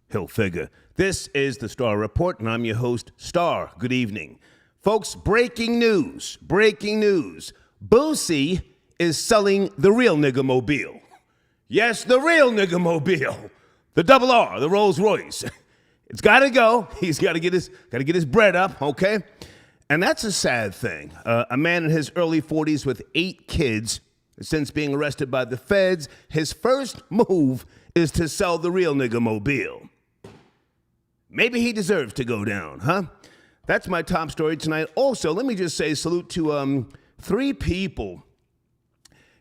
Hill figure. This is the Star Report, and I'm your host, Star. Good evening. Folks, breaking news. Breaking news. Boosie is selling the real nigga mobile. Yes, the real nigga mobile. The double R, the Rolls-Royce. It's got to go. He's got to get his bread up, okay? And that's a sad thing. A man in his early 40s with 8 kids, since being arrested by the feds, his first move is to sell the real nigga mobile. Maybe he deserves to go down, huh? That's my top story tonight. Also, let me just say salute to 3 people.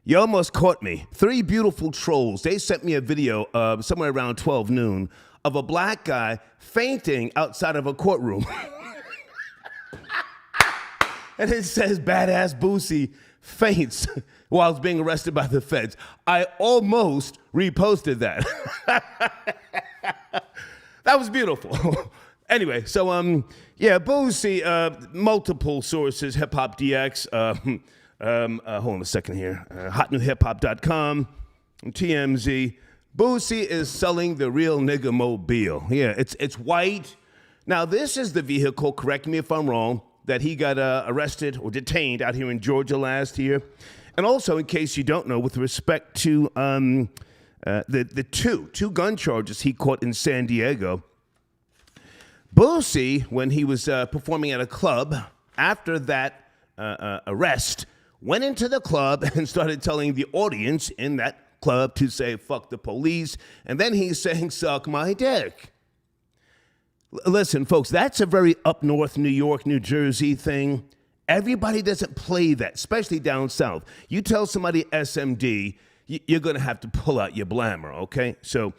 You almost caught me. 3 beautiful trolls. They sent me a video somewhere around 12 noon of a black guy fainting outside of a courtroom. And it says, Badass Boosie faints while he's being arrested by the feds. I almost reposted that. That was beautiful. Anyway, so, Boosie, multiple sources, Hip Hop DX, hold on a second here, hotnewhiphop.com, TMZ. Boosie is selling the real nigga mobile. Yeah, it's white. Now, this is the vehicle, correct me if I'm wrong, that he got arrested or detained out here in Georgia last year. And also, in case you don't know, with respect to the two gun charges he caught in San Diego, Boosie, when he was performing at a club, after that arrest, went into the club and started telling the audience in that club to say, fuck the police, and then he's saying, suck my dick. Listen, folks, that's a very up north, New York, New Jersey thing. Everybody doesn't play that, especially down south. You tell somebody SMD, you're going to have to pull out your blammer, okay? So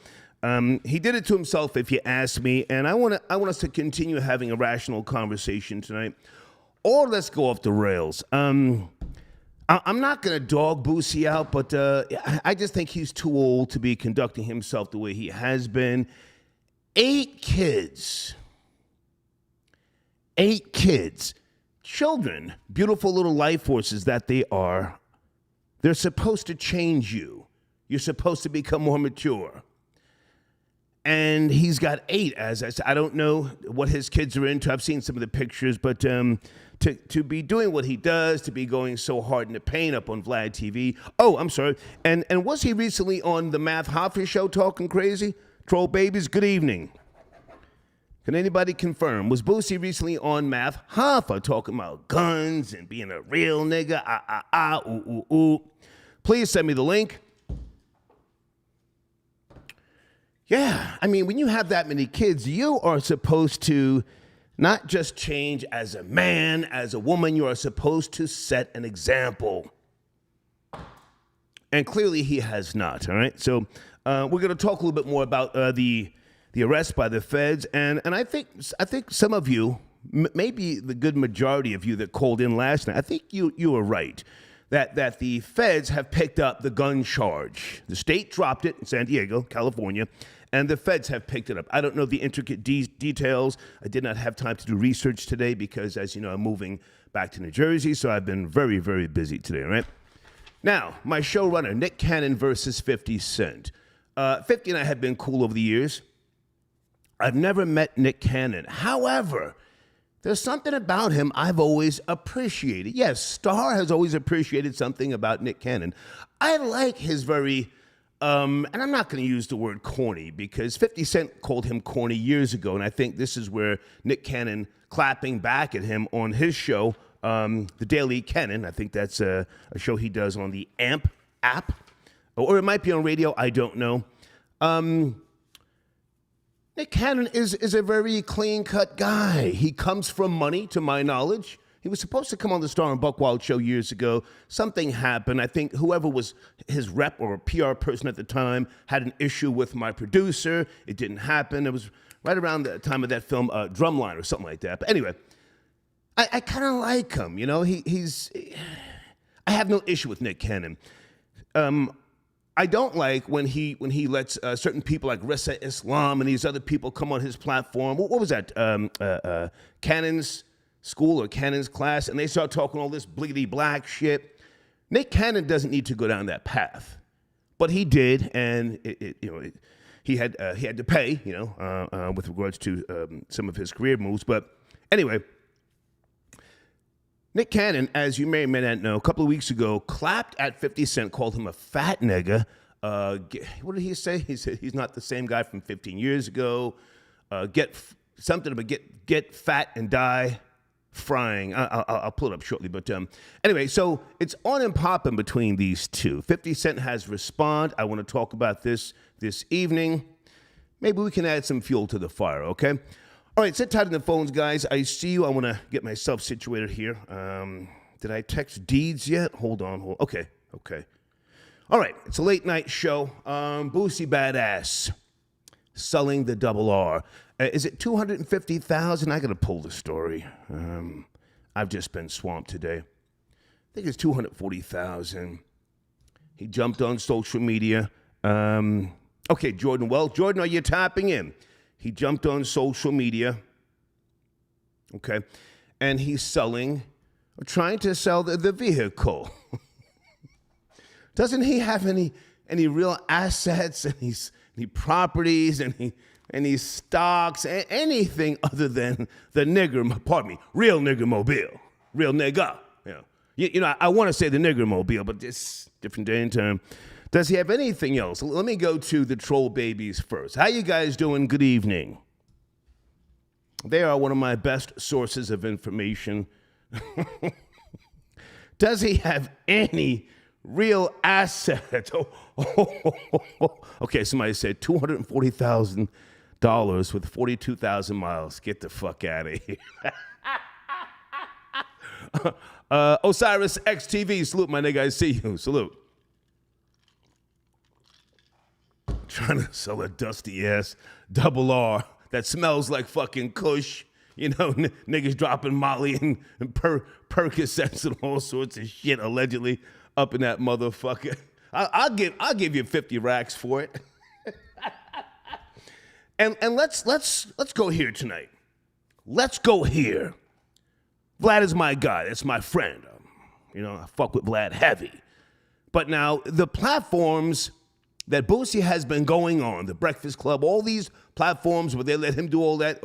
he did it to himself, if you ask me, and I want us to continue having a rational conversation tonight. Or let's go off the rails. I'm not going to dog Boosie out, but I just think he's too old to be conducting himself the way he has been. 8 kids. 8 kids. Children, beautiful little life forces that they are, they're supposed to change you. You're supposed to become more mature. And he's got 8, as I said. I don't know what his kids are into. I've seen some of the pictures, but to be doing what he does, to be going so hard in the paint up on Vlad TV. Oh, I'm sorry. And was he recently on the Math Hoffa show talking crazy? Troll babies, good evening. Can anybody confirm? Was Boosie recently on Math Hoffa talking about guns and being a real nigga? Ooh. Please send me the link. Yeah, I mean, when you have that many kids, you are supposed to not just change as a man, as a woman, you are supposed to set an example. And clearly he has not, all right? So we're going to talk a little bit more about the arrest by the feds. And I think some of you, maybe the good majority of you that called in last night, I think you were right. That the feds have picked up the gun charge. The state dropped it in San Diego, California, and the feds have picked it up. I don't know the intricate details. I did not have time to do research today because, as you know, I'm moving back to New Jersey, so I've been very, very busy today, all right? Now, my showrunner, Nick Cannon versus 50 Cent. 50 and I have been cool over the years. I've never met Nick Cannon. However, there's something about him I've always appreciated. Yes, Star has always appreciated something about Nick Cannon. I like his very, and I'm not going to use the word corny because 50 Cent called him corny years ago, and I think this is where Nick Cannon clapping back at him on his show, The Daily Cannon. I think that's a show he does on the AMP app, or it might be on radio, I don't know. Nick Cannon is a very clean-cut guy. He comes from money, to my knowledge. He was supposed to come on the Star and Buckwild show years ago. Something happened. I think whoever was his rep or PR person at the time had an issue with my producer. It didn't happen. It was right around the time of that film, Drumline or something like that. But anyway, I kind of like him. You know, he's... I have no issue with Nick Cannon. I don't like when he lets certain people like Ressa Islam and these other people come on his platform. What was that? Cannon's school or Cannon's class, and they start talking all this bliggity black shit. Nick Cannon doesn't need to go down that path, but he did, and he had to pay, with regards to some of his career moves. But anyway, Nick Cannon, as you may or may not know, a couple of weeks ago, clapped at 50 Cent, called him a fat nigga. What did he say? He said he's not the same guy from 15 years ago. Something about get fat and die frying. I'll pull it up shortly. But anyway, so it's on and popping between these two. 50 Cent has responded. I want to talk about this evening. Maybe we can add some fuel to the fire, okay? All right, sit tight on the phones, guys. I see you. I want to get myself situated here. Did I text Deeds yet? Hold on. Okay. All right, it's a late night show. Boosie Badazz selling the double R. Is it 250,000? I got to pull the story. I've just been swamped today. I think it's 240,000. He jumped on social media. Okay, Jordan Wells. Jordan, are you tapping in? He jumped on social media. Okay, and he's trying to sell the vehicle. Doesn't he have any real assets, any properties, any stocks, anything other than the real nigger mobile, real nigga? I want to say the nigger mobile, but it's different day and time. Does he have anything else? Let me go to the troll babies first. How you guys doing? Good evening. They are one of my best sources of information. Does he have any real assets? Okay, somebody said $240,000 with 42,000 miles. Get the fuck out of here. Osiris XTV, salute my nigga. I see you. Salute. Trying to sell a dusty ass double R that smells like fucking Kush. Niggas dropping Molly and Percocets and all sorts of shit allegedly up in that motherfucker. I'll give you 50 racks for it. and let's go here tonight. Let's go here. Vlad is my guy. That's my friend. I fuck with Vlad heavy. But now the platforms that Boosie has been going on, the Breakfast Club, all these platforms where they let him do all that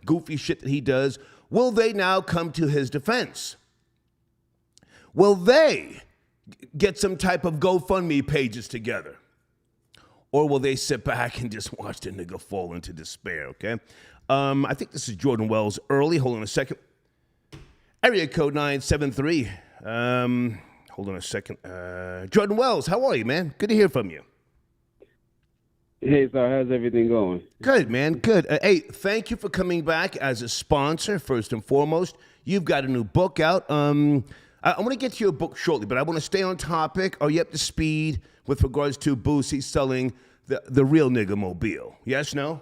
goofy shit that he does, will they now come to his defense? Will they get some type of GoFundMe pages together? Or will they sit back and just watch the nigga fall into despair, okay? I think this is Jordan Wells early. Hold on a second. Area code 973. Hold on a second. Jordan Wells, how are you, man? Good to hear from you. Hey, sir, how's everything going? Good, man, good. Hey, thank you for coming back as a sponsor, first and foremost. You've got a new book out. I want to get to your book shortly, but I want to stay on topic. Are you up to speed with regards to Boosie selling the real nigga mobile? Yes, no?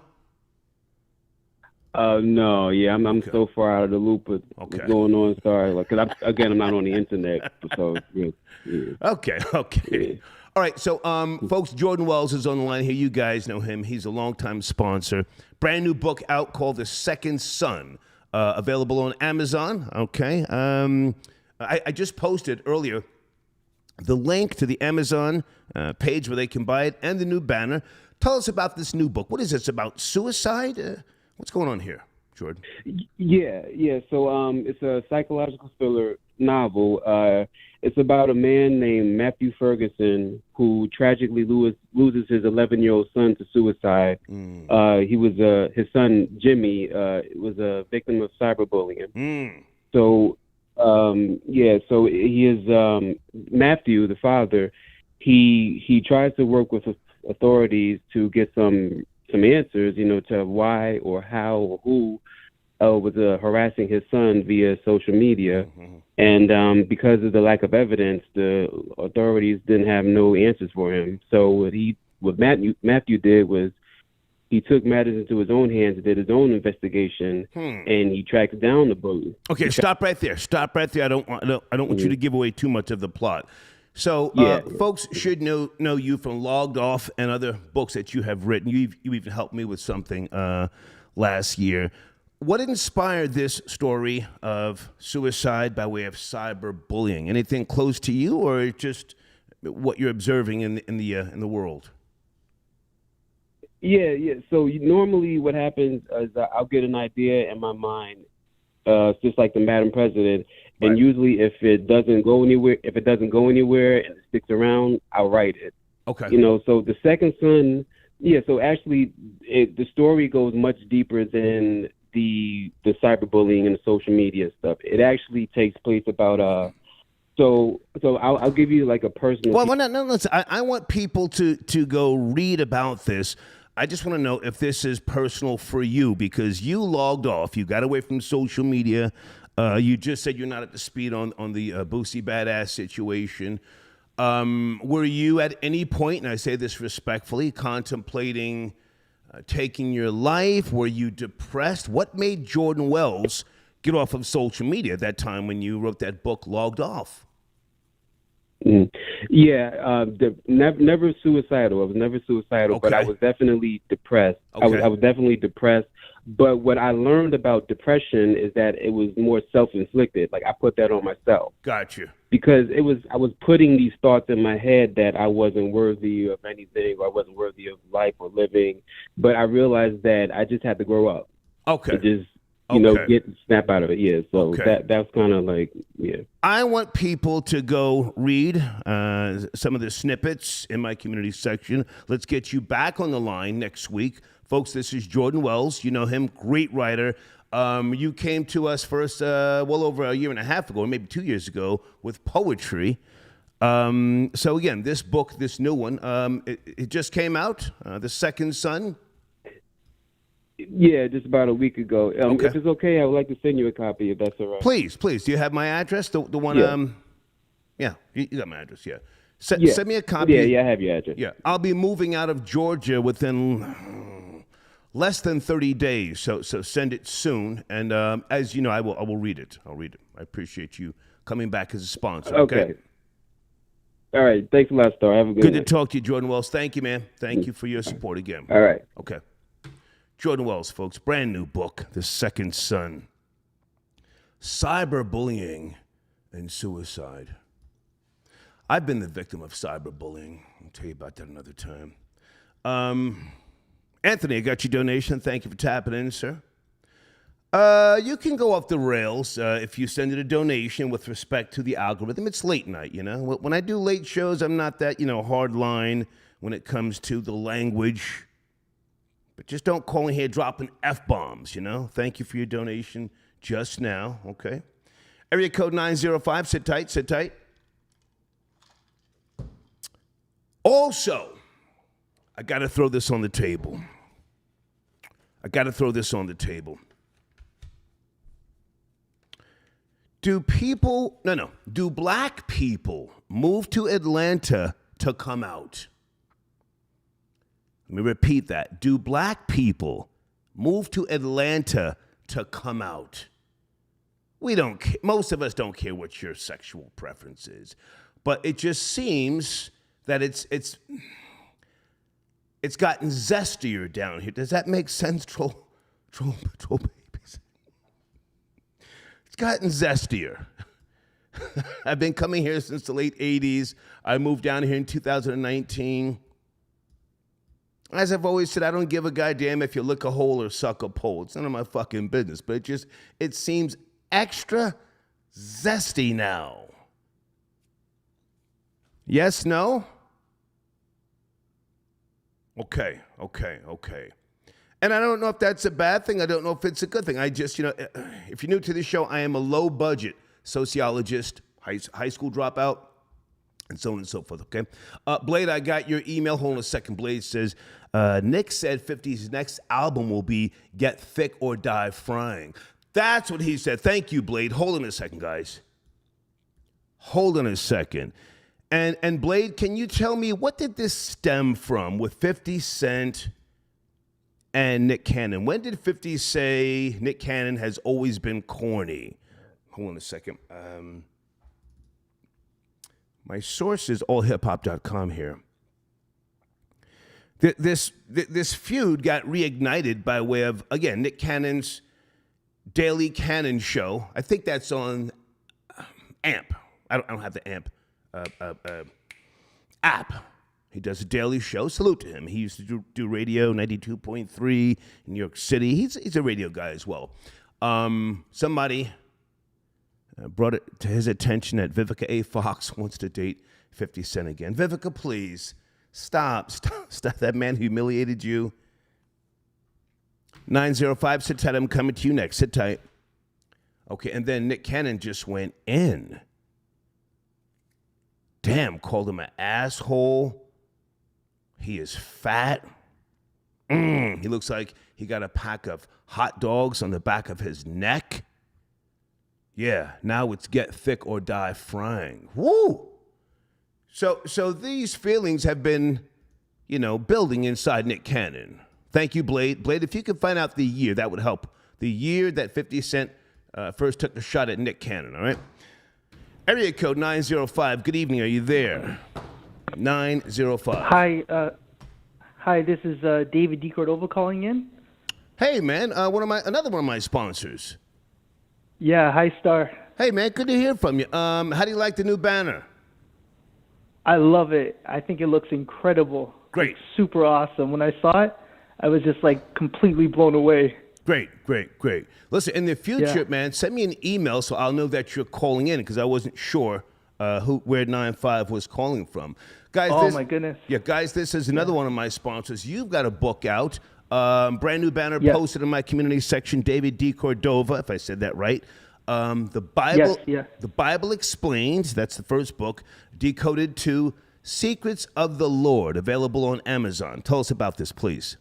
No, yeah, I'm so far out of the loop with what's going on. Sorry, because I'm not on the internet, so yeah. Okay. Yeah. All right, so folks, Jordan Wells is on the line here. You guys know him. He's a longtime sponsor. Brand new book out called The Second Son, available on Amazon. Okay, I just posted earlier the link to the Amazon page where they can buy it and the new banner. Tell us about this new book. What is this about? Suicide? What's going on here, Jordan? Yeah. So it's a psychological thriller novel. It's about a man named Matthew Ferguson who tragically loses his 11-year-old son to suicide. His son Jimmy was a victim of cyberbullying. So so he is Matthew, the father. He tries to work with authorities to get some answers, to why or how or who was harassing his son via social media. And because of the lack of evidence, the authorities didn't have no answers for him. So what Matthew did was he took matters into his own hands and did his own investigation, and he tracked down the bully. Okay, stop right there. I don't want you to give away too much of the plot. So folks should know you from Logged Off and other books that you have written. You even helped me with something last year. What inspired this story of suicide by way of cyberbullying? Anything close to you, or just what you're observing in the world? Yeah. So normally what happens is I'll get an idea in my mind, it's just like the Madam President, and Right. usually if it doesn't go anywhere and it sticks around, I'll write it. Okay. So the second son, yeah. So actually, the story goes much deeper than the cyberbullying and the social media stuff. It actually takes place about So I'll give you like a personal. Well, no, listen. I want people to go read about this. I just want to know if this is personal for you because you logged off. You got away from social media. You just said you're not at the speed on the Boosie Badazz situation. Were you at any point, and I say this respectfully, contemplating taking your life? Were you depressed? What made Jordan Wells get off of social media at that time when you wrote that book, Logged Off? Yeah, never suicidal. I was never suicidal, but I Okay. was definitely depressed. Okay. I was definitely depressed. But what I learned about depression is that it was more self-inflicted. Like I put that on myself Got you. because I was putting these thoughts in my head that I wasn't worthy of anything or I wasn't worthy of life or living. But I realized that I just had to grow up. Okay. And just Okay. snap out of it. Yeah. So Okay. that's kind of like, yeah. I want people to go read some of the snippets in my community section. Let's get you back on the line next week. Folks, this is Jordan Wells. You know him, great writer. You came to us first well over a year and a half ago, or maybe 2 years ago, with poetry. So again, this book, this new one, it just came out, The Second Son. Yeah, just about a week ago. Okay. If it's okay, I would like to send you a copy if that's all right. Please. Do you have my address? The one, Yeah. Yeah, you got my address, yeah. Yeah. Send me a copy. Yeah, I have your address. Yeah, I'll be moving out of Georgia within less than 30 days, so send it soon. And as you know, I will read it. I'll read it. I appreciate you coming back as a sponsor. Okay. All right. Thanks a lot, Star. Have a good Good night. to talk to you, Jordan Wells. Thank you, man. Thank you for your support again. All right. Okay. Jordan Wells, folks, brand new book, The Second Son. Cyberbullying and suicide. I've been the victim of cyberbullying. I'll tell you about that another time. Anthony, I got your donation. Thank you for tapping in, sir. You can go off the rails if you send it a donation with respect to the algorithm. It's late night, you know. When I do late shows, I'm not that, hard line when it comes to the language. But just don't call in here dropping F-bombs, Thank you for your donation just now, okay? Area code 905, sit tight. Also, I got to throw this on the table. Do black people move to Atlanta to come out? Let me repeat that. Do black people move to Atlanta to come out? We don't. Most of us don't care what your sexual preference is, but it just seems that it's gotten zestier down here. Does that make sense, troll babies? It's gotten zestier. I've been coming here since the late 80s. I moved down here in 2019. As I've always said, I don't give a goddamn if you lick a hole or suck a pole. It's none of my fucking business. But it seems extra zesty now. Yes, no? Okay. And I don't know if that's a bad thing. I don't know if it's a good thing. I just, if you're new to the show, I am a low-budget sociologist, high school dropout, and so on and so forth, okay? Blade, I got your email. Hold on a second. Blade says, Nick said 50's next album will be Get Thick or Die Frying. That's what he said. Thank you, Blade. Hold on a second, guys. Hold on a second. And Blade, can you tell me, what did this stem from with 50 Cent and Nick Cannon? When did 50 say Nick Cannon has always been corny? Hold on a second. My source is allhiphop.com here. This feud got reignited by way of, again, Nick Cannon's Daily Cannon show. I think that's on AMP. I don't have the AMP app. He does a daily show. Salute to him. He used to do radio, 92.3 in New York City. He's a radio guy as well. Somebody brought it to his attention that Vivica A. Fox wants to date 50 Cent again. Vivica, please, stop. That man humiliated you. 905, sit tight. I'm coming to you next. Sit tight. Okay, and then Nick Cannon just went in. Damn, called him an asshole. He is fat. He looks like he got a pack of hot dogs on the back of his neck. Yeah, now it's get thick or die frying. Woo! So these feelings have been, building inside Nick Cannon. Thank you, Blade. Blade, if you could find out the year, that would help. The year that 50 Cent first took a shot at Nick Cannon, all right? Area code 905. Good evening. Are you there? 905. Hi. This is David DeCordova calling in. Hey, man. Another one of my sponsors. Yeah. Hi, Star. Hey, man. Good to hear from you. How do you like the new banner? I love it. I think it looks incredible. Great. It's super awesome. When I saw it, I was just completely blown away. Great. Listen, in the future, man, send me an email so I'll know that you're calling in because I wasn't sure where 95 was calling from. Guys, my goodness. Yeah, guys, this is another one of my sponsors. You've got a book out, brand new banner posted in my community section, David D. Cordova, if I said that right. The Bible, The Bible Explained, that's the first book, decoded to Secrets of the Lord, available on Amazon. Tell us about this, please.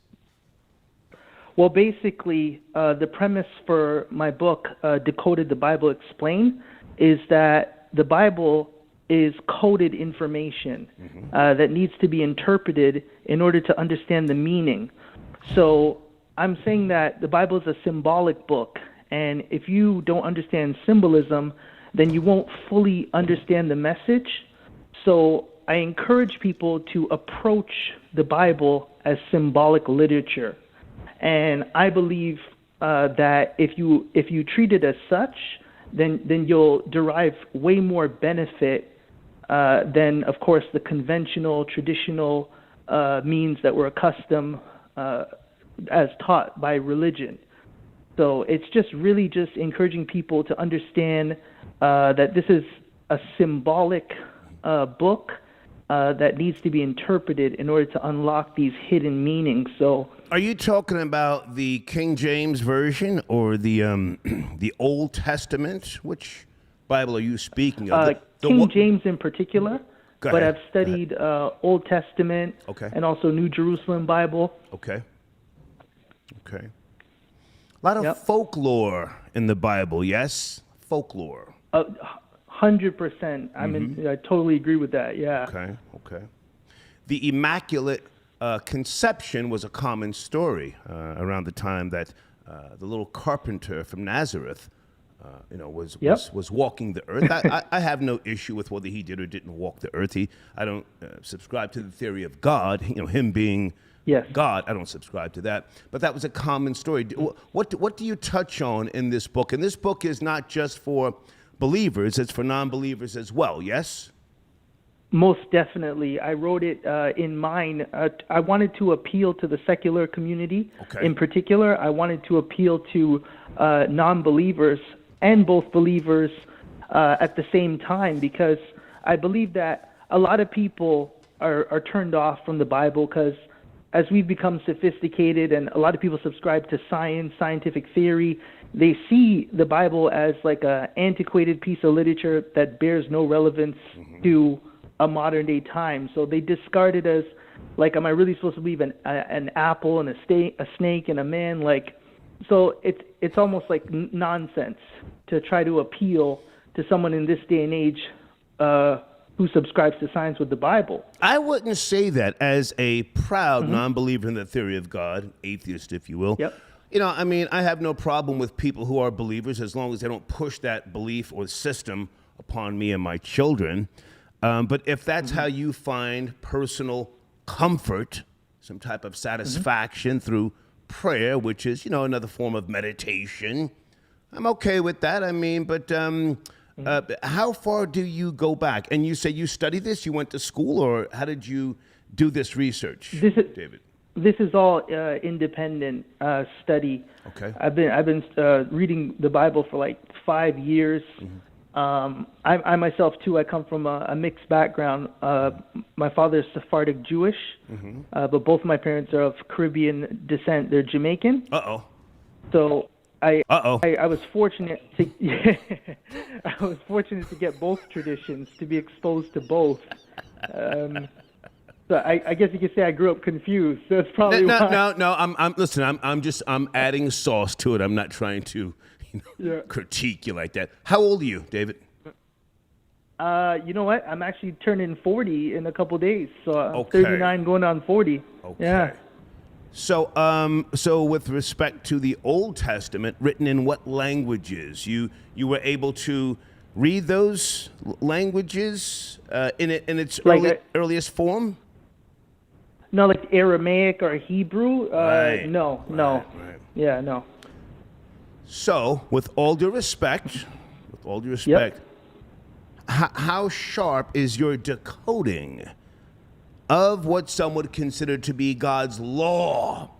Well, basically, the premise for my book, Decoded the Bible Explained, is that the Bible is coded information that needs to be interpreted in order to understand the meaning. So I'm saying that the Bible is a symbolic book, and if you don't understand symbolism, then you won't fully understand the message. So I encourage people to approach the Bible as symbolic literature. And I believe that if you treat it as such, then you'll derive way more benefit than, of course, the conventional, traditional means that we're accustomed as taught by religion. So it's just encouraging people to understand that this is a symbolic book that needs to be interpreted in order to unlock these hidden meanings. So, are you talking about the King James Version or the Old Testament? Which Bible are you speaking of? King James in particular, but I've studied Old Testament and also New Jerusalem Bible. Okay. A lot of folklore in the Bible, yes? Folklore. 100%. I totally agree with that. Yeah. Okay. The Immaculate Conception was a common story around the time that the little carpenter from Nazareth, was walking the earth. I have no issue with whether he did or didn't walk the earth. I don't subscribe to the theory of God. Him being God. I don't subscribe to that. But that was a common story. What do you touch on in this book? And this book is not just for believers, it's for non-believers as well, yes? Most definitely. I wrote it in mine. I wanted to appeal to the secular community. In particular, I wanted to appeal to non-believers and both believers at the same time, because I believe that a lot of people are turned off from the Bible because as we've become sophisticated and a lot of people subscribe to science, scientific theory, they see the Bible as like an antiquated piece of literature that bears no relevance to a modern day time. So they discard it as like, am I really supposed to believe an apple and a snake and a man? So it's almost like nonsense to try to appeal to someone in this day and age who subscribes to science with the Bible. I wouldn't say that as a proud non-believer in the theory of God, atheist, if you will. Yep. I have no problem with people who are believers as long as they don't push that belief or system upon me and my children. But if that's how you find personal comfort, some type of satisfaction through prayer, which is, another form of meditation, I'm okay with that. How far do you go back? And you say you studied this, you went to school, or how did you do this research, This is David? this is all independent study. Okay. I've been reading the Bible for like 5 years. I myself too. I come from a mixed background. My father is Sephardic Jewish, but both of my parents are of Caribbean descent. They're Jamaican. Uh-oh. So I Uh-oh. was fortunate to I was fortunate to get both traditions, to be exposed to both. So I guess you could say I grew up confused. That's probably why. No. I'm adding sauce to it. I'm not trying to critique you like that. How old are you, David? You know what? I'm actually turning 40 in a couple days. So I'm Okay. 39 going on 40. Okay. Yeah. So with respect to the Old Testament, written in what languages? You were able to read those languages in its earliest form? No, like Aramaic or Hebrew? Right. No. Right. Yeah, no. So, with all due respect, how sharp is your decoding of what some would consider to be God's law?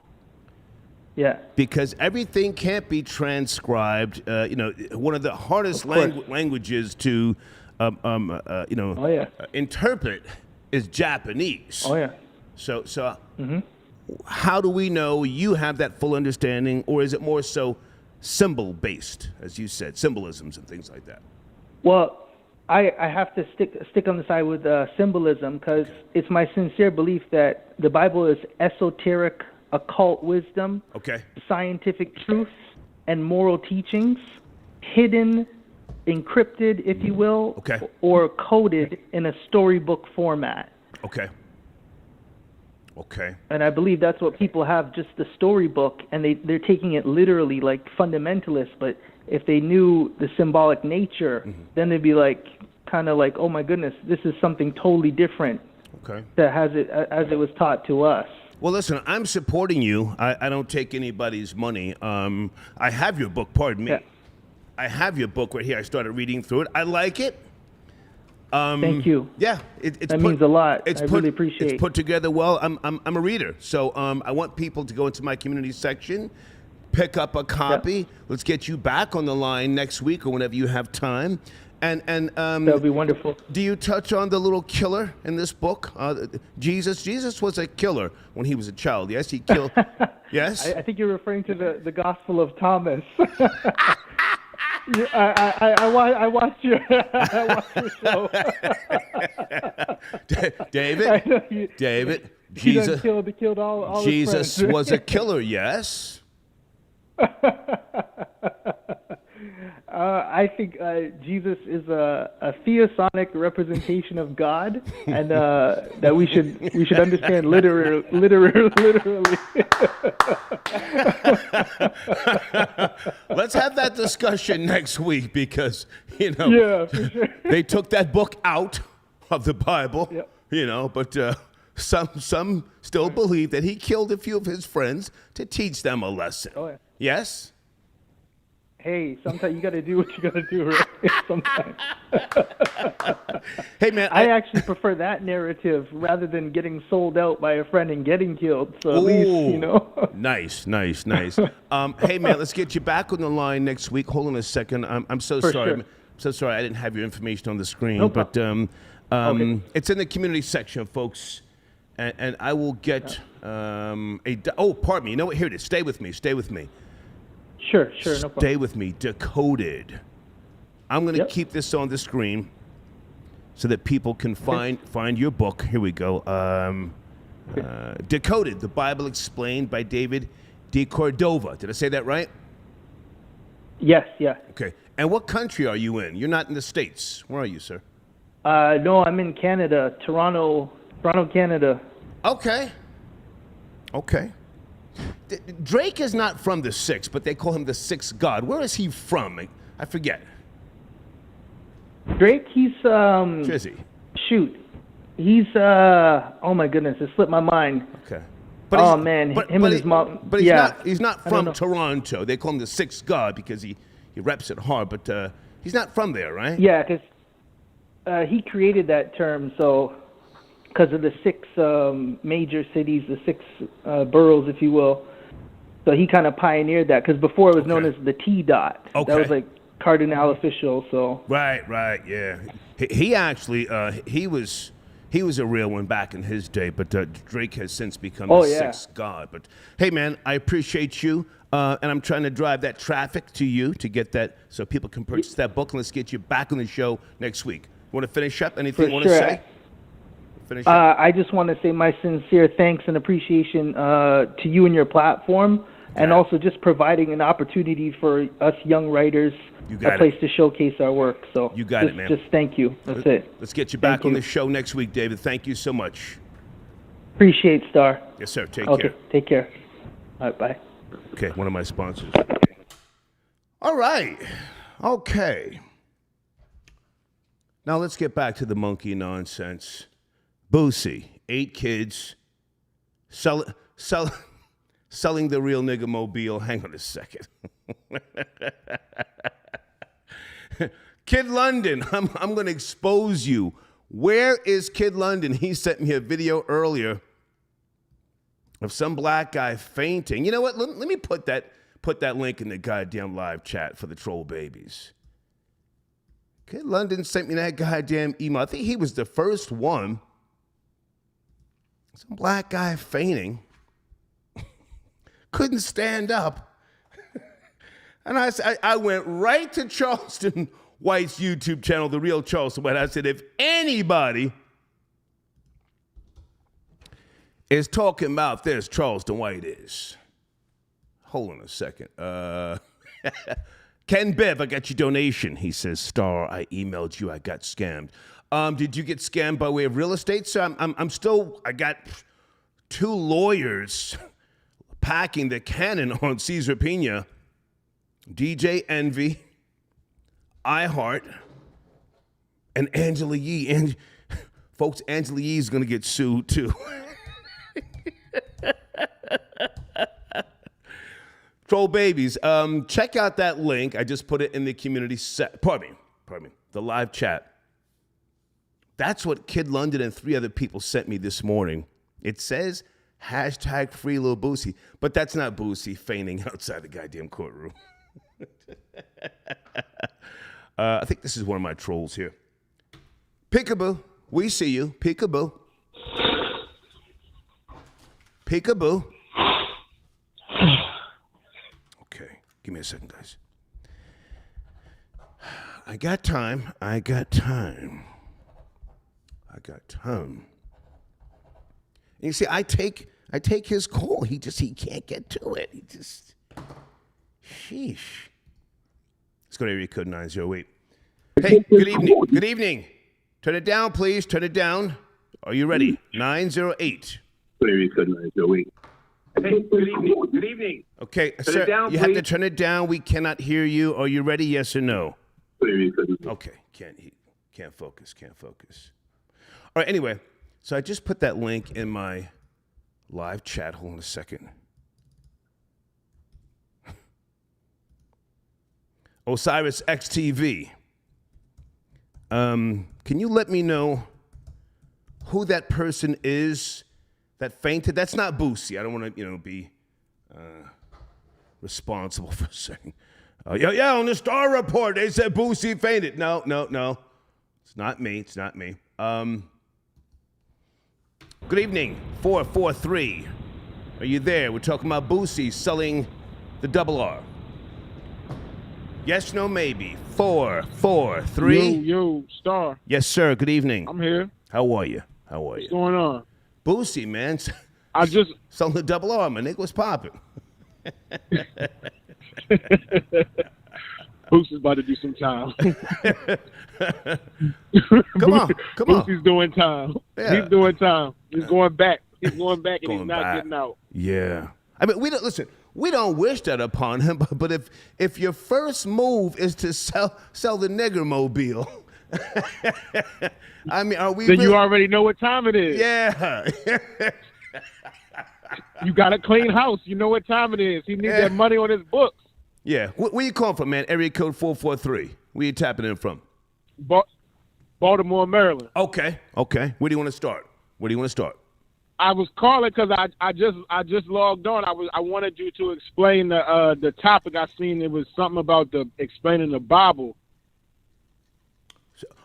Yeah. Because everything can't be transcribed. One of the hardest languages to, interpret is Japanese. Oh, yeah. So, how do we know you have that full understanding, or is it more so symbol-based, as you said, symbolisms and things like that? Well, I have to stick on the side with symbolism, because it's my sincere belief that the Bible is esoteric, occult wisdom, scientific truths, and moral teachings, hidden, encrypted, if you will, or coded in a storybook format. Okay. And I believe that's what people have, just the storybook, and they're taking it literally like fundamentalists. But if they knew the symbolic nature, then they'd be like, kind of like, oh my goodness, this is something totally different that has it as it was taught to us. Well, listen, I'm supporting you. I don't take anybody's money. I have your book, pardon me. Yeah. I have your book right here. I started reading through it. I like it. Thank you. Yeah, that means a lot. I really appreciate it. It's put together well. I'm a reader, so I want people to go into my community section, pick up a copy. Yeah. Let's get you back on the line next week or whenever you have time. And that would be wonderful. Do you touch on the little killer in this book? Jesus was a killer when he was a child. Yes, he killed. Yes. I think you're referring to the Gospel of Thomas. I watched your show. David, Jesus killed all Jesus his friends. was a killer, yes. I think Jesus is a theophonic representation of God, and that we should understand literally. Let's have that discussion next week, because yeah, for sure. they took that book out of the Bible, but some still believe that he killed a few of his friends to teach them a lesson. Oh, yeah. Yes? Hey, sometimes you got to do what you got to do, right? Sometimes. Hey, man. I actually prefer that narrative rather than getting sold out by a friend and getting killed. So at least, Nice. Hey, man, let's get you back on the line next week. Hold on a second. I'm so sorry. Sure. I'm so sorry I didn't have your information on the screen. No but okay. It's in the community section, folks. And I will get pardon me. You know what? Here it is. Stay with me. Sure, no problem. Stay with me. Decoded. I'm going to keep this on the screen so that people can find your book. Here we go. Decoded, the Bible Explained by David de Cordova. Did I say that right? Yes, yeah. Okay. And what country are you in? You're not in the States. Where are you, sir? No, I'm in Canada, Toronto, Canada. Okay. Drake is not from the Six, but they call him the Sixth God. Where is he from? I forget. Drake, he's Drizzy. Shoot, he's oh my goodness, it slipped my mind. Okay. Him and his mom. But he's not from Toronto. They call him the Sixth God because he reps it hard. But he's not from there, right? Yeah, because he created that term, so because of the 6 major cities, the 6 boroughs, if you will. So he kind of pioneered that, because before it was known as the T dot. Okay. That was like Cardinal official. So Right, yeah. He actually he was a real one back in his day, but Drake has since become the 6th god. But hey, man, I appreciate you, and I'm trying to drive that traffic to you to get that so people can purchase that book, and let's get you back on the show next week. Want to finish up? Anything you want to say? Finish up? I just want to say my sincere thanks and appreciation to you and your platform, and also just providing an opportunity for us young writers a place to showcase our work. So you got it, man. Just thank you. That's it. Let's get you back on the show next week, David. Thank you so much. Appreciate Star. Yes, sir. Take Okay, care. take care. All right, bye. Okay, one of my sponsors. All right. Okay. Now let's get back to the monkey nonsense. Boosie, 8 kids, selling the real nigga mobile. Hang on a second. Kid London, I'm going to expose you. Where is Kid London? He sent me a video earlier of some black guy fainting. You know what? Let me put that link in the goddamn live chat for the troll babies. Kid London sent me that goddamn email. I think he was the first one. Some black guy fainting. Couldn't stand up. And I went right to Charleston White's YouTube channel, The Real Charleston White. I said, if anybody is talking about this, Charleston White is. Hold on a second. Ken Bev, I got your donation. He says, Star, I emailed you. I got scammed. Did you get scammed by way of real estate? So I got 2 lawyers packing the cannon on Cesar Pina, DJ Envy, iHeart, and Angela Yee. And folks, Angela Yee is going to get sued too. Troll babies, check out that link. I just put it in the community pardon me, the live chat. That's what Kid London and 3 other people sent me this morning. It says hashtag free Lil Boosie, but that's not Boosie fainting outside the goddamn courtroom. I think this is one of my trolls here. Peekaboo, we see you. Peekaboo. Peekaboo. Okay, give me a second, guys. I got time. And you see, I take his call. He can't get to it. Sheesh. Let's go to area code 908. Hey, good evening. Turn it down, please. Turn it down. Are you ready? 908. Area code 908. Hey, good evening. Okay, sir, you have to turn it down. We cannot hear you. Are you ready? Yes or no? Okay, can't focus. All right, anyway, so I just put that link in my live chat. Hold on a second. Osiris XTV. Can you let me know who that person is that fainted? That's not Boosie. I don't want to, be responsible for saying, yeah, on the Star Report, they said Boosie fainted. No. It's not me. Good evening, 443. Are you there? We're talking about Boosie selling the double R. Yes, no, maybe. 443. Yo, Star. Yes, sir. Good evening. I'm here. How are you? What's going on? Boosie, man. I just selling the double R, my nigga. What's popping? Boosie's about to do some time. Come on. Boosie's doing time. Yeah. He's doing time. He's going back. He's going back, and Going he's not back. getting out. Yeah. I mean, we don't wish that upon him, but if your first move is to sell the nigger mobile, I mean, are we? Then you already know what time it is. Yeah. You got a clean house. You know what time it is. He needs that money on his books. Yeah. Where you calling from, man? Area code 443. Where you tapping in from? Baltimore, Maryland. Okay. Where do you want to start? Where do you want to start? I was calling because I just logged on. I wanted you to explain the topic. I seen it was something about explaining the Bible.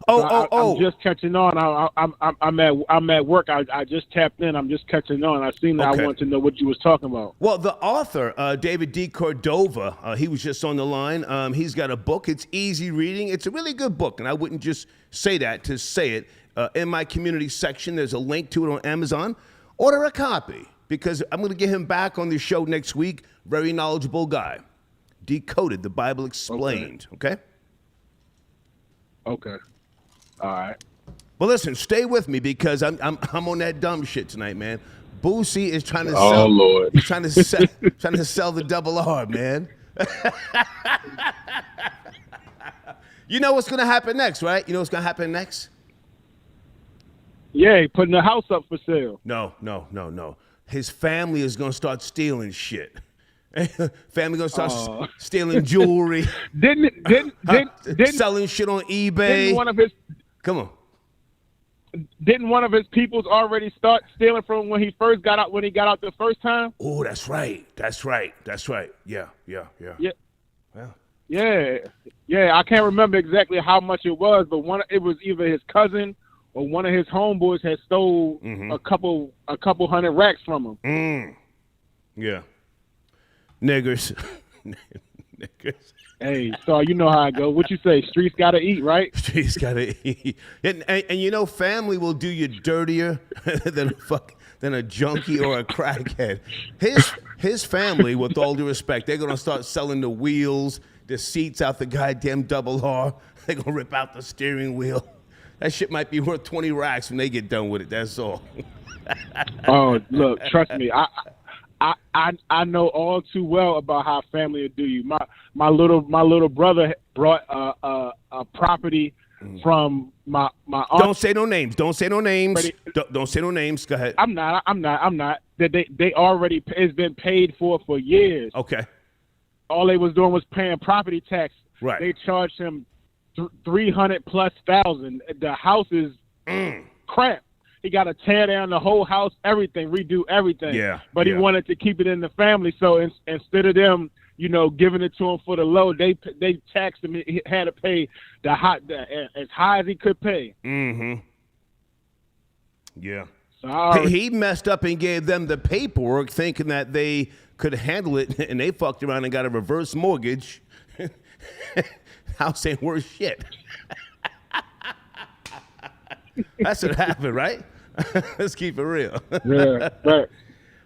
I'm just catching on. I'm at work. I just tapped in. I'm just catching on. I seen that. Okay. I wanted to know what you was talking about. Well, the author, David D. Cordova, he was just on the line. He's got a book. It's easy reading. It's a really good book, and I wouldn't just say that to say it. In my community section, there's a link to it on Amazon. Order a copy because I'm going to get him back on the show next week. Very knowledgeable guy. Decoded, the Bible Explained. Okay? Okay. All right. Well, listen, stay with me because I'm on that dumb shit tonight, man. Boosie is trying to Oh, sell. Lord. He's trying to sell the double R, man. You know what's gonna happen next, right? You know what's gonna happen next? Yeah, he putting the house up for sale. No. His family is gonna start stealing shit. Family gonna start stealing jewelry. Didn't selling shit on eBay. Come on. Didn't one of his peoples already start stealing from when he got out the first time? Oh, that's right. Yeah. Yeah. I can't remember exactly how much it was, but it was either his cousin or one of his homeboys had stole a couple hundred racks from him. Yeah. Niggers. Hey, so you know how I go. What you say? Streets gotta eat, right? Streets gotta eat. And you know, family will do you dirtier than a junkie or a crackhead. His family, with all due respect, they're gonna start selling the wheels, the seats out the goddamn double R. They're gonna rip out the steering wheel. That shit might be worth 20 racks when they get done with it. That's all. Oh, look, trust me. I know all too well about how family will do you. My little brother brought a property from my aunt. Don't say no names. Don't say no names. Don't say no names. Go ahead. I'm not. That they already it's been paid for years. Okay. All they was doing was paying property tax. Right. They charged him $300,000+. The house is crap. He got to tear down the whole house, everything, redo everything. Yeah. But he wanted to keep it in the family. So instead of them, giving it to him for the low, they taxed him. He had to pay as high as he could pay. Mm-hmm. Yeah. So he messed up and gave them the paperwork thinking that they could handle it, and they fucked around and got a reverse mortgage. House ain't worth shit. That's what happened, right? Let's keep it real. Yeah, right.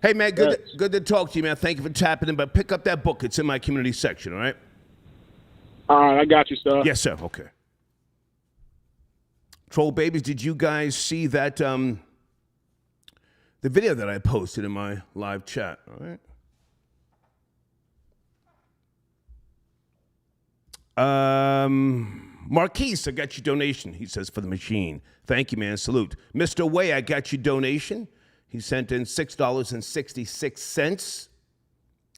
Hey, man, good to talk to you, man. Thank you for tapping in, but pick up that book. It's in my community section, all right? All right, I got you, sir. Yes, sir. Okay. Troll babies, did you guys see that, the video that I posted in my live chat, all right? Marquise, I got your donation, he says, for the machine. Thank you, man. Salute. Mr. Way, I got your donation. He sent in $6.66.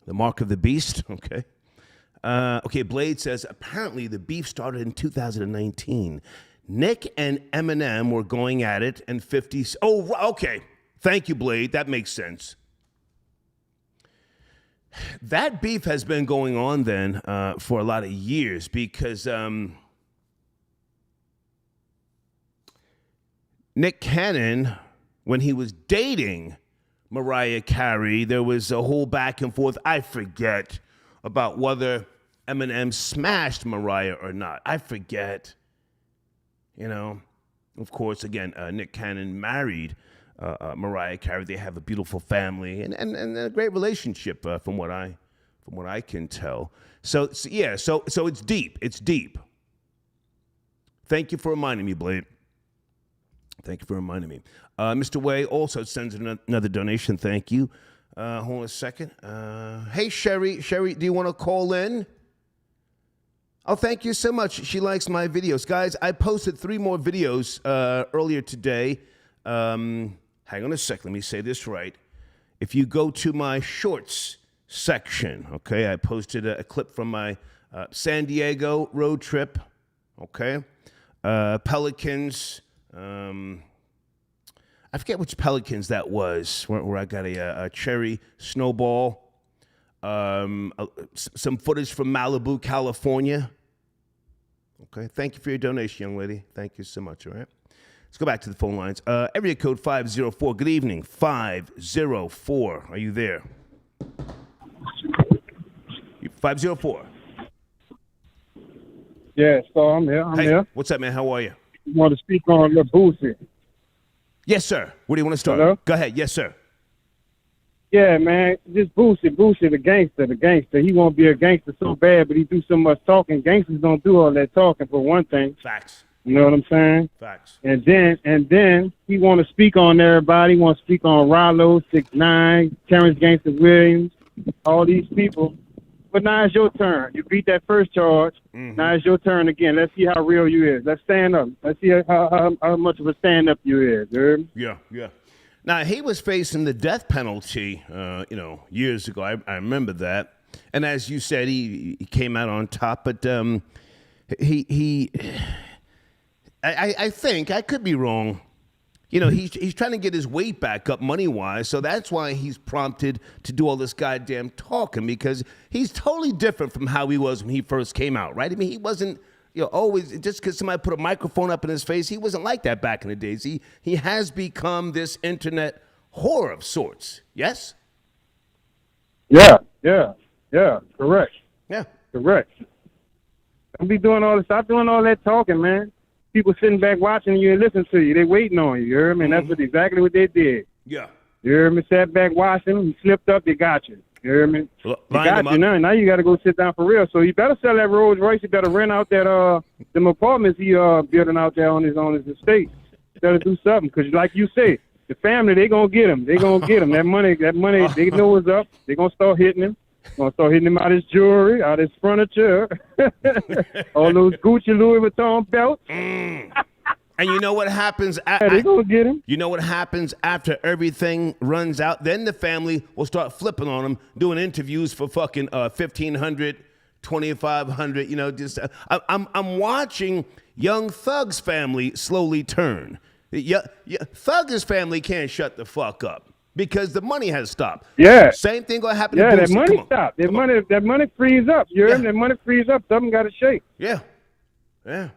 The mark of the beast. Okay. Okay, Blade says, apparently the beef started in 2019. Nick and Eminem were going at it, and 50... Oh, okay. Thank you, Blade. That makes sense. That beef has been going on then for a lot of years because Nick Cannon, when he was dating Mariah Carey, there was a whole back and forth. I forget about whether Eminem smashed Mariah or not. I forget. Of course, again, Nick Cannon married Mariah Carey. They have a beautiful family and a great relationship from what I can tell. So it's deep. It's deep. Thank you for reminding me, Blade. Thank you for reminding me. Mr. Way also sends another donation. Thank you. Hold on a second. Hey, Sherry. Sherry, do you want to call in? Oh, thank you so much. She likes my videos. Guys, I posted 3 more videos earlier today. Hang on a sec. Let me say this right. If you go to my shorts section, okay, I posted a clip from my San Diego road trip, okay, Pelicans. I forget which Pelicans that was, where I got a cherry snowball, some footage from Malibu, California. Okay, thank you for your donation, young lady. Thank you so much, all right? Let's go back to the phone lines. Area code 504. Good evening, 504. Are you there? 504. Yeah, so I'm here. I'm here. What's up, man? How are you? You want to speak on the Boosie? Yes, sir. Where do you want to start? Hello? Go ahead. Yes, sir. Yeah, man. This Boosie, the gangster. He won't be a gangster so bad, but he do so much talking. Gangsters don't do all that talking, for one thing. Facts. You know what I'm saying? Facts. And then he want to speak on everybody. He want to speak on Rollo, 6ix9ine, Terrence Gangster Williams, all these people. But now it's your turn. You beat that first charge. Mm-hmm. Now it's your turn again. Let's see how real you is. Let's stand up. Let's see how much of a stand-up you is. You heard me? Yeah. Now, he was facing the death penalty, years ago. I remember that. And as you said, he came out on top. But I think, I could be wrong, he's trying to get his weight back up money-wise, so that's why he's prompted to do all this goddamn talking, because he's totally different from how he was when he first came out, right? I mean, he wasn't, always, just because somebody put a microphone up in his face, he wasn't like that back in the days. He has become this internet whore of sorts, yes? Yeah, correct. Yeah. Correct. Don't be doing all this. Stop doing all that talking, man. People sitting back watching you and listening to you. They waiting on you. You heard me? And that's exactly what they did. Yeah. You heard me? Sat back watching. You slipped up. They got you. You heard me? They got you now. Now you got to go sit down for real. So you better sell that Rolls-Royce. You better rent out that them apartments he building out there on his estate. You better do something, because like you say, the family, they gonna get him. They gonna get him. That money. They know what's up. They gonna start hitting him. Gonna start hitting him out his jewelry, out his furniture, all those Gucci Louis Vuitton belts. And you know what happens? They gonna get him. You know what happens after everything runs out? Then the family will start flipping on him, doing interviews for fucking $1,500, $2,500. I'm watching Young Thug's family slowly turn. Thug's family can't shut the fuck up, because the money has stopped. Yeah. Same thing gonna happen to Boosie. Boosie. That money stopped. That money frees up. You heard me? That money frees up. Something got to shake. Yeah. Now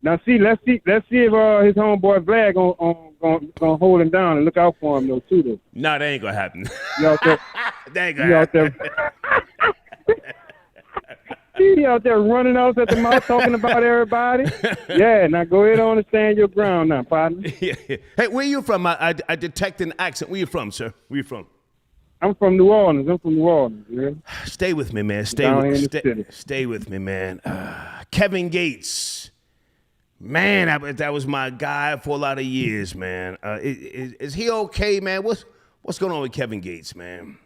let's see if his homeboy Vlad gonna hold him down and look out for him though. No, that ain't gonna happen. You out there? That ain't gonna happen. He out there running off at the mouth talking about everybody. Yeah, now go ahead on and stand your ground now, partner. Yeah. Hey, where you from? I detect an accent. Where you from, sir? Where you from? I'm from New Orleans. Yeah. Stay with me, man. Stay with me, man. Kevin Gates. Man, that was my guy for a lot of years, man. Is he okay, man? What's going on with Kevin Gates, man?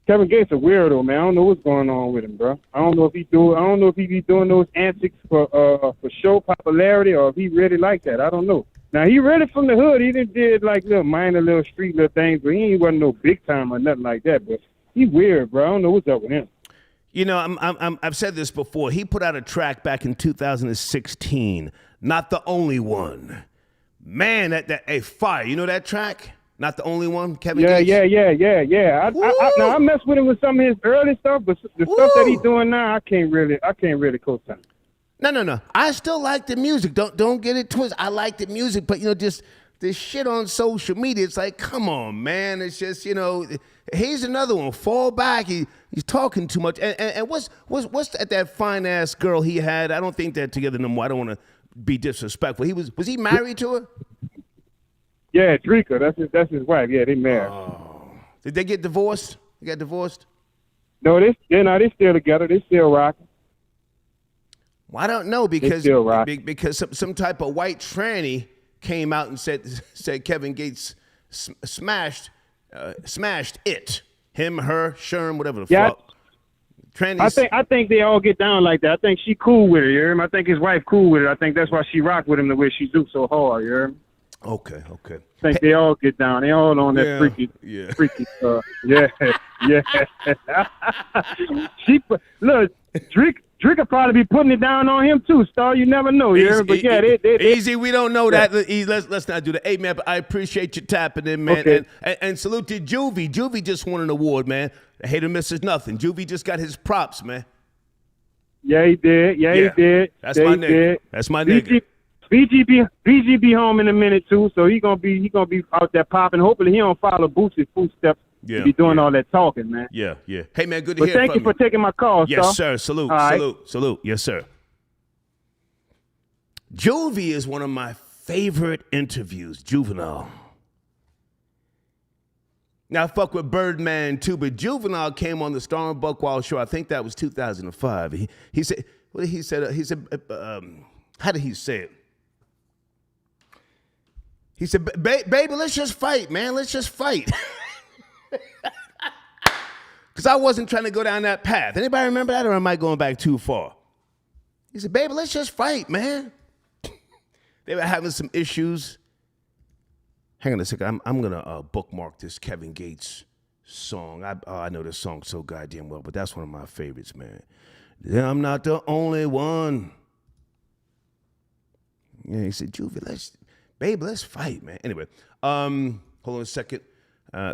Kevin Gates a weirdo, man. I don't know what's going on with him, bro. I don't know if he be doing those antics for show popularity, or if he really like that. I don't know. Now he really from the hood. He did like little street things, but he wasn't no big time or nothing like that. But he weird, bro. I don't know what's up with him. I've said this before. He put out a track back in 2016. Not the only one. Man, that fire. You know that track? Not the only one, Kevin Gates? Yeah. I mess with him with some of his early stuff, but the stuff that he's doing now, I can't really co-sign. No. I still like the music. Don't get it twisted. I like the music, but just this shit on social media, it's like, come on, man. It's just, here's another one. Fall back. He's talking too much. And what's that fine ass girl he had? I don't think they're together no more. I don't want to be disrespectful. Was he married to her? Yeah, Drika. That's his wife. Yeah, they married. Oh. Did they get divorced? They got divorced? No, they still together. They still rocking. Well, I don't know, because some type of white tranny came out and said Kevin Gates smashed it. Him, her, Sherm, whatever the fuck. Trannies. I think they all get down like that. I think she cool with it. You hear me? I think his wife cool with it. I think that's why she rock with him the way she do so hard. You hear me? Okay. I think they all get down. They all on that freaky. Yeah. She look. Drake could probably be putting it down on him too, Star. You never know, yeah. But yeah, they easy. We don't know that. Let's not do that. Hey man, but I appreciate you tapping in, man. Okay. And salute to Juvie. Juvie just won an award, man. Hate or misses nothing. Juvie just got his props, man. Yeah, he did. Yeah, he did. That's my nigga. That's my nigga. BG home in a minute too, so he gonna be out there popping. Hopefully he don't follow Boosie's footsteps. Yeah, to be doing all that talking, man. Yeah. Hey man, good to but hear from you. Thank you for taking my call, Yes, sir. Salute. Right. Salute. Yes, sir. Juvie is one of my favorite interviews. Juvenile. Now I fuck with Birdman too, but Juvenile came on the Star and Buckwild show. I think that was 2005. He said, what did he say? He said, how did he say it? He said, baby, let's just fight, man. Let's just fight. Because I wasn't trying to go down that path. Anybody remember that, or am I going back too far? He said, baby, let's just fight, man. They were having some issues. Hang on a second. I'm going to bookmark this Kevin Gates song. I know this song so goddamn well, but that's one of my favorites, man. Yeah, I'm not the only one. Yeah, he said, Juvie, baby, let's fight, man. Anyway, hold on a second.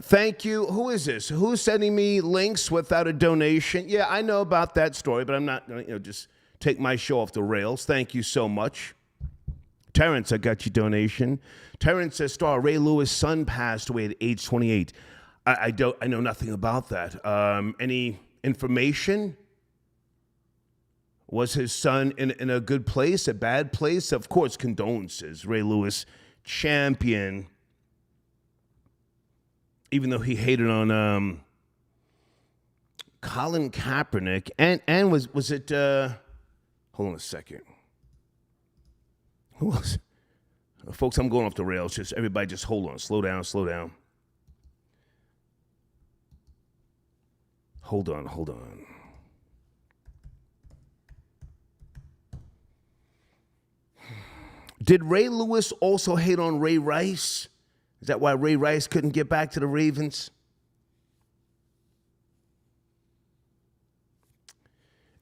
Thank you. Who is this? Who's sending me links without a donation? Yeah, I know about that story, but I'm not going to just take my show off the rails. Thank you so much. Terrence, I got your donation. Terrence says, Star, Ray Lewis' son passed away at age 28. I know nothing about that. Any information? Was his son in a good place, a bad place? Of course, condolences. Ray Lewis, champion. Even though he hated on Colin Kaepernick, and was it? Hold on a second. Who was? Folks, I'm going off the rails. Just everybody, just hold on, slow down. Hold on. Did Ray Lewis also hate on Ray Rice? Is that why Ray Rice couldn't get back to the Ravens?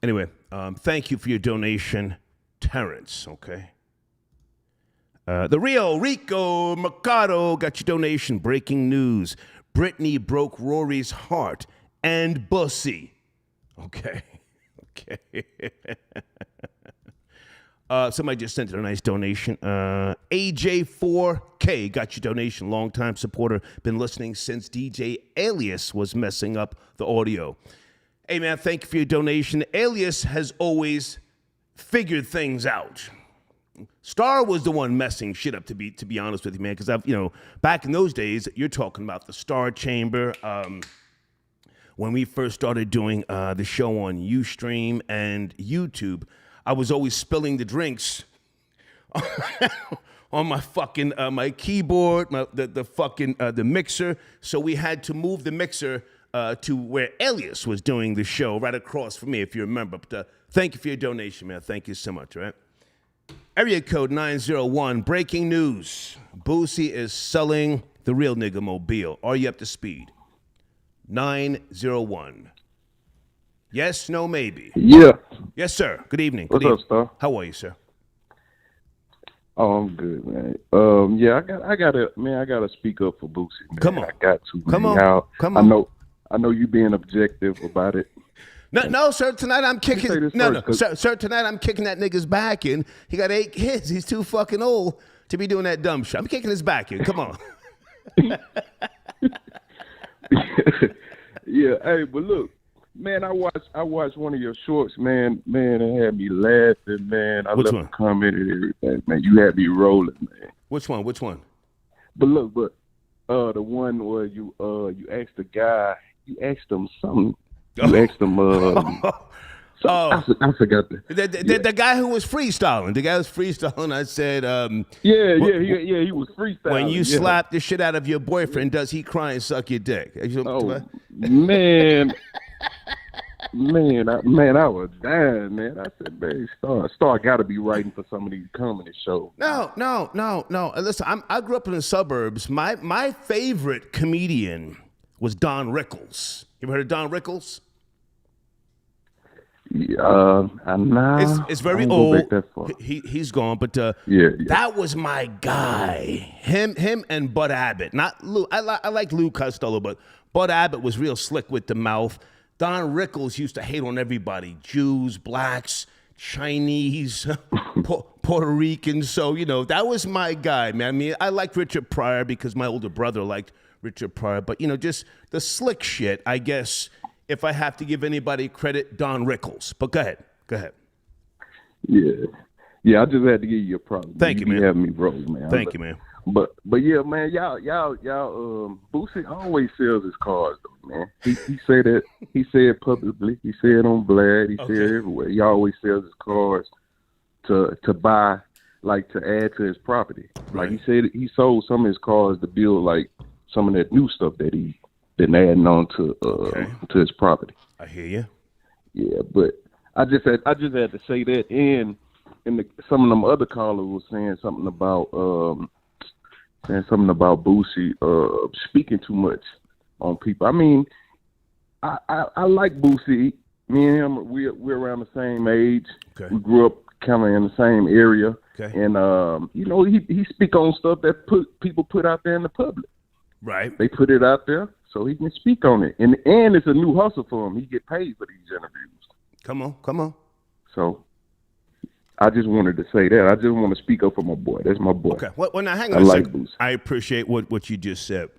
Anyway, thank you for your donation, Terrence, okay? The Rio Rico Mercado got your donation. Breaking news. Britney broke Rory's heart and Boosie. Okay. Somebody just sent a nice donation. AJ4K got your donation. Longtime supporter. Been listening since DJ Alias was messing up the audio. Hey, man, thank you for your donation. Alias has always figured things out. Star was the one messing shit up, to be honest with you, man, because back in those days, you're talking about the Star Chamber. When we first started doing the show on Ustream and YouTube, I was always spilling the drinks on my fucking my keyboard, the mixer. So we had to move the mixer to where Alias was doing the show, right across from me, if you remember. But thank you for your donation, man. Thank you so much. Right? Area code 901. Breaking news: Boosie is selling the real nigga mobile. Are you up to speed? 901. Yes, no, maybe. Yeah. Yes, sir. Good evening. What's up, Star? How are you, sir? Oh, I'm good, man. Yeah, I gotta speak up for Boosie, man. Come on. I got to. Come on. Now, Come on. I know you being objective about it. No, sir. Tonight I'm kicking. No, first, sir. Tonight I'm kicking that nigga's back in. He got 8 kids. He's too fucking old to be doing that dumb shit. I'm kicking his back in. Come on. Yeah. Hey, but look. Man, I watched one of your shorts, man. Man, it had me laughing, man. I left a comment and everything, man. You had me rolling, man. Which one? But look, the one where you asked the guy, you asked him something. You asked him I forgot the guy who was freestyling. The guy was freestyling. I said, he was freestyling. When you slap the shit out of your boyfriend, does he cry and suck your dick? Oh, man. I was dying, man. I said, man, Star got to be writing for some of these comedy shows. No. Listen, I grew up in the suburbs. My favorite comedian was Don Rickles. You ever heard of Don Rickles? It's very I old. Go back that far. He's gone, but Yeah. that was my guy. Him and Bud Abbott. Not Lou. I like Lou Costello, but Bud Abbott was real slick with the mouth. Don Rickles used to hate on everybody: Jews, blacks, Chinese, Puerto Ricans. So that was my guy, man. I mean, I liked Richard Pryor because my older brother liked Richard Pryor, but just the slick shit, I guess. If I have to give anybody credit, Don Rickles. But go ahead. Yeah. I just had to give you a problem. Thank you, man. You having me roll, man. Thank you, man. But yeah, man, y'all, Boosie always sells his cars, though, man. He said that. He said publicly. He said on Vlad. He said everywhere. He always sells his cars to buy, like to add to his property. Right. Like he said, he sold some of his cars to build like some of that new stuff that he been adding on to his property. I hear you. Yeah, but I just had to say that, and some of them other callers were saying something about Boosie speaking too much on people. I mean, I like Boosie. Me and him, we're around the same age. Okay. We grew up kind of in the same area, and he speak on stuff that people put out there in the public. Right. They put it out there so he can speak on it, and it's a new hustle for him. He get paid for these interviews. Come on. So I just wanted to say that. I just want to speak up for my boy. That's my boy. Okay. Well, now hang on a second. I appreciate what you just said.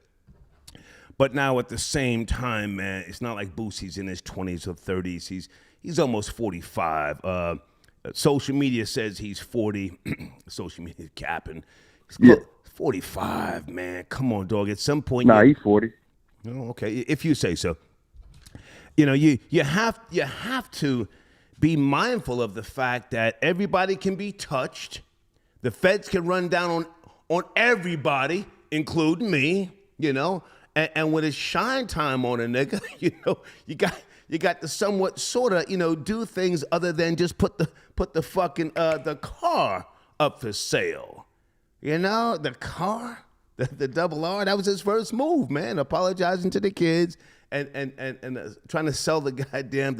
But now at the same time, man, it's not like Boosie's in his 20s or 30s. He's almost 45. Social media says he's 40. Social media is capping. He's 45, man. Come on, dog. At some point, he's 40. Oh, okay. If you say so. You have to be mindful of the fact that everybody can be touched. The feds can run down on everybody, including me, and when it's shine time on a nigga, you got to somewhat sort of, do things other than just put the fucking the car up for sale. The car, the double R, that was his first move, man. Apologizing to the kids and trying to sell the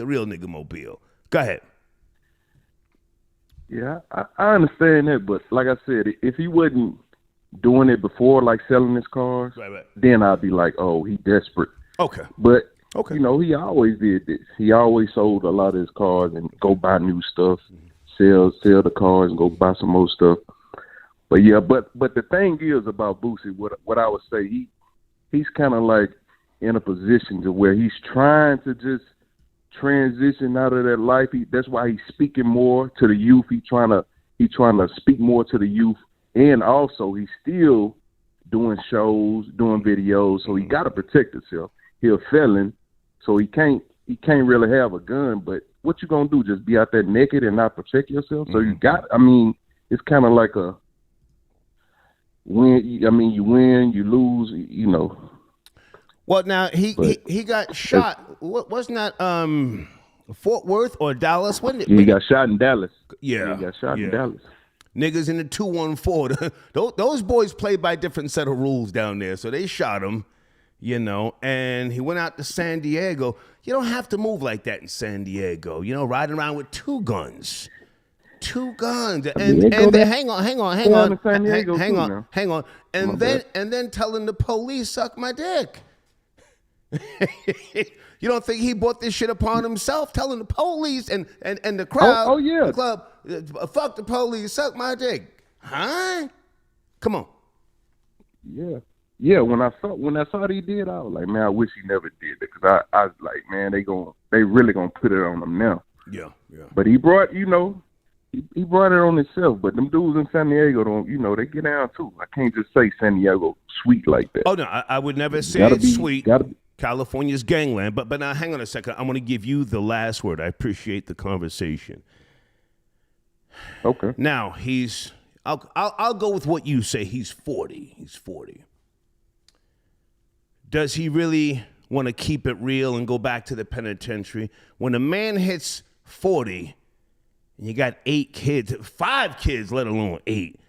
real nigga mobile. Go ahead. Yeah, I understand that, but like I said, if he wasn't doing it before, like selling his cars, right. Then I'd be like, oh, he desperate. Okay. But, he always did this. He always sold a lot of his cars and go buy new stuff, sell the cars and go buy some more stuff. But yeah, but the thing is about Boosie, what I would say, he's kind of like in a position to where he's trying to just transition out of that life. That's why he's speaking more to the youth. He's trying to speak more to the youth, and also he's still doing shows, doing videos. So he got to protect himself. He's a felon, so he can't really have a gun. But what you gonna do? Just be out there naked and not protect yourself? So it's kind of like a win. I mean, you win, you lose. Well, now he got shot. Wasn't that Fort Worth or Dallas? Wasn't it? He got shot in Dallas. Yeah, he got shot in Dallas. Niggas in the 214. Those boys play by a different set of rules down there, so they shot him. And he went out to San Diego. You don't have to move like that in San Diego. riding around with two guns. And then hang on. And then telling the police, suck my dick. You don't think he brought this shit upon himself, telling the police and the crowd, the club, fuck the police, suck my dick, huh? Come on. Yeah. When I saw that he did, I was like, man, I wish he never did it, because I was like, man, they really gonna put it on him now. Yeah. But he brought, he brought it on himself. But them dudes in San Diego don't, they get down too. I can't just say San Diego sweet like that. Oh no, I would never say it's sweet. California's gangland. But now hang on a second. I'm gonna give you the last word. I appreciate the conversation. Okay. Now I'll go with what you say. He's 40. He's 40. Does he really want to keep it real and go back to the penitentiary? When a man hits 40 and you got 8 kids, 5 kids, let alone 8,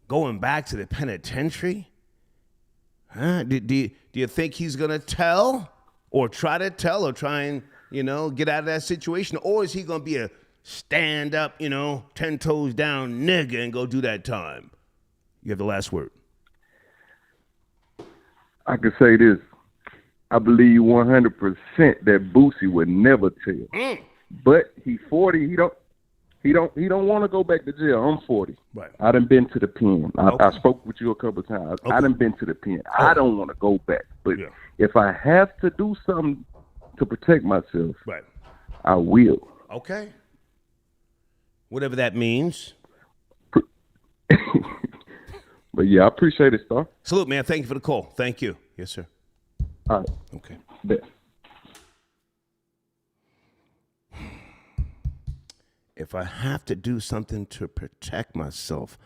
going back to the penitentiary? Huh? Do you think he's going to tell or try to tell or try and, get out of that situation? Or is he going to be a stand up, 10 toes down nigga and go do that time? You have the last word. I can say this. I believe 100% that Boosie would never tell. But he's 40. He don't want to go back to jail. I'm 40. Right. I done been to the pen. Okay. I spoke with you a couple of times. Okay. I done been to the pen. I don't want to go back. But Yeah. if I have to do something to protect myself, Right. I will. Okay. Whatever that means. But yeah, I appreciate it, Star. Salute, man. Thank you for the call. Thank you. Yes, sir. All right. Okay. Bet. If I have to do something to protect myself,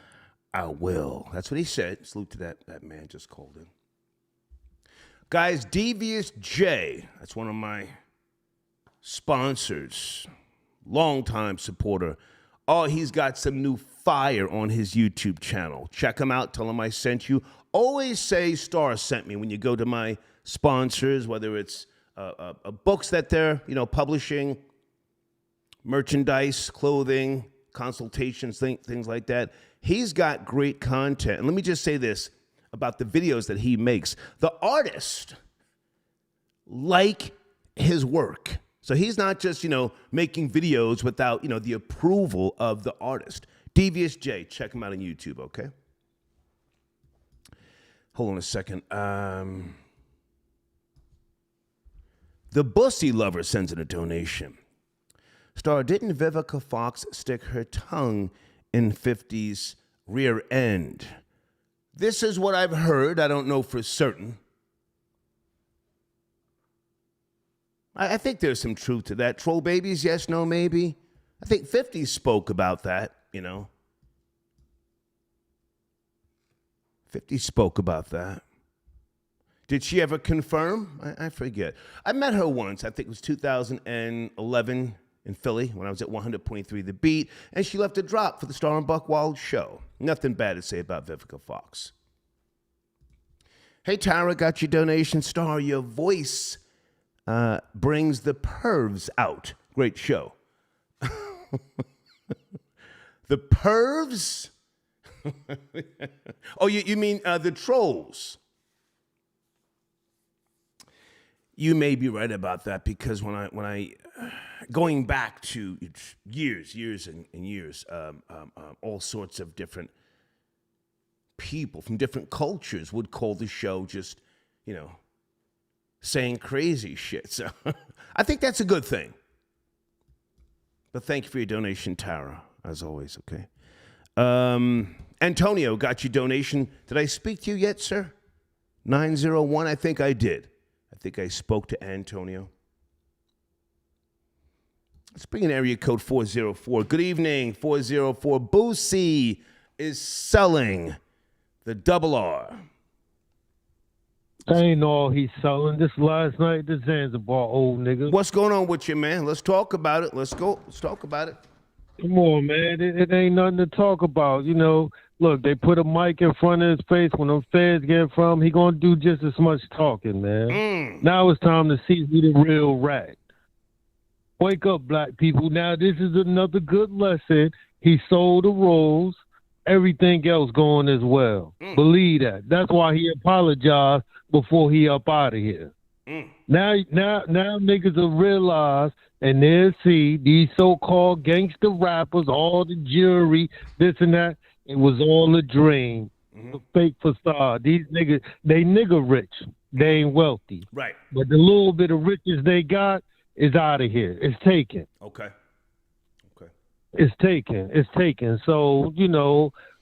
I will. That's what he said. Salute to that man just called in. Guys, Devious J, that's one of my sponsors, longtime supporter. Oh, he's got some new fire on his YouTube channel. Check him out. Tell him I sent you. Always say Star sent me when you go to my sponsors, whether it's books that they're publishing, merchandise, clothing, consultations, things like that. He's got great content. And let me just say this about the videos that he makes. The artist like his work. So he's not just, making videos without, the approval of the artist. Devious J, check him out on YouTube, okay? Hold on a second. The Boosie Lover sends in a donation. Star, didn't Vivica Fox stick her tongue in 50's rear end? This is what I've heard. I don't know for certain. I think there's some truth to that. Troll babies, yes, no, maybe. I think 50 spoke about that, 50 spoke about that. Did she ever confirm? I forget. I met her once. I think it was 2011 in Philly when I was at 100.3 The Beat, and she left a drop for the Star and Buckwild show. Nothing bad to say about Vivica Fox. Hey, Tara, got your donation. Star, your voice brings the pervs out. Great show. The pervs? Oh, you mean the trolls? You may be right about that, because when I going back to years and years, all sorts of different people from different cultures would call the show just, saying crazy shit. So I think that's a good thing. But thank you for your donation, Tara, as always, okay? Antonio got your donation. Did I speak to you yet, sir? 901, I think I did. I think I spoke to Antonio. Let's bring in area code 404. Good evening, 404. Boosie is selling the double R. That ain't all he's selling. This last night, the Zanzibar old nigga. What's going on with you, man? Let's talk about it. Let's go. Let's talk about it. Come on, man. It ain't nothing to talk about. Look, they put a mic in front of his face. When them feds get from, he gonna do just as much talking, man. Now it's time to see who the real rat. Wake up, black people. Now this is another good lesson. He sold the Rolls. Everything else going as well. Believe that. That's why he apologized before he up out of here. Now niggas will realize, and they'll see these so-called gangster rappers, all the jury, this and that. It was all a dream, a fake facade. These niggas, they nigga rich. They ain't wealthy. Right. But the little bit of riches they got is out of here. It's taken. Okay. It's taken. So,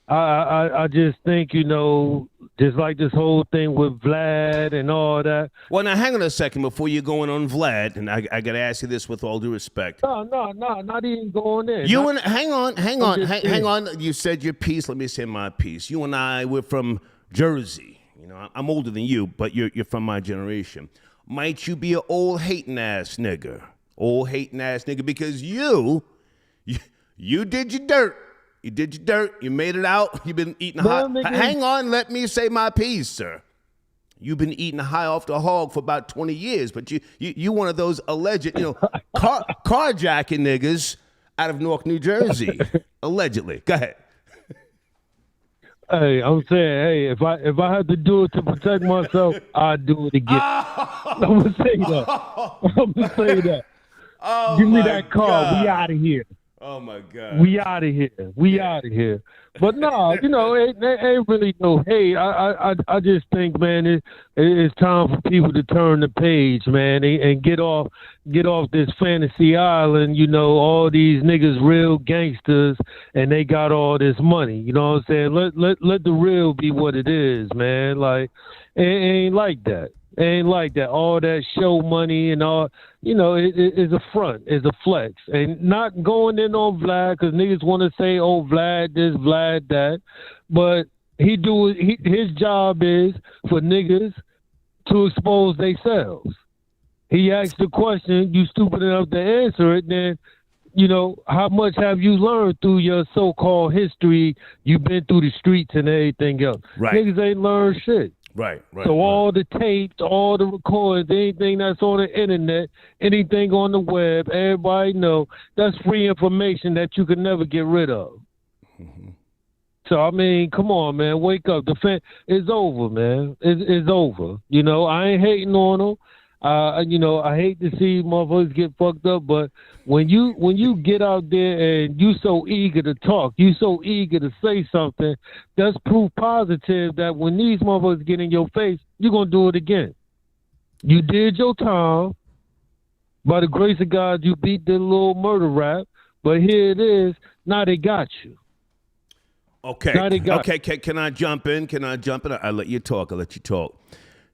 I just think, just like this whole thing with Vlad and all that. Well, now hang on a second before you're going on Vlad, and I got to ask you this with all due respect. No, not even going in. Hang on. You said your piece. Let me say my piece. You and I, we're from Jersey. I'm older than you, but you're from my generation. Might you be an old hating ass nigga? Because you did your dirt. You did your dirt. You made it out. You've been eating hot. Nigga. Hang on. Let me say my piece, sir. You've been eating high off the hog for about 20 years, but you one of those alleged, carjacking niggas out of Newark, New Jersey, allegedly. Go ahead. Hey, I'm saying, if I had to do it to protect myself, I'd do it again. I'm gonna say that. Oh, give me that car. God. We out of here. Oh my God. We out of here. We out of here. But no, it ain't really no hate. I just think, man, it's time for people to turn the page, man, and get off this fantasy island. All these niggas real gangsters, and they got all this money. You know what I'm saying? Let the real be what it is, man. Like, it ain't like that. Ain't like that. All that show money and all, it's a front, it's a flex. And not going in on Vlad, because niggas want to say, oh, Vlad this, Vlad that. But his job is for niggas to expose themselves. He asked the question, you stupid enough to answer it, then, how much have you learned through your so-called history? You've been through the streets and everything else. Right. Niggas ain't learned shit. Right. So all the tapes, all the recordings, anything that's on the internet, anything on the web, everybody know that's free information that you can never get rid of. Mm-hmm. So, I mean, come on, man, wake up. The fan is over, man. It's over. I ain't hating on them. I hate to see motherfuckers get fucked up, but when you get out there and you so eager to talk, you so eager to say something, that's proof positive that when these motherfuckers get in your face, you're gonna do it again. You did your time. By the grace of God, you beat the little murder rap, but here it is. Now they got you. Okay. Okay. Can I jump in? I'll let you talk.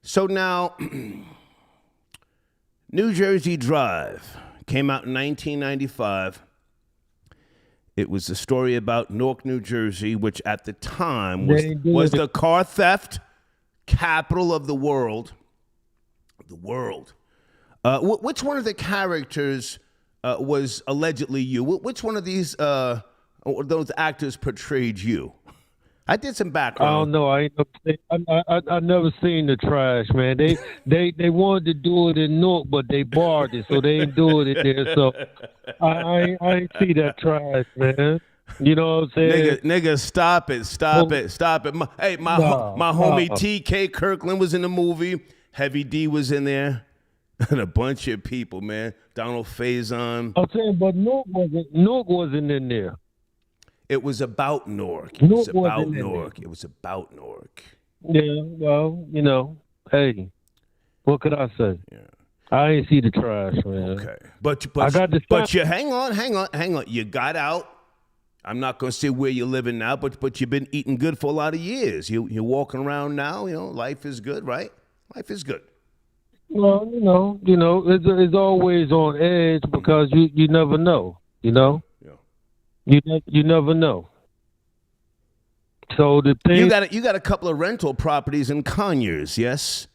So now. New Jersey Drive came out in 1995. It was a story about Newark, New Jersey, which at the time was the car theft capital of the world. Which one of the characters was allegedly you? Which one of these those actors portrayed you? I did some background. I don't know. I never seen the trash, man. They wanted to do it in Newark, but they barred it, so they ain't doing it there. So I ain't see that trash, man. You know what I'm saying? Nigga, stop it. My homie T.K. Kirkland was in the movie. Heavy D was in there. And a bunch of people, man. Donald Faison. I'm saying, but Newark wasn't in there. It was about Newark. It was about Newark. Yeah, well, hey, what could I say? Yeah. I ain't see the trash, man. Okay, but you hang on. You got out. I'm not gonna say where you're living now, but you've been eating good for a lot of years. You're walking around now. Life is good, right? Life is good. Well, it's always on edge because you never know. You never know. So the thing you got a couple of rental properties in Conyers, yes?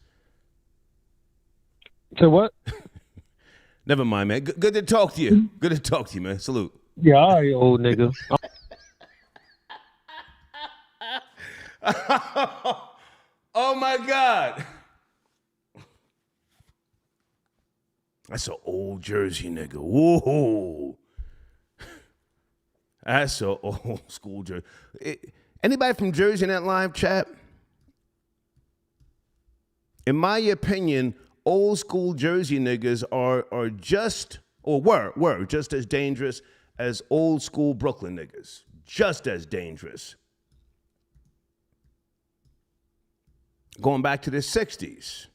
So what? Never mind, man. Good to talk to you. Good to talk to you, man. Salute. Yeah, all right, old nigga. Oh my God. That's an old Jersey nigga. Whoa. That's an old school Jersey. Anybody from Jersey in that live chat? In my opinion, old school Jersey niggas are just, or were just as dangerous as old school Brooklyn niggas. Just as dangerous. Going back to the 60s.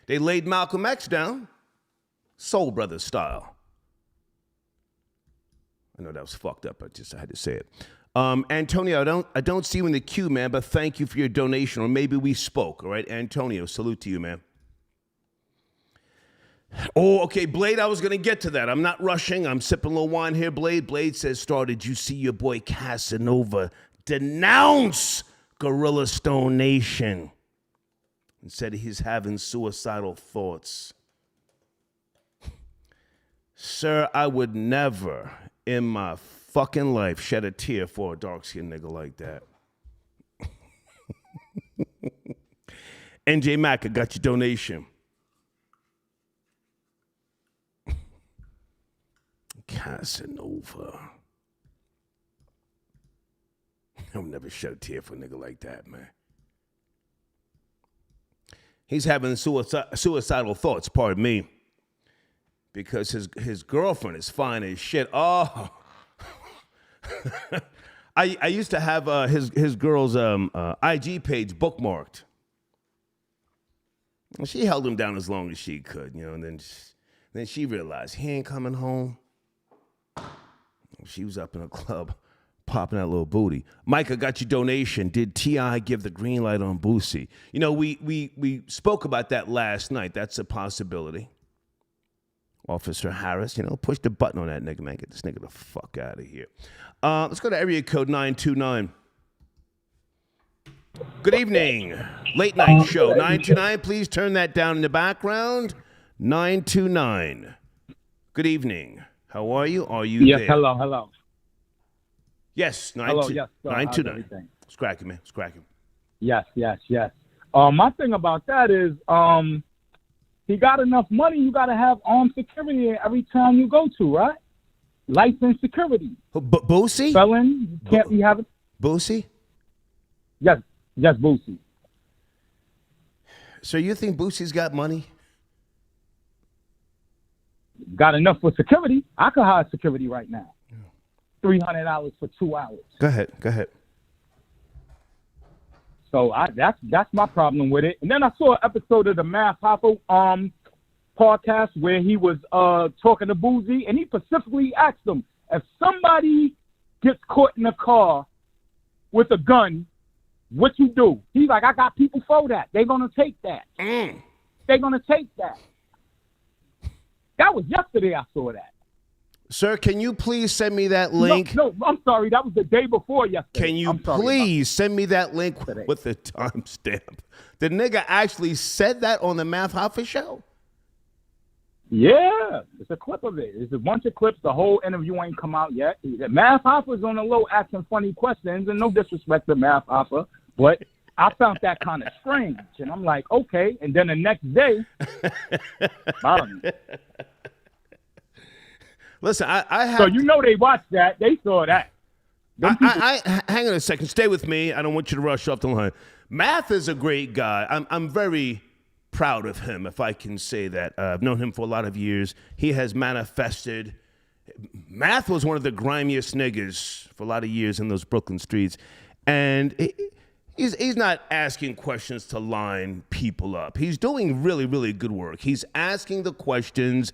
They laid Malcolm X down, Soul Brothers style. I know that was fucked up. I had to say it. Antonio, I don't see you in the queue, man, but thank you for your donation, or maybe we spoke, all right? Antonio, salute to you, man. Oh, okay, Blade, I was going to get to that. I'm not rushing. I'm sipping a little wine here, Blade. Blade says, did you see your boy Casanova denounce Gorilla Stone Nation and said he's having suicidal thoughts? Sir, I would never in my fucking life shed a tear for a dark-skinned nigga like that. NJ Mack, I got your donation. Casanova. I'll never shed a tear for a nigga like that, man. He's having suicidal thoughts, pardon me, because his girlfriend is fine as shit. Oh, I used to have his girl's IG page bookmarked. And she held him down as long as she could, and then she realized he ain't coming home. She was up in a club popping that little booty. Mike, I got your donation. Did T.I. give the green light on Boosie? We spoke about that last night. That's a possibility. Officer Harris, push the button on that nigga, man. Get this nigga the fuck out of here. Let's go to area code 929. Good evening. Late night show. 929, please turn that down in the background. 929. Good evening. How are you? Are you there? Yes, hello. Yes, 929. It's cracking, man. It's cracking. Yes. My thing about that is, he got enough money. You got to have armed security every time you go to, right? Licensed security. Boosie? Felon, you can't be having. Boosie? Yes, Boosie. So you think Boosie's got money? Got enough for security. I could hire security right now. $300 for 2 hours. Go ahead. So that's my problem with it. And then I saw an episode of the Math Hoffa podcast where he was talking to Boosie, and he specifically asked him, if somebody gets caught in a car with a gun, what you do? He's like, I got people for that. They're gonna take that. They're gonna take that. That was yesterday I saw that. Sir, can you please send me that link? No, I'm sorry. That was the day before yesterday. Can you please send me that link with the timestamp? The nigga actually said that on the Math Hoffa show? Yeah. It's a clip of it. It's a bunch of clips. The whole interview ain't come out yet. Math Hoffa's on the low asking funny questions, and no disrespect to Math Hoffa, but I found that kind of strange. And I'm like, okay. And then the next day, listen, I have. So they watched that. They saw that. I hang on a second. Stay with me. I don't want you to rush off the line. Math is a great guy. I'm very proud of him, if I can say that. I've known him for a lot of years. He has manifested. Math was one of the grimiest niggas for a lot of years in those Brooklyn streets, and he's not asking questions to line people up. He's doing really, really good work. He's asking the questions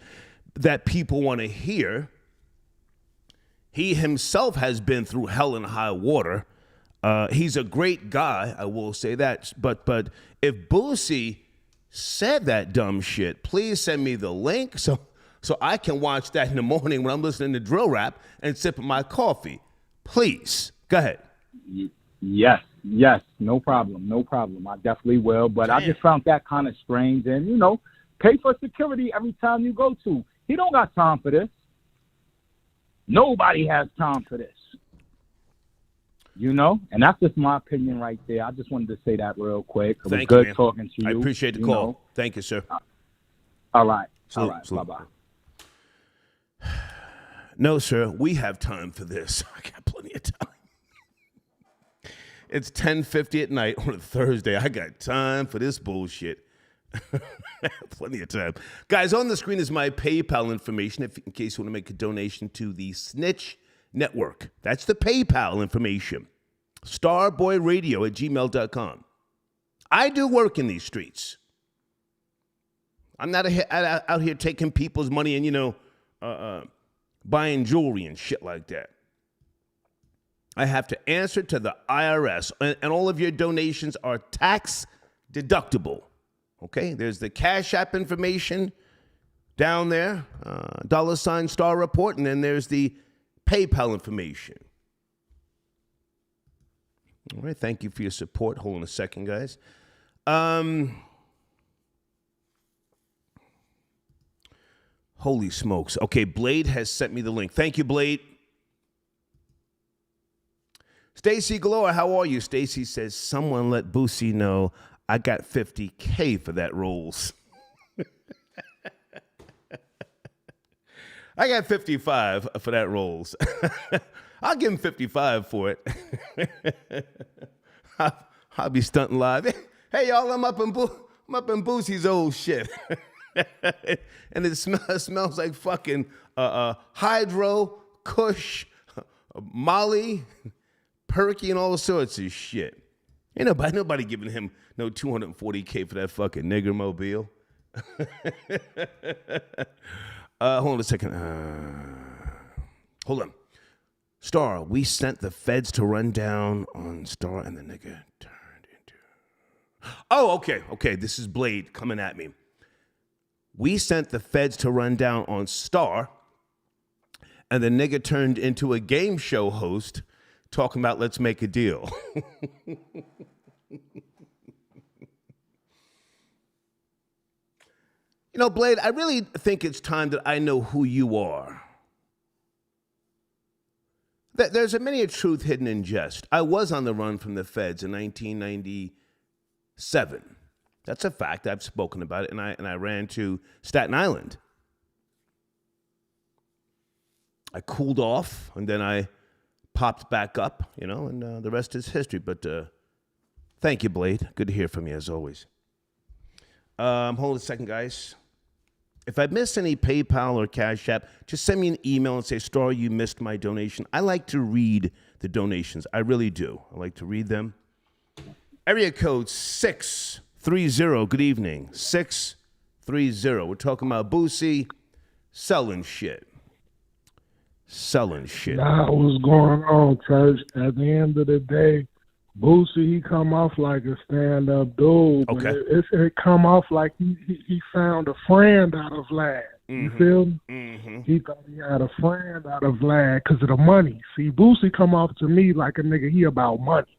that people want to hear. He himself has been through hell and high water. He's a great guy, I will say that. But if Boosie said that dumb shit, please send me the link so I can watch that in the morning when I'm listening to drill rap and sipping my coffee. Please, go ahead. Yes, no problem. I definitely will. But I just found that kind of strange. And, pay for security every time you go to. He don't got time for this. Nobody has time for this. And that's just my opinion right there. I just wanted to say that real quick. It was good talking to you. I appreciate the call. Thank you, sir. All right. Salute. Bye-bye. No, sir, we have time for this. I got plenty of time. It's 10:50 at night on a Thursday. I got time for this bullshit. Plenty of time. Guys, on the screen is my PayPal information in case you want to make a donation to the Snitch Network. That's the PayPal information. starboyradio@gmail.com. I do work in these streets. I'm not out here taking people's money and, buying jewelry and shit like that. I have to answer to the IRS, and all of your donations are tax deductible. Okay, there's the Cash App information down there, $ Star Report, and then there's the PayPal information. All right, thank you for your support. Hold on a second, guys. Holy smokes. Okay, Blade has sent me the link. Thank you, Blade. Stacy Galore, how are you? Stacy says, someone let Boosie know I got $50K for that Rolls. I got 55 for that Rolls. I'll give him 55 for it. I'll be stunting live. Hey, y'all, I'm up in Boosie's old shit. And it smells like fucking Hydro, Kush, Molly, Perky, and all sorts of shit. Ain't nobody giving him no $240K for that fucking nigger mobile. Hold on a second. Hold on. Star, we sent the feds to run down on Star, and the nigga turned into... Oh, okay. This is Blade coming at me. We sent the feds to run down on Star, and the nigga turned into a game show host talking about let's make a deal. You know, Blade, I really think it's time that I know who you are. There's a many a truth hidden in jest. I was on the run from the feds in 1997. That's a fact. I've spoken about it, and I ran to Staten Island. I cooled off, and then I popped back up, and the rest is history. But thank you, Blade. Good to hear from you, as always. Hold on a second, guys. If I missed any PayPal or Cash App, just send me an email and say, Star, you missed my donation. I like to read the donations. I really do. I like to read them. Area code 630. Good evening. 630. We're talking about Boosie selling shit. Nah, what's going on, church? At the end of the day, Boosie, he come off like a stand-up dude. Okay. It come off like he found a friend out of Vlad. You feel me? Mm-hmm. He thought he had a friend out of Vlad because of the money. See, Boosie come off to me like a nigga, he about money.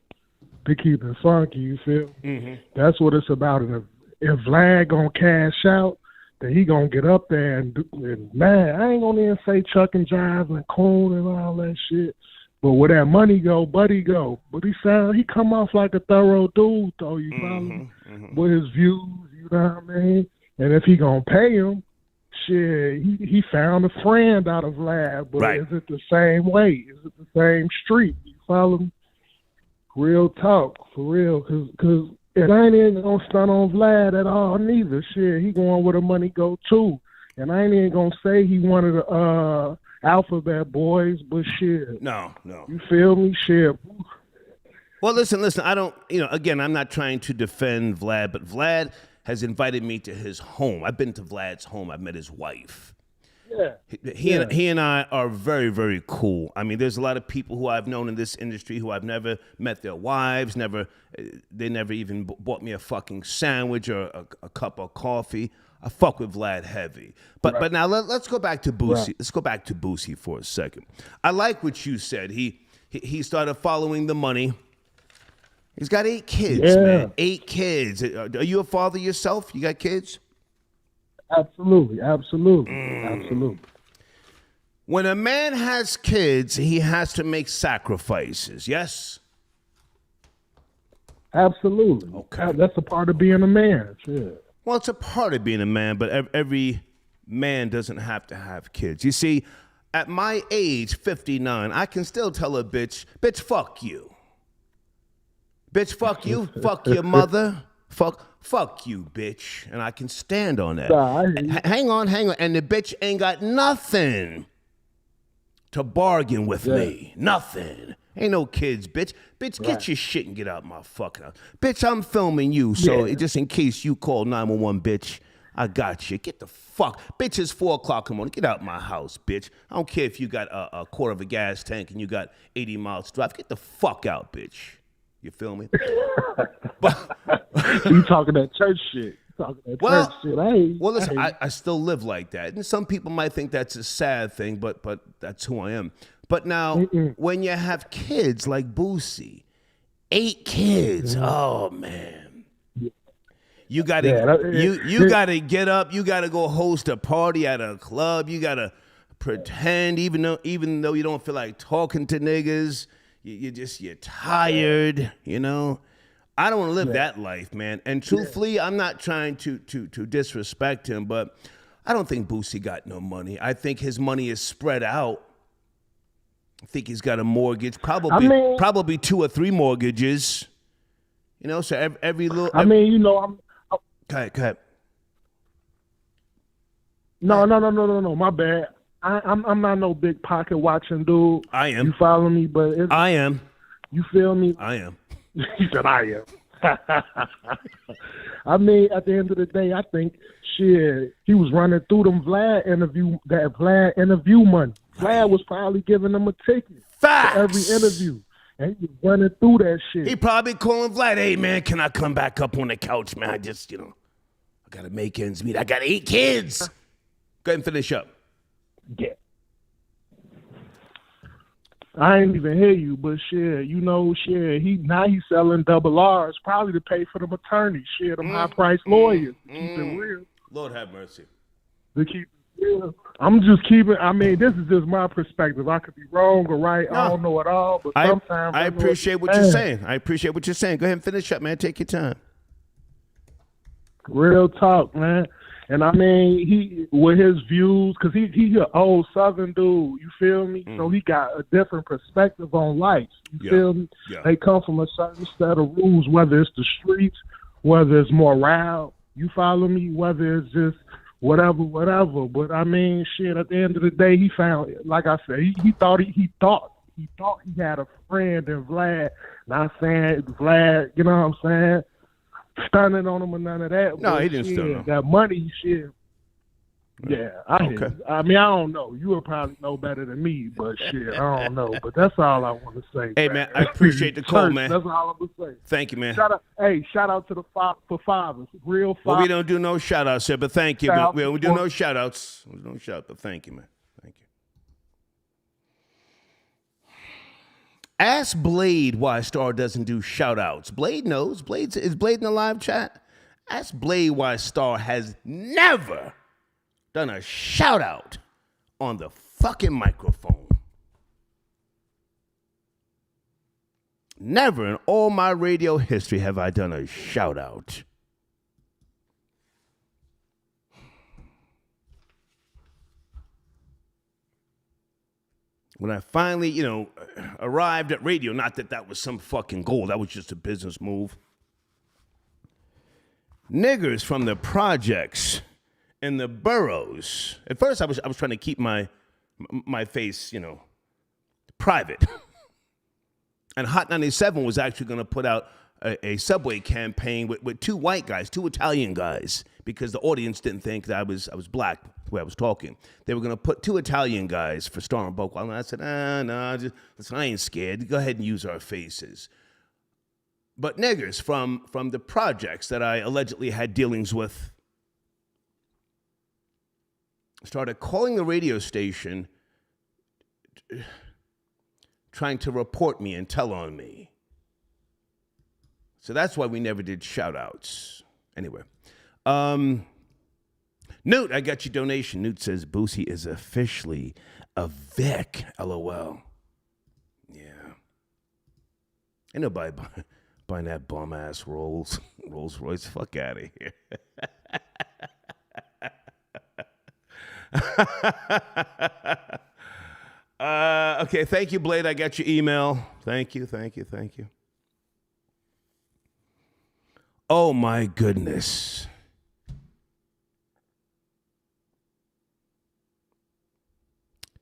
To keep it funky, you feel me? Mm-hmm. That's what it's about. And if Vlad gonna cash out, then he gonna get up there and man, I ain't gonna even say Chuck and Jive and Coon and all that shit. But where that money go, buddy go. But he come off like a thorough dude, though, you follow me? Mm-hmm. With his views, you know what I mean? And if he gonna pay him, shit, he found a friend out of Lab. But right. Is it the same way? Is it the same street? You follow me? Real talk, for real. Cause it ain't even gonna stunt on Vlad at all neither. Shit, he going where the money go too. And I ain't even gonna say he one of the Alphabet Boys, but shit. No. You feel me? Shit. Well, listen, I don't, again, I'm not trying to defend Vlad, but Vlad has invited me to his home. I've been to Vlad's home. I've met his wife. Yeah. He and I are very, very cool. I mean, there's a lot of people who I've known in this industry who I've never met their wives, they never even bought me a fucking sandwich or a cup of coffee. I fuck with Vlad heavy. But now let's go back to Boosie. Right. Let's go back to Boosie for a second. I like what you said. He started following the money. He's got 8 kids, man. 8 kids. Are you a father yourself? You got kids? Absolutely. When a man has kids, he has to make sacrifices, yes? Absolutely. Okay. That's a part of being a man. Shit. Well, it's a part of being a man, but every man doesn't have to have kids. You see, at my age, 59, I can still tell a bitch, fuck you. Bitch, fuck you. Fuck your mother. Fuck you, bitch. And I can stand on that. Hang on. And the bitch ain't got nothing to bargain with me. Nothing. Ain't no kids, bitch. Bitch, get your shit and get out my fucking house. Bitch, I'm filming you, so just in case you call 911, bitch, I got you. Get the fuck. Bitch, it's 4 o'clock in the morning. Get out my house, bitch. I don't care if you got a quarter of a gas tank and you got 80 miles to drive. Get the fuck out, bitch. You feel me? You talking that church shit. Church shit. Well, listen, I still live like that. And some people might think that's a sad thing, but that's who I am. But now, when you have kids like Boosie, 8 kids, oh man, you gotta you gotta get up, you gotta go host a party at a club, you gotta pretend even though you don't feel like talking to niggas, you're tired, I don't want to live that life, man. And truthfully, I'm not trying to disrespect him, but I don't think Boosie got no money. I think his money is spread out. I think he's got a mortgage, probably 2 or 3 mortgages. You know, so every little. Go ahead. No. My bad. I'm not no big pocket watching dude. I am. You follow me? But I am. You feel me? I am. He said, I am. I mean, at the end of the day, I think, shit, he was running through them Vlad interview money. Vlad was probably giving him a ticket for every interview. And he was running through that shit. He probably calling Vlad, hey, man, can I come back up on the couch, man? I just, I got to make ends meet. I got 8 kids. Go ahead and finish up. Yeah. I ain't even hear you, but shit, he's selling double R's probably to pay for them attorneys, them high-priced lawyers. To keep it real. Lord have mercy. To keep it real. I'm just keeping, this is just my perspective. I could be wrong or right. No. I don't know it all, but sometimes I appreciate what you're saying. I appreciate what you're saying. Go ahead and finish up, man. Take your time. Real talk, man. And he with his views, because he's an old Southern dude, you feel me? So he got a different perspective on life, you feel me? Yeah. They come from a certain set of rules, whether it's the streets, whether it's morale, you follow me? Whether it's just whatever. But at the end of the day, he found, like I said, he thought he had a friend in Vlad. Not saying Vlad, you know what I'm saying? Stunning on him or none of that. No, he didn't stun him. That money shit. Yeah, I don't know. You would probably know better than me, but shit, I don't know. But that's all I want to say. Hey, man, I appreciate the call, man. That's all I'm going to say. Thank you, man. Shout out to the fathers. Real fathers. Well, we don't do no shout-outs here, but thank you. We do no shout-outs. We don't shout, but thank you, man. Thank you. Ask Blade why Star doesn't do shout-outs. Blade knows. Is Blade in the live chat? Ask Blade why Star has never done a shout-out on the fucking microphone. Never in all my radio history have I done a shout-out. When I finally, arrived at radio, not that that was some fucking goal, that was just a business move. Niggers from the projects in the boroughs. At first, I was trying to keep my face, private. And Hot 97 was actually going to put out a subway campaign with 2 white guys, 2 Italian guys, because the audience didn't think that I was black the way I was talking. They were going to put 2 Italian guys for Star and Boqual. And I said, listen, I ain't scared. Go ahead and use our faces. But niggers from the projects that I allegedly had dealings with started calling the radio station trying to report me and tell on me. So that's why we never did shout-outs. Anyway. Newt, I got your donation. Newt says Boosie is officially a Vic. LOL. Yeah. Ain't nobody buying that bum-ass Rolls-Royce. Fuck out of here. Okay, thank you, Blade. I got your email. Thank you. Oh, my goodness.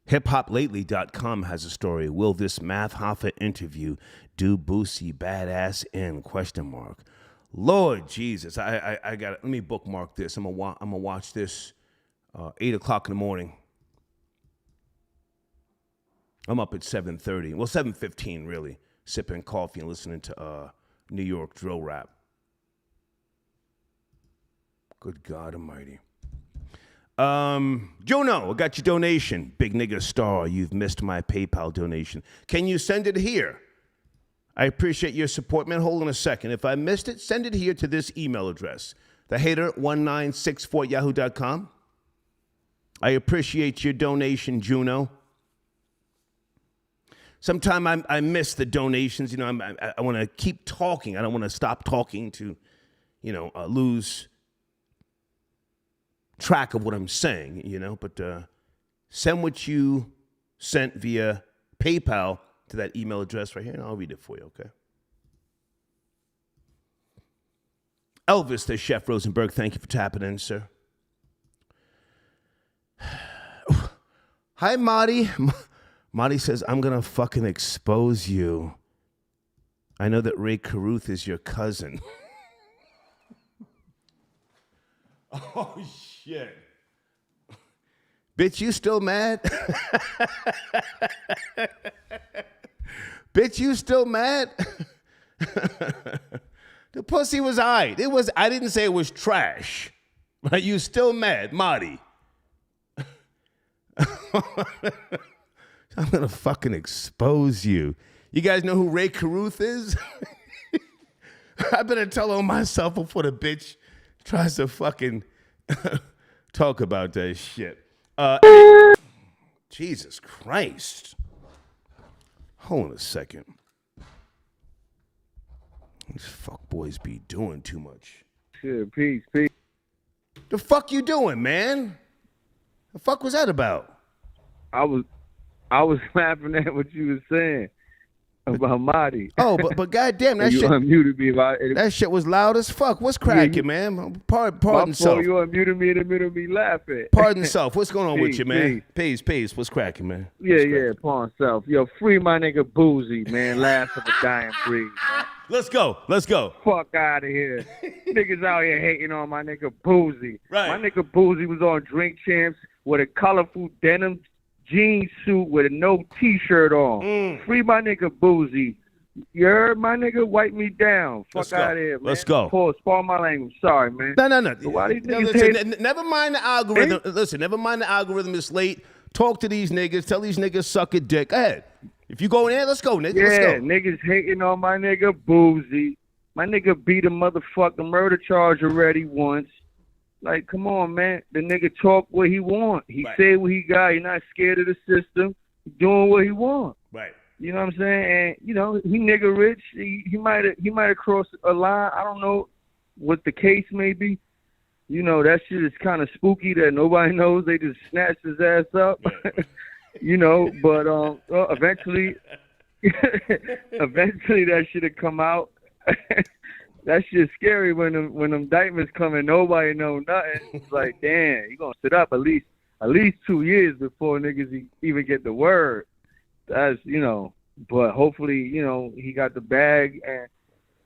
HipHopLately.com has a story. Will this Math Hoffa interview do Boosie Badazz in? ? Lord Jesus, I got it. Let me bookmark this. I'm gonna watch this 8 o'clock in the morning. I'm up at 7:30. Well, 7:15 really, sipping coffee and listening to New York drill rap. Good God Almighty. Juno, I got your donation. Big nigga Star, you've missed my PayPal donation. Can you send it here? I appreciate your support, man. Hold on a second. If I missed it, send it here to this email address. thehater1964@yahoo.com. I appreciate your donation, Juno. sometimes I miss the donations. You know, I want to keep talking. I don't want to stop talking to, lose track of what I'm saying, but send what you sent via PayPal to that email address right here, and I'll read it for you, okay? Elvis, the Chef Rosenberg, thank you for tapping in, sir. Hi, Marty. Marty says, I'm going to fucking expose you. I know that Ray Caruth is your cousin. Oh, shit. Bitch, you still mad? Bitch, you still mad? The pussy was aight. I didn't say it was trash. Right? You still mad, Marty? I'm gonna fucking expose you. You guys know who Ray Caruth is? I better tell on myself before the bitch tries to fucking talk about that shit. Jesus Christ. Hold on a second. These fuck boys be doing too much. Shit, peace. The fuck you doing, man? The fuck was that about? I was laughing at what you were saying about Marty. Oh, but goddamn, that shit. You unmuted me about it. That shit was loud as fuck. What's cracking, man? Pardon self. You unmuted me in the middle of me laughing. Pardon self. What's going on with you, man? Peace. What's cracking, man? Pardon self. Yo, free my nigga Boosie, man. Last of a dying breed, man. Let's go. Fuck out of here. Niggas out here hating on my nigga Boosie. Right. My nigga Boosie was on Drink Champs with a colorful denim jean suit with a no t-shirt on. Free my nigga Boosie. You heard my nigga? Wipe me down. Fuck out of here, man. Let's go. Pause. Spar my language. Sorry, man. No. So why these niggas Listen, never mind the algorithm. Listen, never mind the algorithm. It's late. Talk to these niggas. Tell these niggas suck a dick. Go ahead. If you go in there, let's go, nigga. Yeah, let's go. Niggas hating on my nigga Boosie. My nigga beat a motherfucking murder charge already once. Like, come on, man. The nigga talk what he want. He say what he got. He not scared of the system. He doing what he want. Right. You know what I'm saying? And he nigga rich. He might have crossed a line. I don't know what the case may be. That shit is kind of spooky that nobody knows. They just snatched his ass up. But eventually that shit have come out. That shit's scary when them indictments come and nobody know nothing. It's like, damn, you gonna sit up at least 2 years before niggas even get the word. That's but hopefully he got the bag, and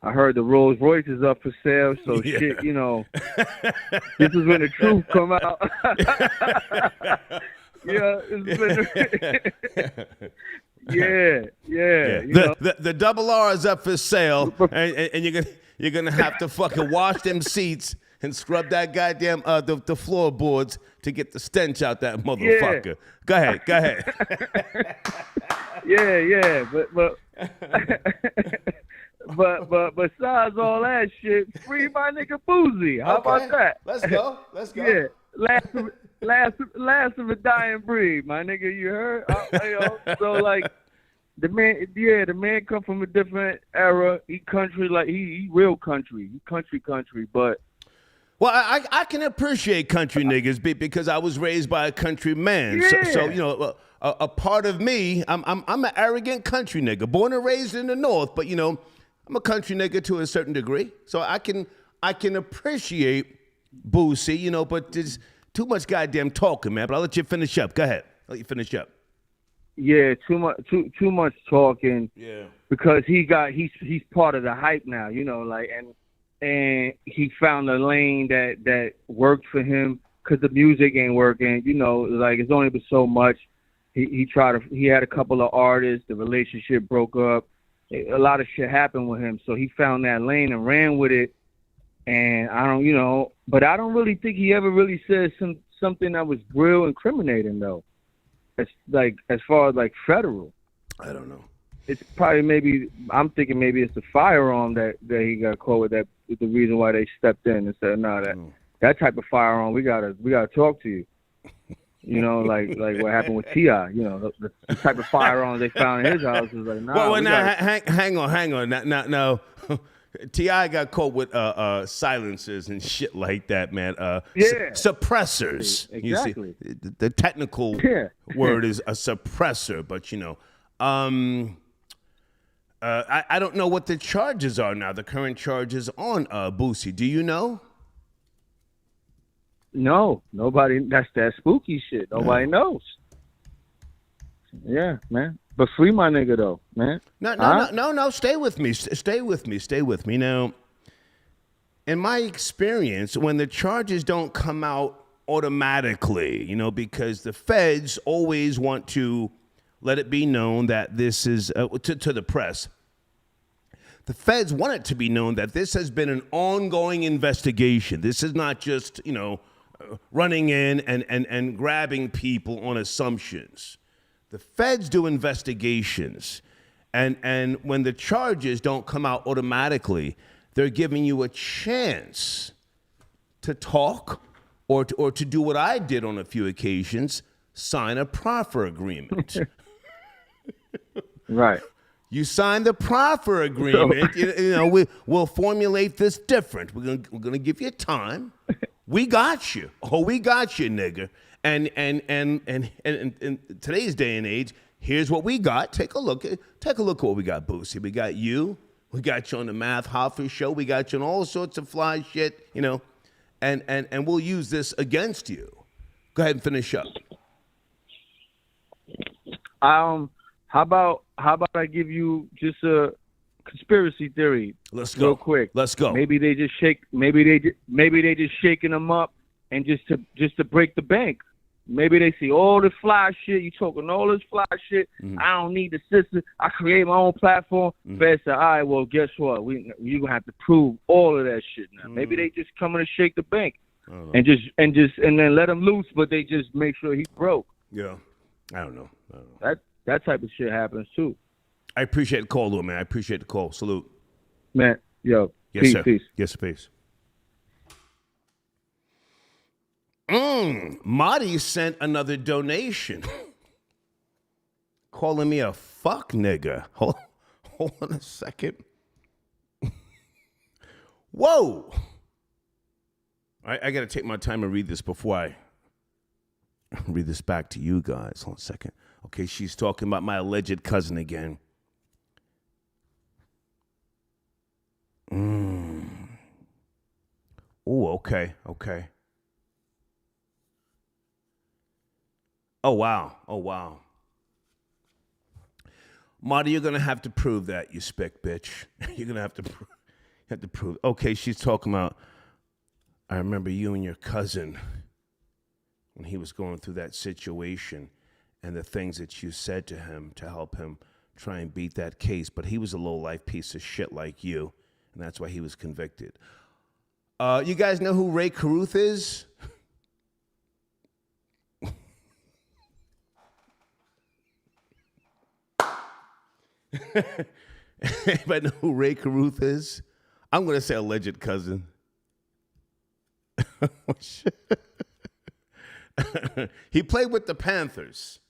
I heard the Rolls-Royce is up for sale. So shit, this is when the truth come out. Yeah, The double R is up for sale, and you're gonna have to fucking wash them seats and scrub that goddamn the floorboards to get the stench out that motherfucker. Yeah. Go ahead. but besides all that shit, free my nigga Boosie. How about that? Let's go. Yeah, last of a dying breed, my nigga. You heard? So like, the man come from a different era. He country, like he real country. He country, but. Well, I can appreciate country niggas because I was raised by a country man. Yeah. So a part of me, I'm an arrogant country nigga, born and raised in the North, but I'm a country nigga to a certain degree. So I can appreciate Boosie, but there's too much goddamn talking, man. But I'll let you finish up. Go ahead. I'll let you finish up. Yeah, too much talking. Yeah. Because he's part of the hype now, and he found a lane that worked for him because the music ain't working. It's only been so much. He had a couple of artists. The relationship broke up. A lot of shit happened with him. So he found that lane and ran with it. And but I don't really think he ever really said something that was real incriminating though. It's like as far as like federal. I don't know. It's probably I'm thinking maybe it's the firearm that he got caught with. That is the reason why they stepped in and said, no, that type of firearm we gotta talk to you. You know, like what happened with T.I. You know, the type of firearms they found in his house was like, nah. Well, now, hang on. Now, T.I. got caught with silencers and shit like that, man. Suppressors. Exactly. You see, the technical word is a suppressor, but you know, I don't know what the charges are now. The current charges on Boosie. Do you know? No, nobody. That's that spooky shit. Nobody knows. Yeah, man. But free my nigga though, man. No. Stay with me. Stay with me. Now, in my experience, when the charges don't come out automatically, you know, because the feds always want to let it be known that this is to the press. The feds want it to be known that this has been an ongoing investigation. This is not just, you know, running in and grabbing people on assumptions. The feds do investigations, and when the charges don't come out automatically, they're giving you a chance to talk or to do what I did on a few occasions, sign a proffer agreement. Right. You sign the proffer agreement. You know, we'll formulate this different. We're gonna give you time. We got you. Oh, we got you, nigga. And in today's day and age, here's what we got. Take a look at what we got, Boosie. We got you. We got you on the Math Hoffa show. We got you on all sorts of fly shit, you know. And we'll use this against you. Go ahead and finish up. How about I give you just a conspiracy theory? Let's go real quick. Let's go. Maybe they just shaking them up and just to break the bank. Maybe they see all this fly shit. You talking all this fly shit. Mm-hmm. I don't need the system. I create my own platform. Mm-hmm. Fed said, all right, well, guess what? You're gonna have to prove all of that shit now. Mm-hmm. Maybe they just coming to shake the bank and then let him loose, but they just make sure he's broke. Yeah, I don't know. That type of shit happens too. I appreciate the call, though, man. I appreciate the call. Salute, man. Yo, yes, peace, sir. Peace. Yes, peace. Marty sent another donation. Calling me a fuck nigga. Hold on a second. Whoa. I got to take my time and read this before I read this back to you guys. Hold on a second. Okay, she's talking about my alleged cousin again. Oh, okay. Oh, wow. Marty, you're going to have to prove that, you spick bitch. You're going to have to prove. Okay, she's talking about, I remember you and your cousin when he was going through that situation and the things that you said to him to help him try and beat that case. But he was a low-life piece of shit like you, and that's why he was convicted. You guys know who Ray Caruth is? Anybody know who Ray Caruth is? I'm going to say alleged cousin. He played with the Panthers.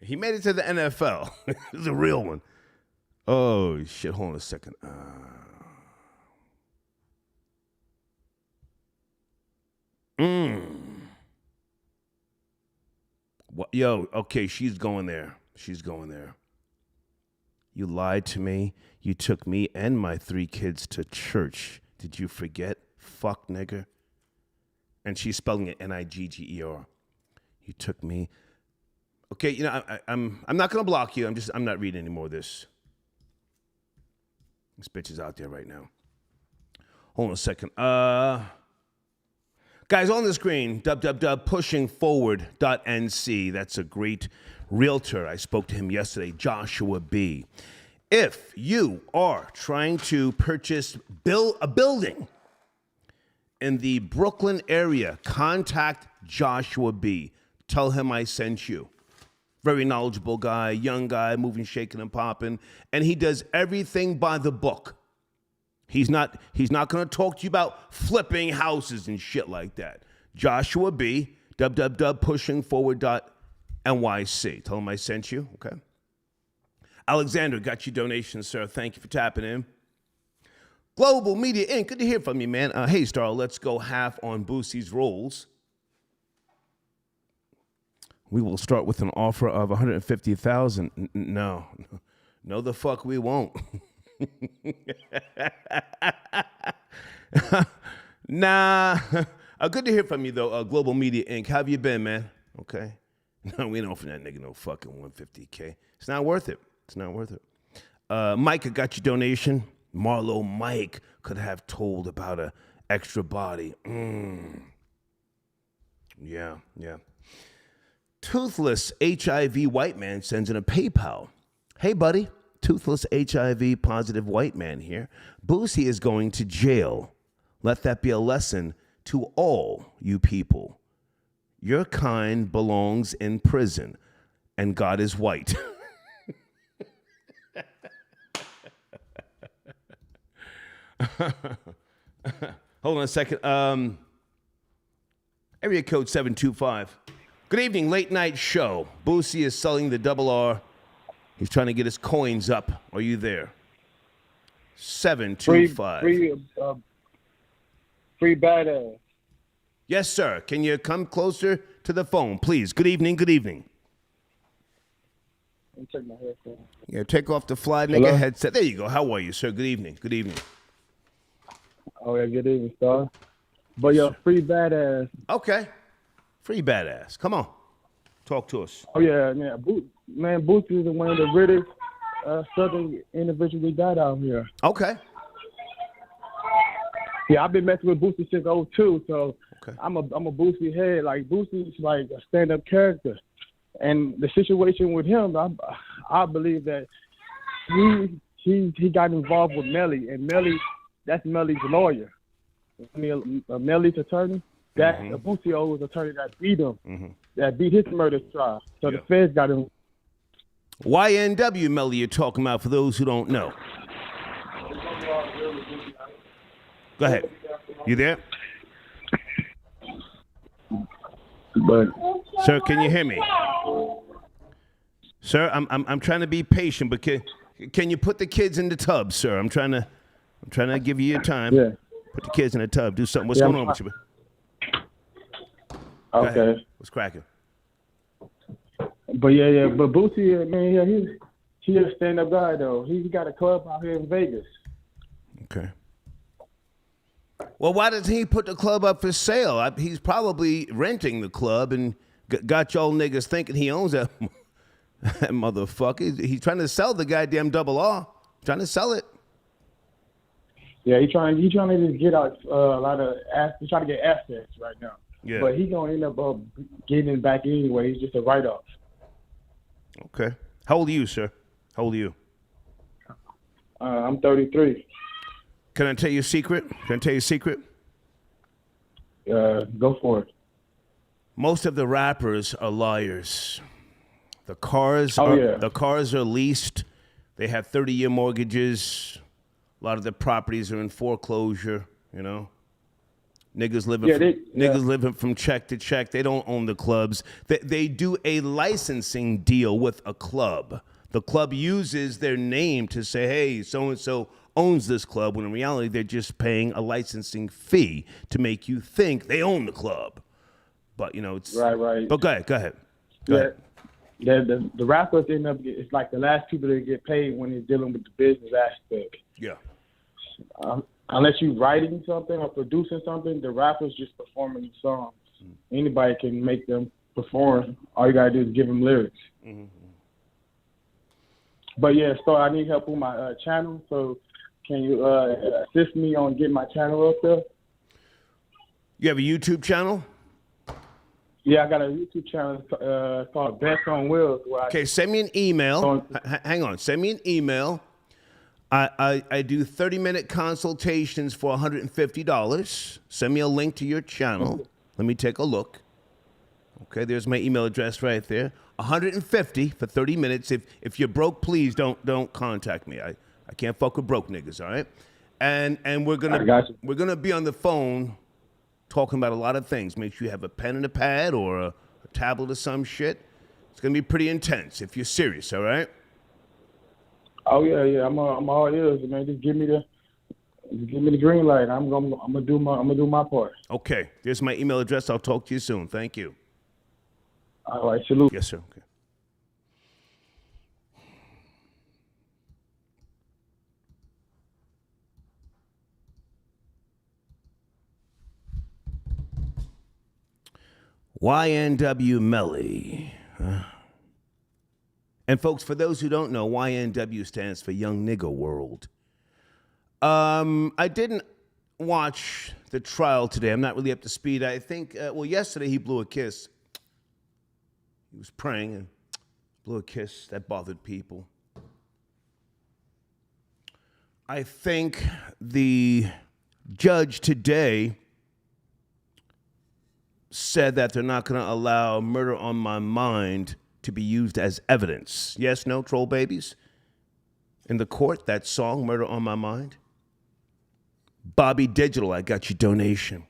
He made it to the NFL. He's a real one. Oh, shit. Hold on a second. What? Yo, okay, she's going there. You lied to me. You took me and my 3 kids to church. Did you forget? Fuck nigger. And she's spelling it Nigger. You took me. Okay, you know, I'm not gonna block you. I'm not reading any more of this. This bitch is out there right now. Hold on a second. Guys, on the screen, www.pushingforward.nc. That's a great realtor. I spoke to him yesterday, Joshua B. If you are trying to purchase a building in the Brooklyn area, contact Joshua B. Tell him I sent you. Very knowledgeable guy, young guy, moving, shaking, and popping. And he does everything by the book. He's not going to talk to you about flipping houses and shit like that. Joshua B. www.pushingforward.nyc. Tell them I sent you, okay? Alexander, got your donation, sir. Thank you for tapping in. Global Media Inc., good to hear from you, man. Hey, Star, let's go half on Boosie's Rolls. We will start with an offer of $150,000. No, the fuck we won't. Nah. Good to hear from you, though, Global Media Inc. How have you been, man? Okay. No, we don't offer that nigga no fucking $150K. It's not worth it. Mike, I got your donation. Marlo Mike could have told about a extra body. Yeah. Toothless HIV white man sends in a PayPal. Hey, buddy. Toothless HIV positive white man here. Boosie is going to jail. Let that be a lesson to all you people. Your kind belongs in prison, and God is white. Hold on a second. Area code 725. Good evening, late night show. Boosie is selling the double R. He's trying to get his coins up. Are you there? 725. Free Badazz. Yes, sir. Can you come closer to the phone, please? Good evening. Let me take my headphones. Yeah, take off the fly nigga headset. There you go. How are you, sir? Good evening. Oh, yeah, good evening, Star. But yo, Free Badazz. Okay. Free Badazz. Come on. Talk to us. Oh, yeah, man. Boosie is one of the realest Southern individuals we got out here. Okay. Yeah, I've been messing with Boosie since '02, so okay. I'm a Boosie head. Like, Boosie's like a stand-up character. And the situation with him, I believe that he got involved with Melly, and that's Melly's lawyer. Melly's attorney. That's a Boosie O's attorney that beat him, that beat his murder trial. So the feds got him. YNW Melly you're talking about for those who don't know. Go ahead. You there? But sir, can you hear me? Sir, I'm trying to be patient, but can you put the kids in the tub, sir? I'm trying to give you your time. Yeah. Put the kids in the tub. Do something. What's going on with you? Okay. What's cracking? But but Boosie, man, he's a stand-up guy though. He got a club out here in Vegas. Okay. Well, why doesn't he put the club up for sale? He's probably renting the club and got y'all niggas thinking he owns that motherfucker. He's trying to sell the goddamn double R. Trying to sell it. Yeah, he's trying to just get out a lot of he's trying to get assets right now. Yeah. But he's gonna end up getting it back anyway. He's just a write-off. Okay. How old are you, sir? How old are you? I'm 33. Can I tell you a secret? Go for it. Most of the rappers are liars. The cars are leased. They have 30-year mortgages. A lot of the properties are in foreclosure, you know. Niggas living from check to check. They don't own the clubs. They do a licensing deal with a club. The club uses their name to say, hey, so-and-so owns this club, when in reality they're just paying a licensing fee to make you think they own the club. But, you know, it's... Right. But go ahead. The rappers end up, it's like the last people that get paid when they're dealing with the business aspect. Yeah. Unless you're writing something or producing something, the rappers just performing the songs. Anybody can make them perform. All you gotta do is give them lyrics. But yeah, so I need help with my channel. So can you assist me on getting my channel up there? You have a YouTube channel? Yeah, I got a YouTube channel called Best on Wheels. Okay, send me an email. Hang on. Send me an email. I do 30-minute consultations for $150. Send me a link to your channel. Let me take a look. Okay, there's my email address right there. $150 for 30 minutes. If you're broke, please don't contact me. I can't fuck with broke niggas, all right? And we're gonna be on the phone talking about a lot of things. Make sure you have a pen and a pad or a tablet or some shit. It's going to be pretty intense if you're serious, all right? Oh yeah. I'm all ears, man. Just give me the green light. I'm gonna do my part. Okay. There's my email address. I'll talk to you soon. Thank you. All right, salute. Yes, sir. Okay. YNW Melly. And folks, for those who don't know, YNW stands for Young Nigga World. I didn't watch the trial today. I'm not really up to speed. I think, yesterday he blew a kiss. He was praying and blew a kiss. That bothered people. I think the judge today said that they're not going to allow Murder on My Mind to be used as evidence. Yes, no, troll babies? In the court, that song, Murder on My Mind. Bobby Digital, I got your donation.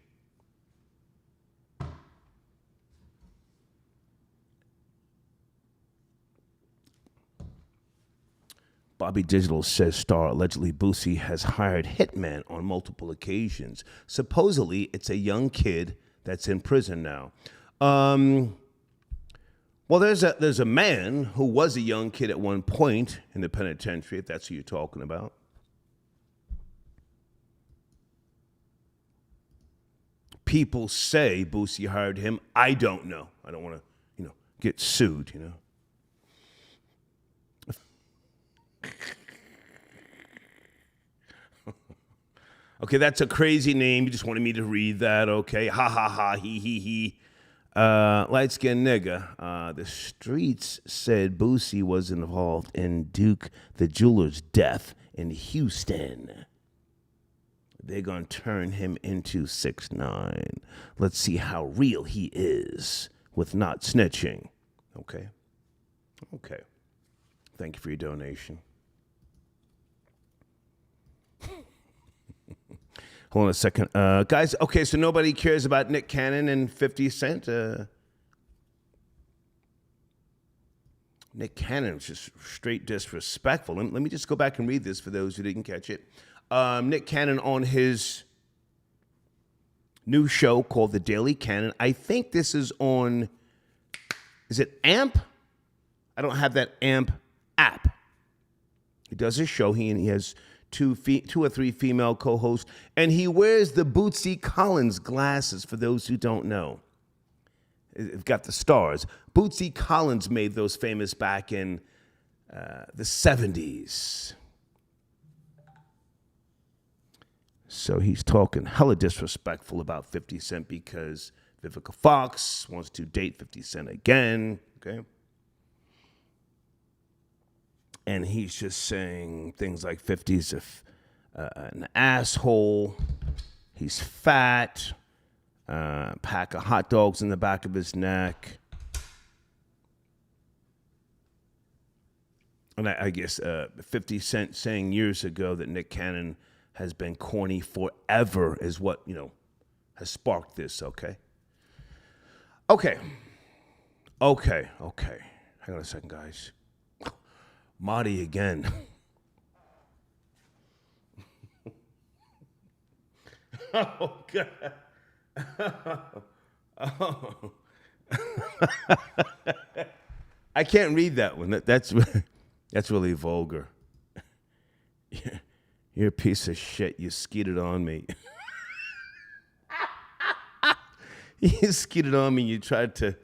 Bobby Digital says star allegedly Boosie has hired hitman on multiple occasions. Supposedly, it's a young kid that's in prison now. Well, there's a man who was a young kid at one point in the penitentiary, if that's who you're talking about. People say Boosie hired him. I don't know. I don't want to, get sued, Okay, that's a crazy name. You just wanted me to read that, okay? Ha, ha, ha, he. Light-skinned nigga. The streets said Boosie was involved in Duke the Jeweler's death in Houston. They're going to turn him into 6ix9ine. Let's see how real he is with not snitching. Okay. Thank you for your donation. Hold on a second. Guys, okay, so nobody cares about Nick Cannon and 50 Cent? Nick Cannon was just straight disrespectful. Let me just go back and read this for those who didn't catch it. Nick Cannon on his new show called The Daily Cannon. I think this is on, is it AMP? I don't have that AMP app. He does his show. He has two or three female co-hosts, and he wears the Bootsy Collins glasses, for those who don't know. It's got the stars. Bootsy Collins made those famous back in the 70s. So he's talking hella disrespectful about 50 Cent because Vivica Fox wants to date 50 Cent again, okay? And he's just saying things like 50's an asshole, he's fat, pack of hot dogs in the back of his neck. And I guess 50 Cent saying years ago that Nick Cannon has been corny forever is what, has sparked this, okay? Okay. Hang on a second, guys. Marty again. Oh, God. Oh. I can't read that one. That's really vulgar. You're a piece of shit. You skeeted on me. You skeeted on me. You tried to.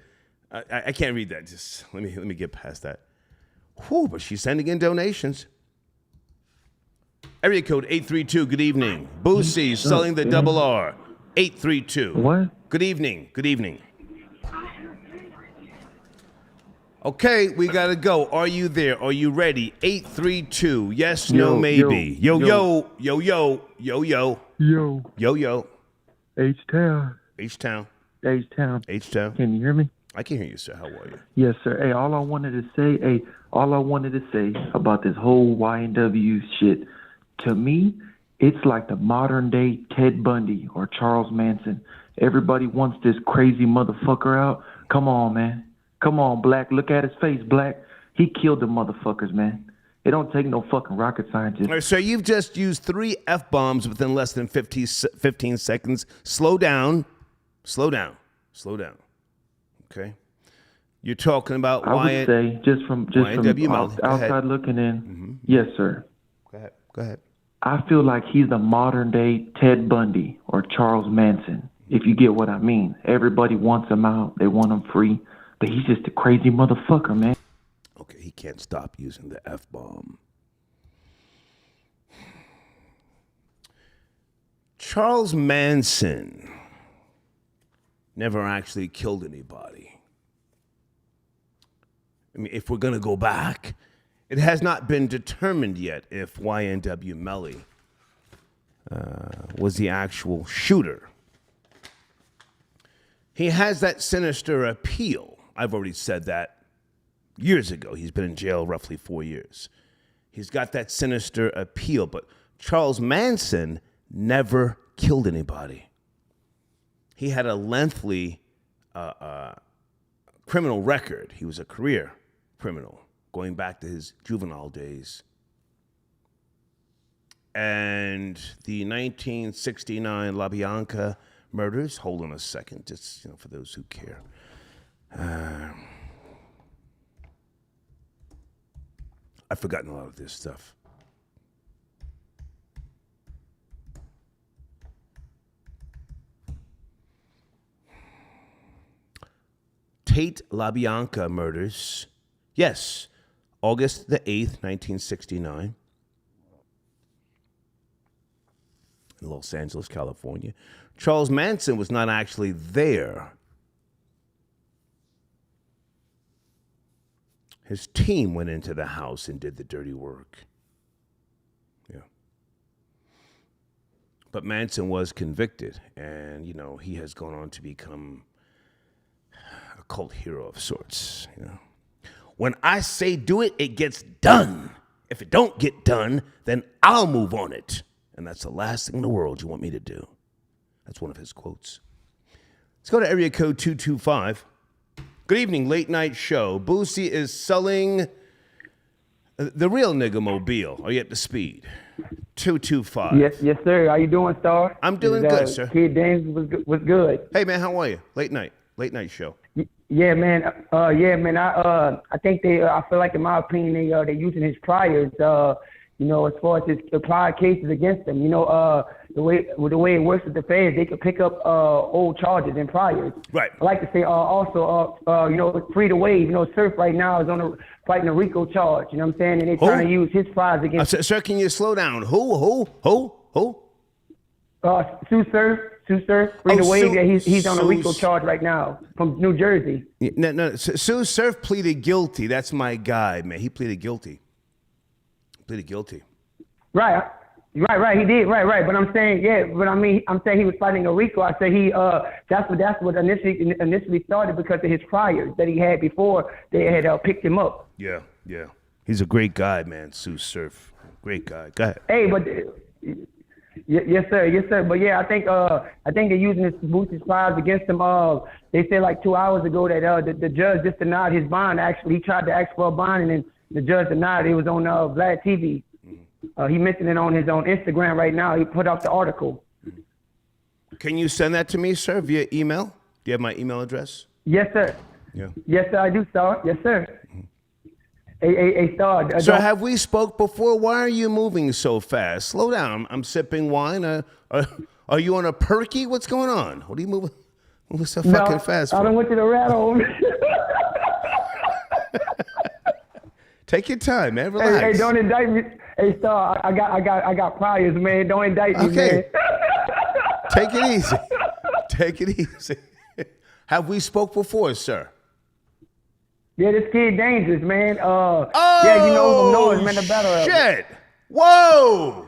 I can't read that. Just let me get past that. Whew, but she's sending in donations. Area code 832. Good evening. Boosie selling the double R. 832. What? Good evening. Okay, we gotta go. Are you there? Are you ready? 832. Yes, no, maybe. Yo. H-Town. Can you hear me? I can hear you, sir. How are you? Yes, sir. Hey, all I wanted to say about this whole YNW shit, to me, it's like the modern day Ted Bundy or Charles Manson. Everybody wants this crazy motherfucker out. Come on, man. Come on, Black. Look at his face, Black. He killed the motherfuckers, man. It don't take no fucking rocket scientist. All right, so you've just used 3 F-bombs within less than 15 seconds. Slow down. Slow down. Slow down. Okay? You're talking about I would say, just from outside looking in, Mm-hmm. yes, sir. Go ahead. I feel like he's the modern-day Ted Bundy or Charles Manson, if you get what I mean. Everybody wants him out. They want him free. But he's just a crazy motherfucker, man. Okay, he can't stop using the F-bomb. Charles Manson never actually killed anybody. I mean, if we're going to go back, it has not been determined yet if YNW Melly was the actual shooter. He has that sinister appeal. I've already said that years ago. He's been in jail roughly 4 years. He's got that sinister appeal, but Charles Manson never killed anybody. He had a lengthy criminal record. He was a career criminal going back to his juvenile days. And the 1969 La Bianca murders, hold on a second, just for those who care. I've forgotten a lot of this stuff. Tate LaBianca murders. Yes, August the 8th, 1969. In Los Angeles, California. Charles Manson was not actually there. His team went into the house and did the dirty work. Yeah. But Manson was convicted, and, he has gone on to become a cult hero of sorts, When I say do it, it gets done. If it don't get done, then I'll move on it. And that's the last thing in the world you want me to do. That's one of his quotes. Let's go to area code 225. Good evening, late night show. Boosie is selling the real nigga mobile. Are you up to speed? 225. Yes, sir. How you doing, Star? I'm doing good, sir. Kid James was good. Hey, man, how are you? Late night show. Yeah, man. I think I feel like, in my opinion, they're using his priors. As far as his prior cases against him. The way it works with the feds, they could pick up old charges and priors. Right. I like to say also, free to wave. Surf right now is fighting a RICO charge. You know what I'm saying? And they're trying to use his priors against. Sir, can you slow down? Who? Sue Surf, free to wave. Yeah, he's on a RICO charge right now from New Jersey. No. Sue Surf pleaded guilty. That's my guy, man. He pleaded guilty. Right. He did. Right. But I'm saying, I'm saying he was fighting a RICO. I say that's what initially started because of his priors that he had before they had picked him up. Yeah. He's a great guy, man. Sue Surf, great guy. Go ahead. Hey, but yes, sir. But yeah, I think they're using this Boosie's priors against him. They said like 2 hours ago that the judge just denied his bond. Actually, he tried to ask for a bond and then the judge denied. It was on Vlad TV. He mentioned it on his own Instagram right now. He put up the article. Can you send that to me, sir, via email? Do you have my email address? Yes, sir. Yeah. Yes, sir, I do, Star. Yes, sir. Hey, Star. Sir, have we spoke before? Why are you moving so fast? Slow down. I'm sipping wine. Are you on a perky? What's going on? What are you moving so fucking fast for? I don't want you to rattle. Take your time, man. Relax. Hey, don't indict me. Hey, Star, I got priors, man. Don't indict me, man. Take it easy. Have we spoke before, sir? Yeah, this kid dangerous, man. Yeah, you know who knows, man, the better. Shit. Whoa.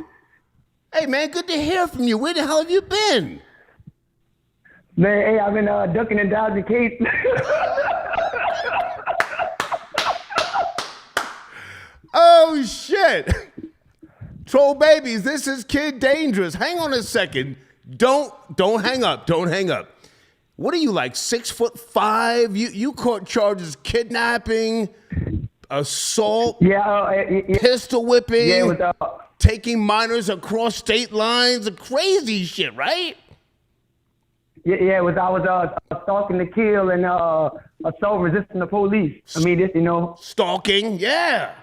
Hey, man, good to hear from you. Where the hell have you been? Man, hey, I've been ducking and dodging case. Oh, shit. Troll babies, this is Kid Dangerous. Hang on a second. Don't hang up. Don't hang up. What are you, like 6'5"? You caught charges kidnapping, assault, pistol whipping, taking minors across state lines, crazy shit, right? Yeah, it was. I was stalking to kill and assault resisting the police. I mean, this, stalking, yeah.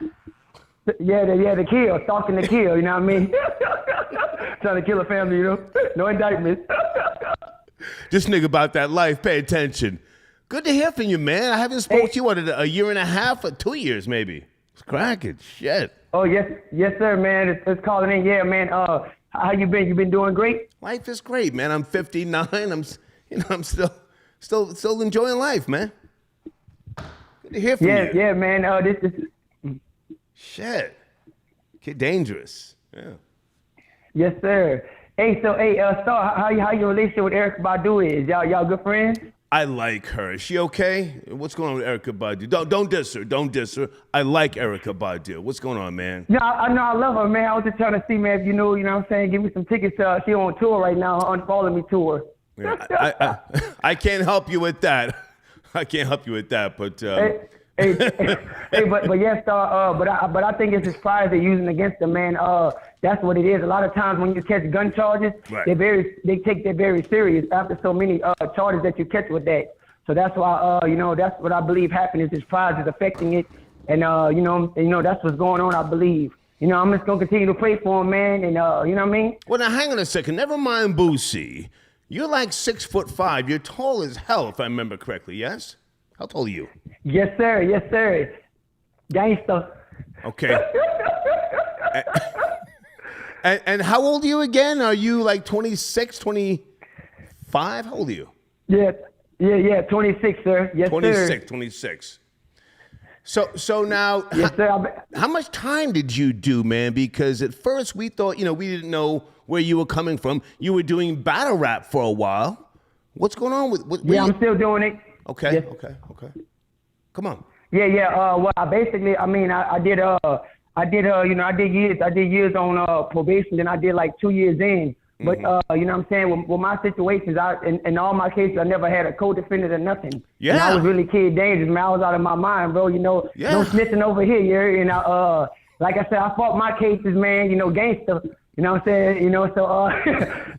The kill, stalking to kill. You know what I mean? Trying to kill a family, no indictments. This nigga about that life. Pay attention. Good to hear from you, man. I haven't spoken to you in a year and a half or 2 years, maybe. It's cracking. Shit. Oh yes, sir, man. It's calling in. Yeah, man. How you been? You been doing great? Life is great, man. I'm 59. I'm still enjoying life, man. Good to hear from you. Yeah, man. This shit. Kid dangerous. Yeah. Yes, sir. Hey, Star, how your relationship with Erykah Badu is? Y'all good friends? I like her. Is she okay? What's going on with Erykah Badu? Don't diss her. Don't diss her. I like Erykah Badu. What's going on, man? No, I know I love her, man. I was just trying to see, man, if you know what I'm saying, give me some tickets. She on tour right now, on Follow Me tour. Yeah, I can't help you with that. I can't help you with that, but but yes, Star. But I think it's his pride they're using against him, man. That's what it is. A lot of times when you catch gun charges, right, they take that very serious after so many charges that you catch with that. So that's why that's what I believe happened is his pride is affecting it, and that's what's going on. I believe. I'm just gonna continue to pray for him, man, and you know what I mean. Well, now hang on a second. Never mind Boosie. You're like 6'5". You're tall as hell, if I remember correctly. Yes. How tall are you? Yes, sir. Yes, sir. Gangster. Okay. And how old are you again? Are you like 26, 25? How old are you? Yeah, 26, sir. Yes, 26, sir. 26. So now, yes, sir. How much time did you do, man? Because at first we thought, we didn't know where you were coming from. You were doing battle rap for a while. What's going on with? I'm still doing it. Okay, yes. Okay. Come on. Yeah. Well, I did years on probation. Then I did like 2 years in. But you know what I'm saying? With my situations, in all my cases, I never had a co-defendant or nothing. Yeah. And I was really kid dangerous, man. I was out of my mind, bro. No snitching over here. Like I said, I fought my cases, man. Gangster. You know what I'm saying? So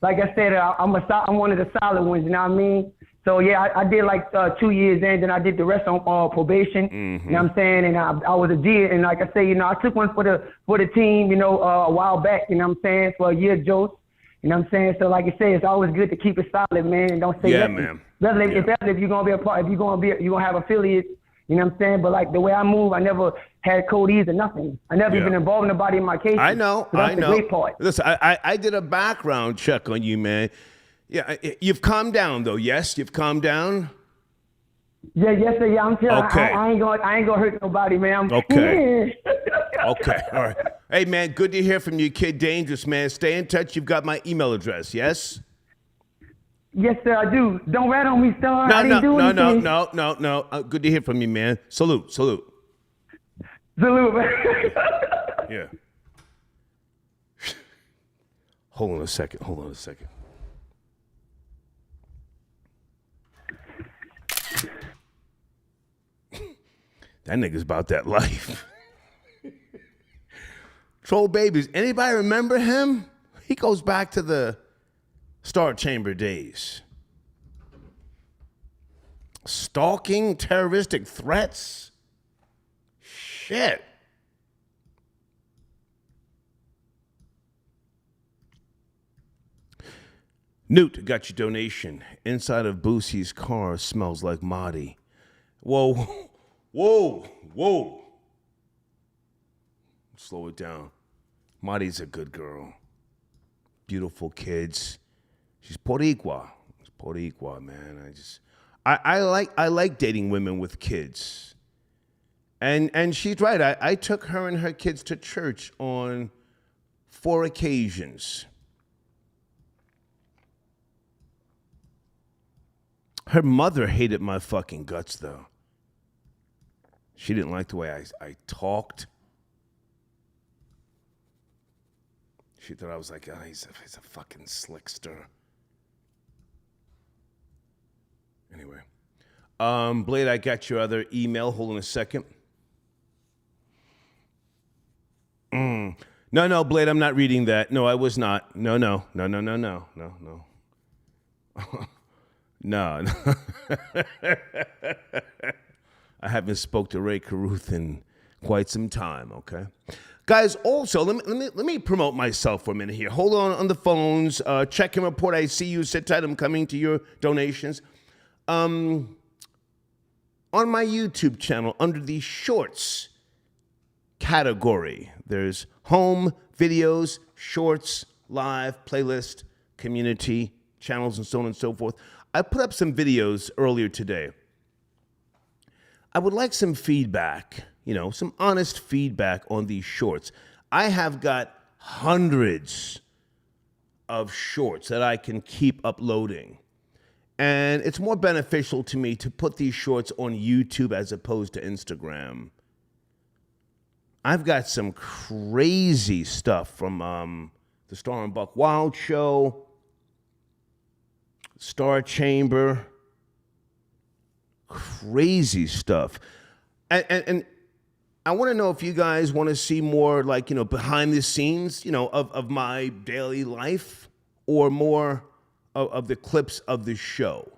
like I said, I'm one of the solid ones. You know what I mean? So yeah, I did like 2 years in, then I did the rest on probation. Mm-hmm. You know what I'm saying? And I was a G, and like I say, I took one for the team, a while back. You know what I'm saying? For a year, Joe. You know what I'm saying? So like I say, it's always good to keep it solid, man, and don't say nothing. Man. Especially if you're gonna be a part, if you're gonna have affiliates. You know what I'm saying? But like the way I move, I never had codees or nothing. I never even involved nobody in my case. I know. So that's the great part. Listen, I did a background check on you, man. Yeah, you've calmed down though. Yes, you've calmed down. Yeah, yes, sir. Yeah, I'm telling. Okay. I ain't gonna hurt nobody, man. Okay. Okay. All right. Hey, man. Good to hear from you, Kid Dangerous, man. Stay in touch. You've got my email address. Yes. Yes, sir. I do. Don't rat on me, Star. No. Good to hear from you, man. Salute. Salute, man. Yeah. Hold on a second. That nigga's about that life. Troll Babies. Anybody remember him? He goes back to the Star Chamber days. Stalking, terroristic threats. Shit. Newt got your donation. Inside of Boosie's car smells like Marty. Whoa. Slow it down. Marty's a good girl. Beautiful kids. She's Boricua. She's Boricua, man. I like dating women with kids. And she's right. I took her and her kids to church on 4 occasions. Her mother hated my fucking guts, though. She didn't like the way I talked. She thought I was like, he's a fucking slickster. Anyway. Blade, I got your other email. Hold on a second. No, Blade, I'm not reading that. No, I was not. No. No. I haven't spoke to Ray Caruth in quite some time, okay? Guys, also, let me promote myself for a minute here. Hold on the phones. Check and report. I see you. Sit tight. I'm coming to your donations. On my YouTube channel, under the shorts category, there's home, videos, shorts, live, playlist, community, channels, and so on and so forth. I put up some videos earlier today. I would like some feedback, some honest feedback on these shorts. I have got hundreds of shorts that I can keep uploading. And it's more beneficial to me to put these shorts on YouTube as opposed to Instagram. I've got some crazy stuff from the Star and Buck Wild Show, Star Chamber, crazy stuff. And I want to know if you guys want to see more behind the scenes, of my daily life, or more of the clips of the show.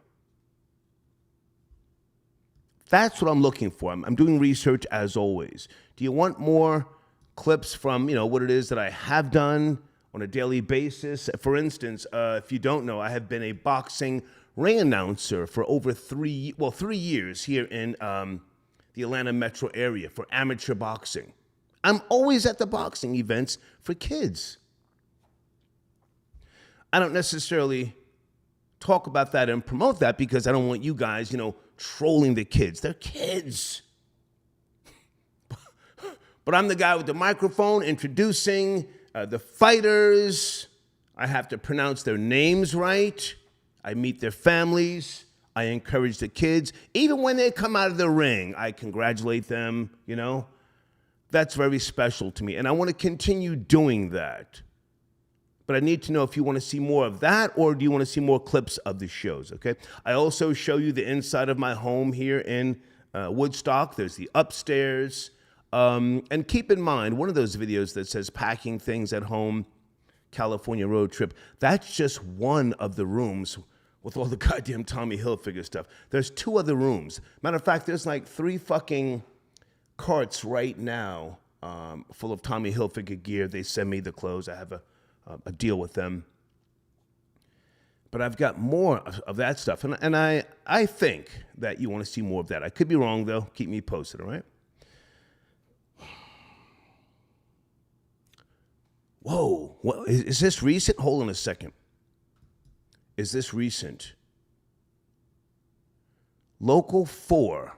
That's what I'm looking for. I'm doing research as always. Do you want more clips from, what it is that I have done on a daily basis? For instance, if you don't know, I have been a boxing ring announcer for over 3 years here in the Atlanta metro area for amateur boxing. I'm always at the boxing events for kids. I don't necessarily talk about that and promote that because I don't want you guys, trolling the kids. They're kids. But I'm the guy with the microphone introducing the fighters. I have to pronounce their names right. I meet their families. I encourage the kids. Even when they come out of the ring, I congratulate them, That's very special to me. And I want to continue doing that. But I need to know if you want to see more of that or do you want to see more clips of the shows, okay? I also show you the inside of my home here in Woodstock. There's the upstairs. And keep in mind, one of those videos that says packing things at home, California road trip, that's just one of the rooms with all the goddamn Tommy Hilfiger stuff. There's 2 other rooms. Matter of fact, there's like 3 fucking carts right now full of Tommy Hilfiger gear. They send me the clothes. I have a deal with them. But I've got more of that stuff. And I think that you want to see more of that. I could be wrong, though. Keep me posted, all right? Whoa. Is this recent? Hold on a second. Is this recent? Local 4.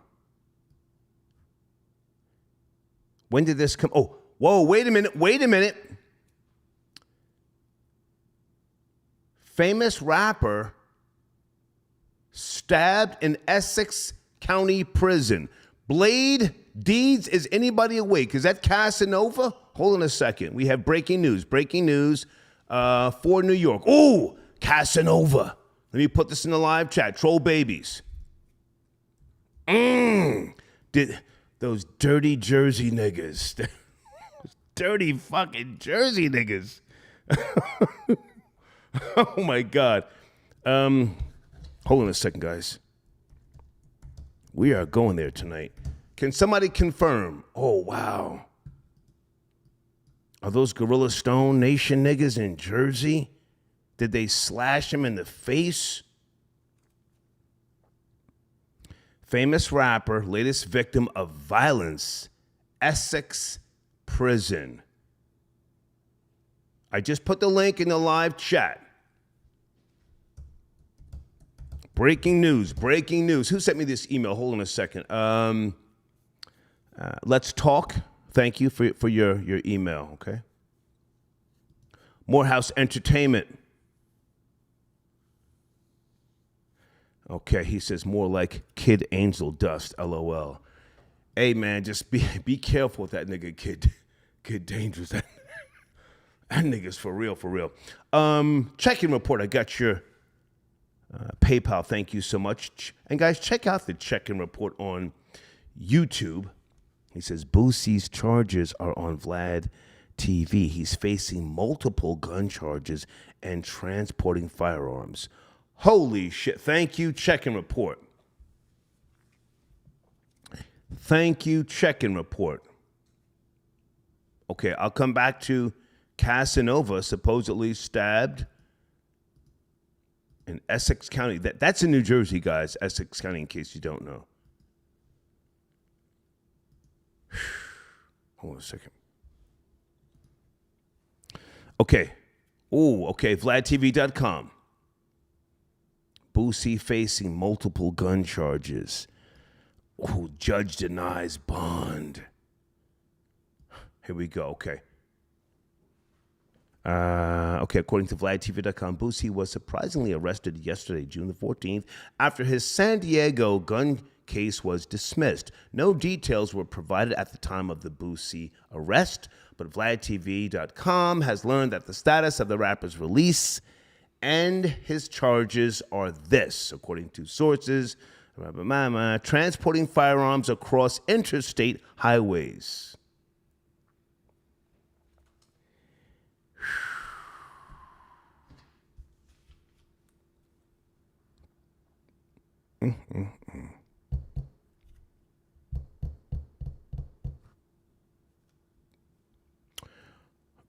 When did this come? Oh, whoa, wait a minute. Famous rapper stabbed in Essex County Prison. Blade Deeds, is anybody awake? Is that Casanova? Hold on a second. We have breaking news for New York. Ooh, Casanova. Let me put this in the live chat. Troll babies. Did those dirty Jersey niggas. Dirty fucking Jersey niggas. Oh my God. Hold on a second, guys. We are going there tonight. Can somebody confirm? Oh, wow. Are those Gorilla Stone Nation niggas in Jersey? Did they slash him in the face? Famous rapper, latest victim of violence, Essex Prison. I just put the link in the live chat. Breaking news. Who sent me this email? Hold on a second. Let's Talk. Thank you for your email, okay? Morehouse Entertainment. Okay, he says more like Kid Angel Dust, LOL. Hey, man, just be careful with that nigga, Kid Dangerous. That nigga's for real. Check-in report. I got your PayPal, thank you so much. And guys, check out the check-in report on YouTube. He says Boosie's charges are on Vlad TV. He's facing multiple gun charges and transporting firearms. Holy shit. Thank you, check-in report. Thank you, check-in report. Okay, I'll come back to Casanova, supposedly stabbed in Essex County. That's in New Jersey, guys. Essex County, in case you don't know. Hold on a second. Okay. Oh, okay. VladTV.com. Boosie facing multiple gun charges. Oh, judge denies bond. Here we go. Okay. According to VladTV.com, Boosie was surprisingly arrested yesterday, June the 14th, after his San Diego gun case was dismissed. No details were provided at the time of the Boosie arrest, but VladTV.com has learned that the status of the rapper's release and his charges are this, according to sources, transporting firearms across interstate highways.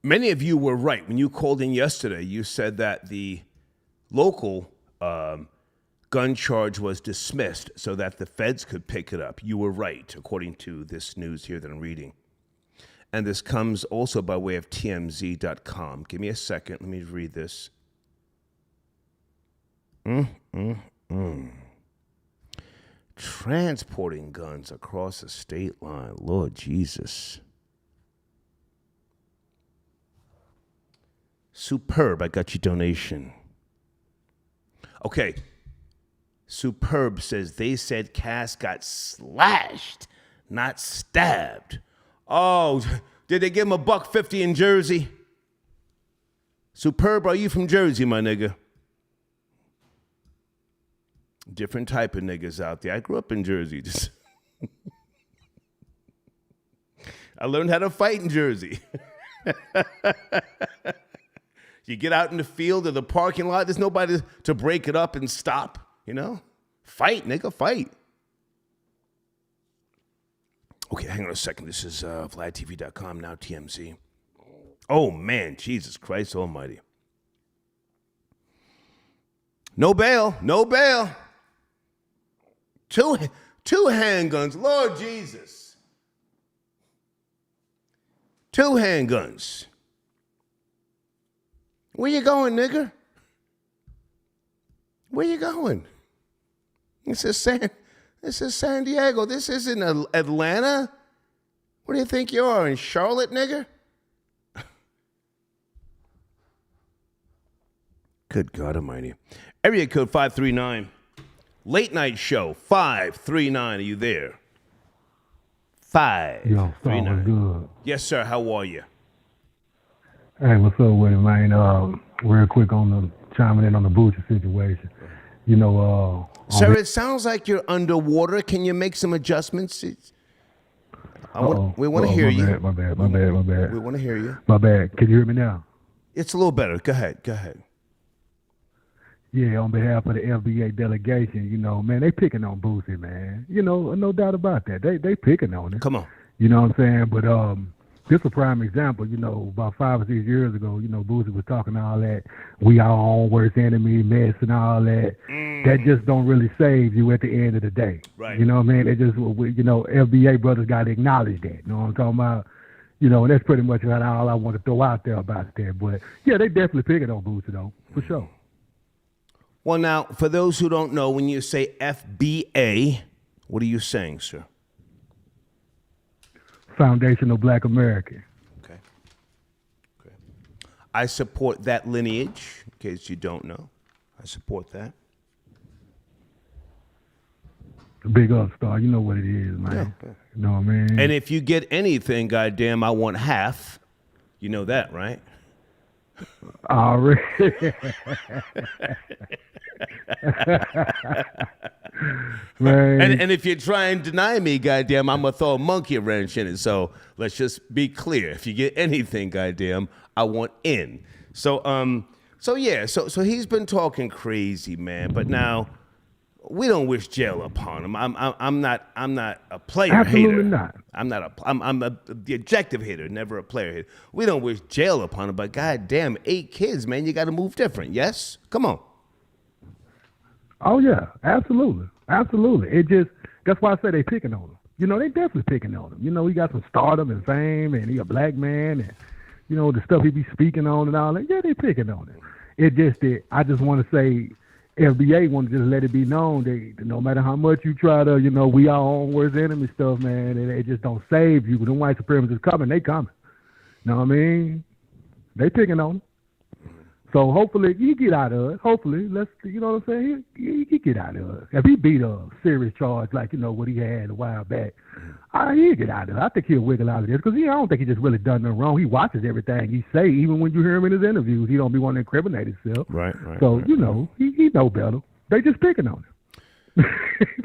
Many of you were right. When you called in yesterday, you said that the local gun charge was dismissed so that the feds could pick it up. You were right, according to this news here that I'm reading. And this comes also by way of TMZ.com. Give me a second. Let me read this. Transporting guns across the state line. Lord Jesus. Superb. I got your donation. Okay. Superb says they said Cass got slashed, not stabbed. Oh, did they give him $150 in Jersey? Superb, are you from Jersey, my nigga? Different type of niggas out there. I grew up in Jersey. I learned how to fight in Jersey. You get out in the field or the parking lot, there's nobody to break it up and stop, you know? Fight, nigga, fight. Okay, hang on a second. This is VladTV.com, now TMZ. Oh, man, Jesus Christ almighty. No bail, no bail. Two handguns, Lord Jesus. 2 handguns. Where you going, nigga? Where you going? This is San Diego. This isn't Atlanta. What do you think you are, in Charlotte, nigga? Good God almighty. Area code 539. Late night show 539. Are you there? 539. Good. Yes, sir. How are you? Hey, what's up with it, man? Real quick on the chiming in on the Boosie situation. You know, sir, it sounds like you're underwater. Can you make some adjustments? We want to hear you. My bad. We want to hear you. My bad. Can you hear me now? It's a little better. Go ahead. Yeah, on behalf of the FBA delegation, you know, man, they picking on Boosie, man. You know, no doubt about that. They picking on it. Come on. You know what I'm saying? But this a prime example. You know, about 5 or 6 years ago, you know, Boosie was talking all that, we our own worst enemy, mess and all that. That just don't really save you at the end of the day. Right. You know what I mean? They just, you know, FBA brothers got to acknowledge that. You know what I'm talking about? You know, and that's pretty much all I want to throw out there about that. But yeah, they definitely picking on Boosie though, for sure. Well, now, for those who don't know, when you say FBA, what are you saying, sir? Foundational Black American. Okay. I support that lineage, in case you don't know. I support that. Big up, Star. You know what it is, man. Yeah. You know what I mean? And if you get anything, goddamn, I want half. You know that, right? Already. Man. And if you try and deny me, goddamn, I'm gonna throw a monkey wrench in it. So let's just be clear. If you get anything, goddamn, I want in. So so he's been talking crazy, man. But now we don't wish jail upon him. I'm not a player Absolutely hater. not. I'm the objective hater, never a player hater. We don't wish jail upon him, but goddamn, 8 kids, man, you got to move different. Yes, come on. Oh yeah, absolutely. It just that's why I say they picking on him. You know, they definitely picking on him. You know, he got some stardom and fame, and he a black man, and you know the stuff he be speaking on and all that. Yeah, they picking on him. It just that I just want to say, FBA want to just let it be known that no matter how much you try to, you know, we our own worst enemy stuff, man, it just don't save you. Them white supremacists coming, they coming. You know what I mean? They picking on him. So hopefully he get out of it. Hopefully, you know what I'm saying? He get out of it. If he beat a serious charge like, you know, what he had a while back, he'll get out of it. I think he'll wiggle out of this because I don't think he just really done nothing wrong. He watches everything he say. Even when you hear him in his interviews, he don't be wanting to incriminate himself. Right. So, you know, he know better. They just picking on him.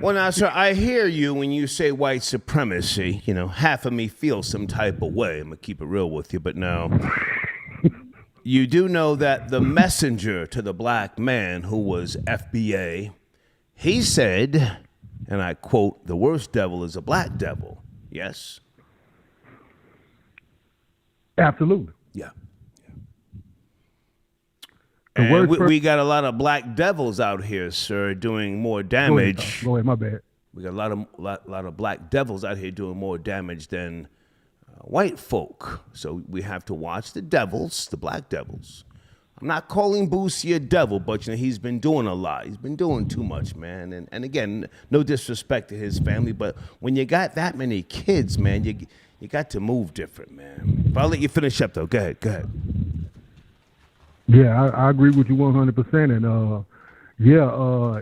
Well, now, sir, I hear you when you say white supremacy. You know, half of me feels some type of way. I'm going to keep it real with you. But now, you do know that the messenger to the black man who was FBA, he said, and I quote, the worst devil is a black devil. Yes? Absolutely. Yeah. And we got a lot of black devils out here, sir, doing more damage. Go ahead, my bad. We got a lot of black devils out here doing more damage than white folk. So we have to watch the devils, the black devils. I'm not calling Boosie a devil, but you know, he's been doing a lot. He's been doing too much, man. And again, no disrespect to his family, but when you got that many kids, man, you got to move different, man. But I'll let you finish up, though. Go ahead. Yeah, I agree with you 100%. And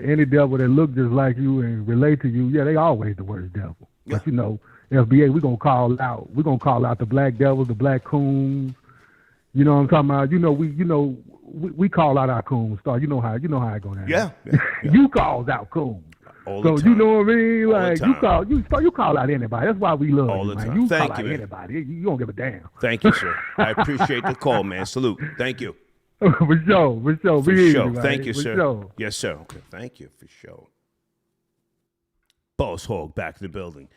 any devil that look just like you and relate to you, yeah, they always the worst devil. Yeah. But you know, FBA, we're gonna call out the black devils, the black coons. You know what I'm talking about? We call out our coons. You know how it go down. Yeah. You calls out coons. All the so time. You know what I mean? All Like you call out anybody. That's why we love all you, the man. time. You Thank call you, out man. anybody. You don't give a damn. Thank you, sir. I appreciate the call, man. Salute. Thank you. For sure. For Be sure. easy, right? Thank you, For sir. Sure. Yes, sir. Okay. Thank you for sure. Boss Hog back in the building.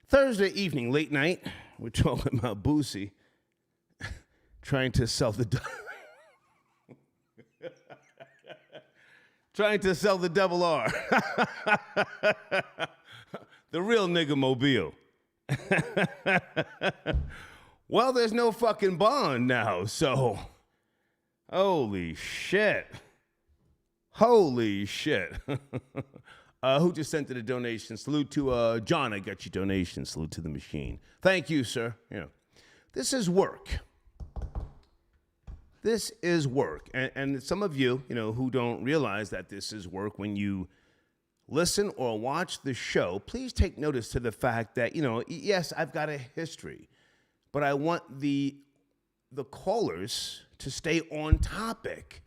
Thursday evening, late night. We're talking about Boosie trying to sell the double R. The real nigga mobile. Well, there's no fucking bond now, so holy shit. Who just sent in a donation? Salute to John. I got your donation. Salute to the machine. Thank you, sir. Yeah. This is work. This is work. And some of you, who don't realize that this is work, when you listen or watch the show, please take notice to the fact that, yes, I've got a history, but I want the callers to stay on topic.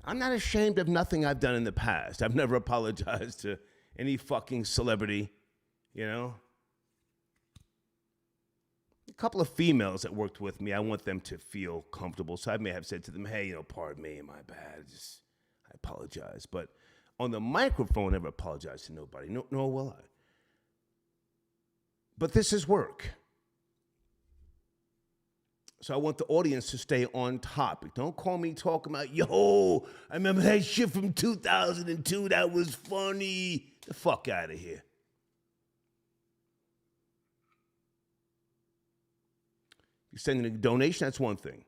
I'm not ashamed of nothing I've done in the past. I've never apologized to any fucking celebrity, A couple of females that worked with me, I want them to feel comfortable. So I may have said to them, hey, pardon me, my bad. I apologize. But on the microphone, I never apologize to nobody. Nor will I. But this is work. So I want the audience to stay on topic. Don't call me talking about, yo, I remember that shit from 2002. That was funny. The fuck out of here. You sending a donation, that's one thing.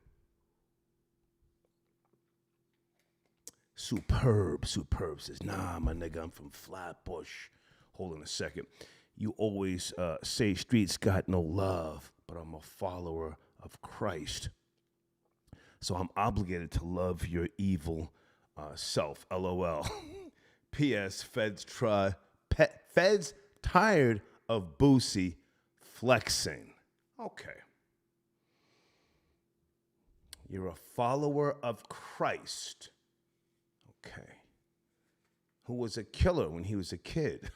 Superb says, nah, my nigga, I'm from Flatbush. Hold on a second. You always say streets got no love, but I'm a follower of Christ. So I'm obligated to love your evil self. LOL. P.S. Feds tired of Boosie flexing. Okay. You're a follower of Christ. Okay. Who was a killer when he was a kid.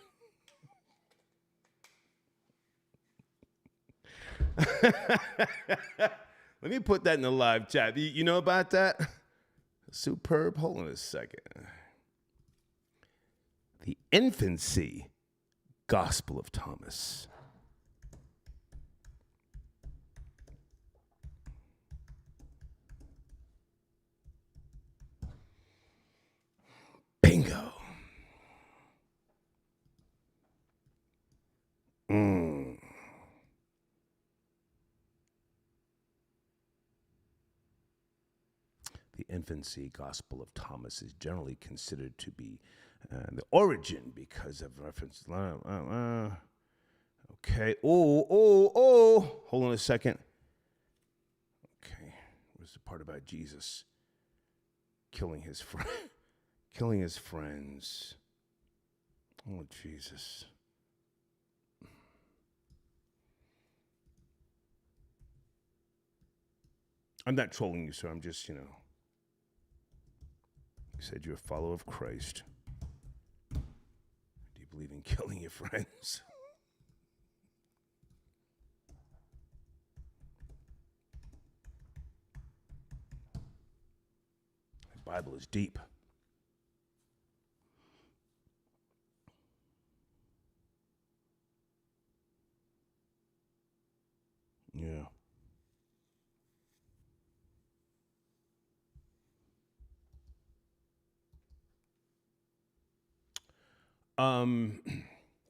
Let me put that in the live chat. You know about that? Superb. Hold on a second. The infancy gospel of Thomas. Bingo. The infancy gospel of Thomas is generally considered to be the origin because of reference. Okay. Oh. Hold on a second. Okay. Where's the part about Jesus killing his friends? Oh, Jesus. I'm not trolling you, sir. I'm just, you said you're a follower of Christ. Do you believe in killing your friends? The Bible is deep. Yeah.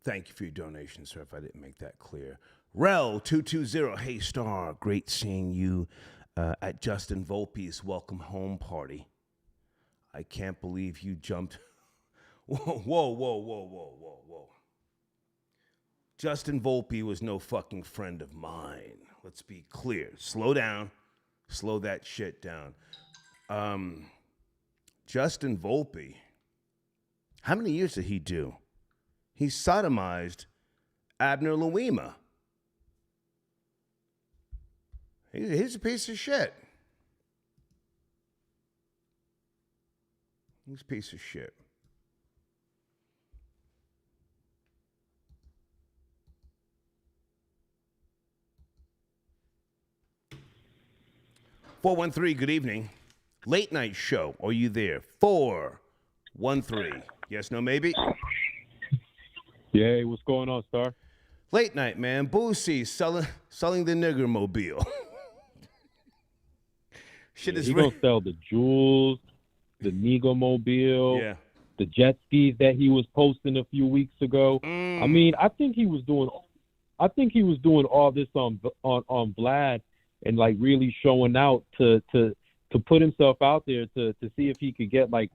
Thank you for your donation, sir, if I didn't make that clear. Rel220, hey, Star, great seeing you at Justin Volpe's welcome home party. I can't believe you jumped. Whoa. Justin Volpe was no fucking friend of mine. Let's be clear. Slow down. Slow that shit down. Justin Volpe, how many years did he do? He sodomized Abner Louima. He's a piece of shit. He's a piece of shit. (413), good evening. Late night show. Are you there? 413. Yes, no, maybe? Yeah, what's going on, Star? Late night, man. Boosie selling the nigger mobile. Shit is gonna sell the jewels, the Nego mobile, the jet skis that he was posting a few weeks ago. I mean, I think he was doing all this on Vlad and like really showing out to put himself out there to see if he could get like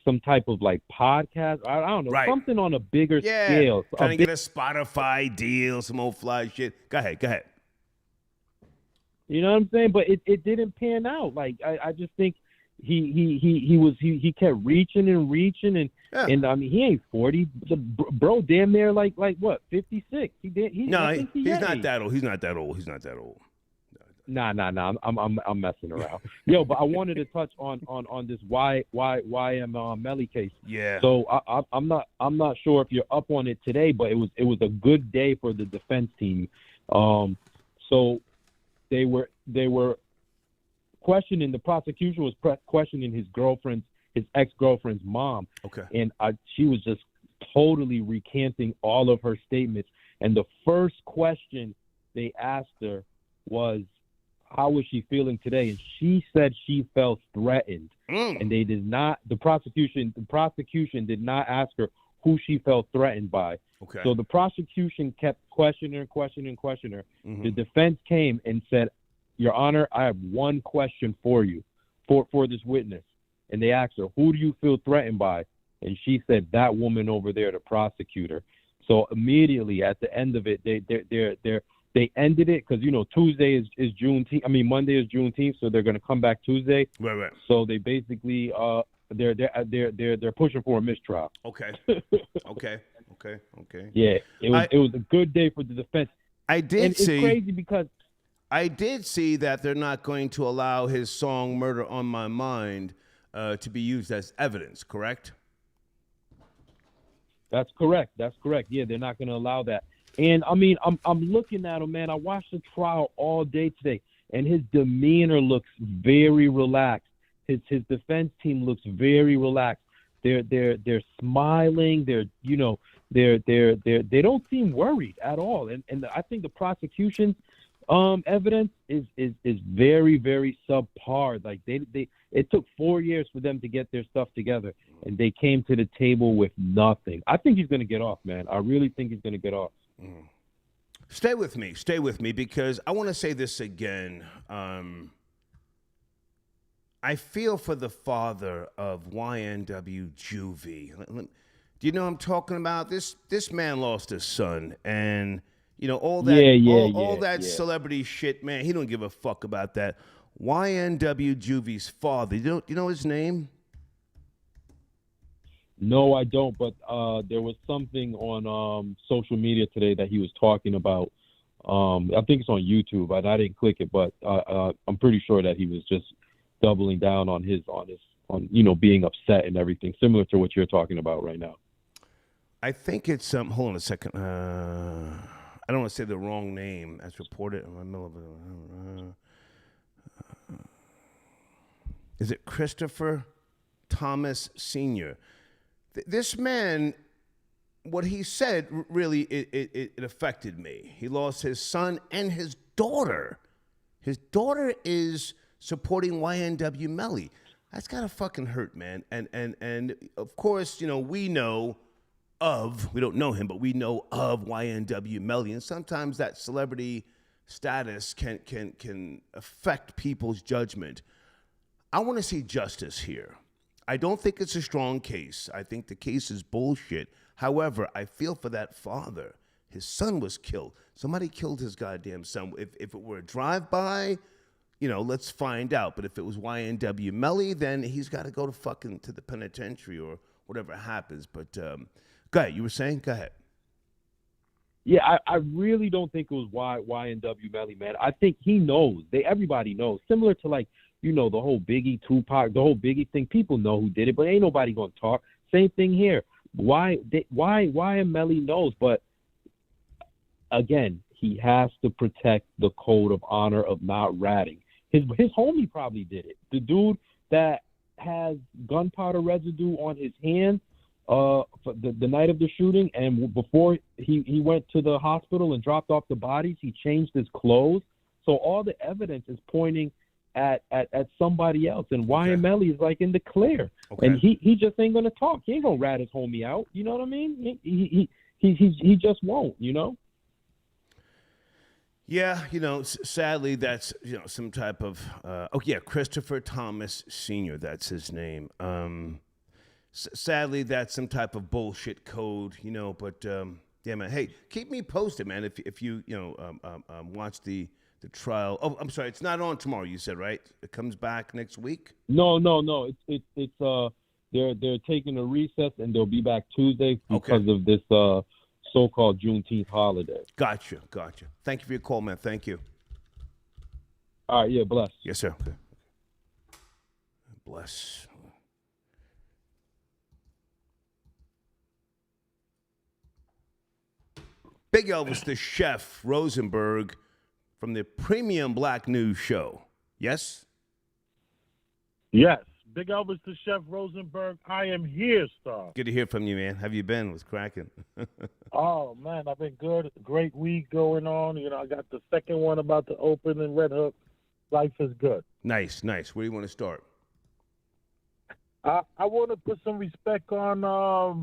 some type of like podcast. I don't know, something on a bigger scale. Trying to get a Spotify deal, some old fly shit. Go ahead. You know what I'm saying? But it didn't pan out. Like I just think he kept reaching and I mean he ain't 40. The bro damn near like what 56. He's not that old. He's not that old. Nah. I'm messing around. Yo, but I wanted to touch on this YM Melly case. Yeah. So I'm not sure if you're up on it today, but it was a good day for the defense team. So they were questioning, the prosecution was questioning his ex-girlfriend's mom. Okay. And she was just totally recanting all of her statements. And the first question they asked her was, how was she feeling today? And she said she felt threatened. And they did not, the prosecution did not ask her who she felt threatened by. Okay. So the prosecution kept questioning her. Mm-hmm. The defense came and said, Your Honor, I have one question for you, for this witness. And they asked her, who do you feel threatened by? And she said, that woman over there, the prosecutor. So immediately at the end of it, they ended it because, Tuesday is Juneteenth. I mean, Monday is Juneteenth, so they're going to come back Tuesday. Right. So they basically they're pushing for a mistrial. Okay. Yeah, it was a good day for the defense. It's crazy because I did see that they're not going to allow his song "Murder on My Mind" to be used as evidence, correct? That's correct. That's correct. Yeah, they're not going to allow that. And I mean, I'm looking at him, man. I watched the trial all day today, and his demeanor looks very relaxed. His defense team looks very relaxed. They're smiling. They don't seem worried at all. And I think the prosecution's evidence is very, very subpar. Like it took 4 years for them to get their stuff together, and they came to the table with nothing. I think he's going to get off, man. I really think he's going to get off. Mm. Stay with me, because I want to say this again. I feel for the father of YNW Juvie. Do you know what I'm talking about? This man lost his son, and all that celebrity shit, man. He don't give a fuck about that. YNW Juvie's father. You know his name? No, I don't. But there was something on social media today that he was talking about. I think it's on YouTube. I didn't click it, but I'm pretty sure that he was just doubling down on being upset and everything, similar to what you're talking about right now. I think it's hold on a second. I don't want to say the wrong name as reported in the middle of it. Is it Christopher Thomas Sr.? This man, what he said, really, it affected me. He lost his son and his daughter. His daughter is supporting YNW Melly. That's gotta fucking hurt, man. And of course, we know we don't know him, but we know of YNW Melly, and sometimes that celebrity status can affect people's judgment. I want to see justice here. I don't think it's a strong case. I think the case is bullshit. However, I feel for that father. His son was killed. Somebody killed his goddamn son. If it were a drive-by, let's find out. But if it was YNW Melly, then he's got to go to the penitentiary or whatever happens. But go ahead. You were saying? Go ahead. Yeah, I really don't think it was YNW Melly, man. I think he knows. Everybody knows. Similar to the whole Biggie, Tupac, the whole Biggie thing. People know who did it, but ain't nobody gonna talk. Same thing here. Why Melly knows, but again, he has to protect the code of honor of not ratting. His homie probably did it. The dude that has gunpowder residue on his hand for the night of the shooting, and before he went to the hospital and dropped off the bodies, he changed his clothes. So all the evidence is pointing at somebody else, and YML is in the clear, and he just ain't gonna talk. He ain't gonna rat his homie out. You know what I mean? He just won't. Yeah, sadly, that's some type of Christopher Thomas Sr. That's his name. Sadly, that's some type of bullshit code, But yeah, man. Hey, keep me posted, man. If you watch the trial. Oh, I'm sorry. It's not on tomorrow. You said, right? It comes back next week. No. It's they're taking a recess, and they'll be back Tuesday because of this so-called Juneteenth holiday. Gotcha. Thank you for your call, man. Thank you. All right. Yeah. Bless. Yes, sir. Okay. Bless. Big Elvis, the chef, Rosenberg, from the Premium Black News Show. Yes? Yes. Big Elvis, the chef, Rosenberg. I am here, Star. Good to hear from you, man. How have you been? What's cracking? Oh, man, I've been good. Great week going on. I got the second one about to open in Red Hook. Life is good. Nice. Where do you want to start? I want to put some respect on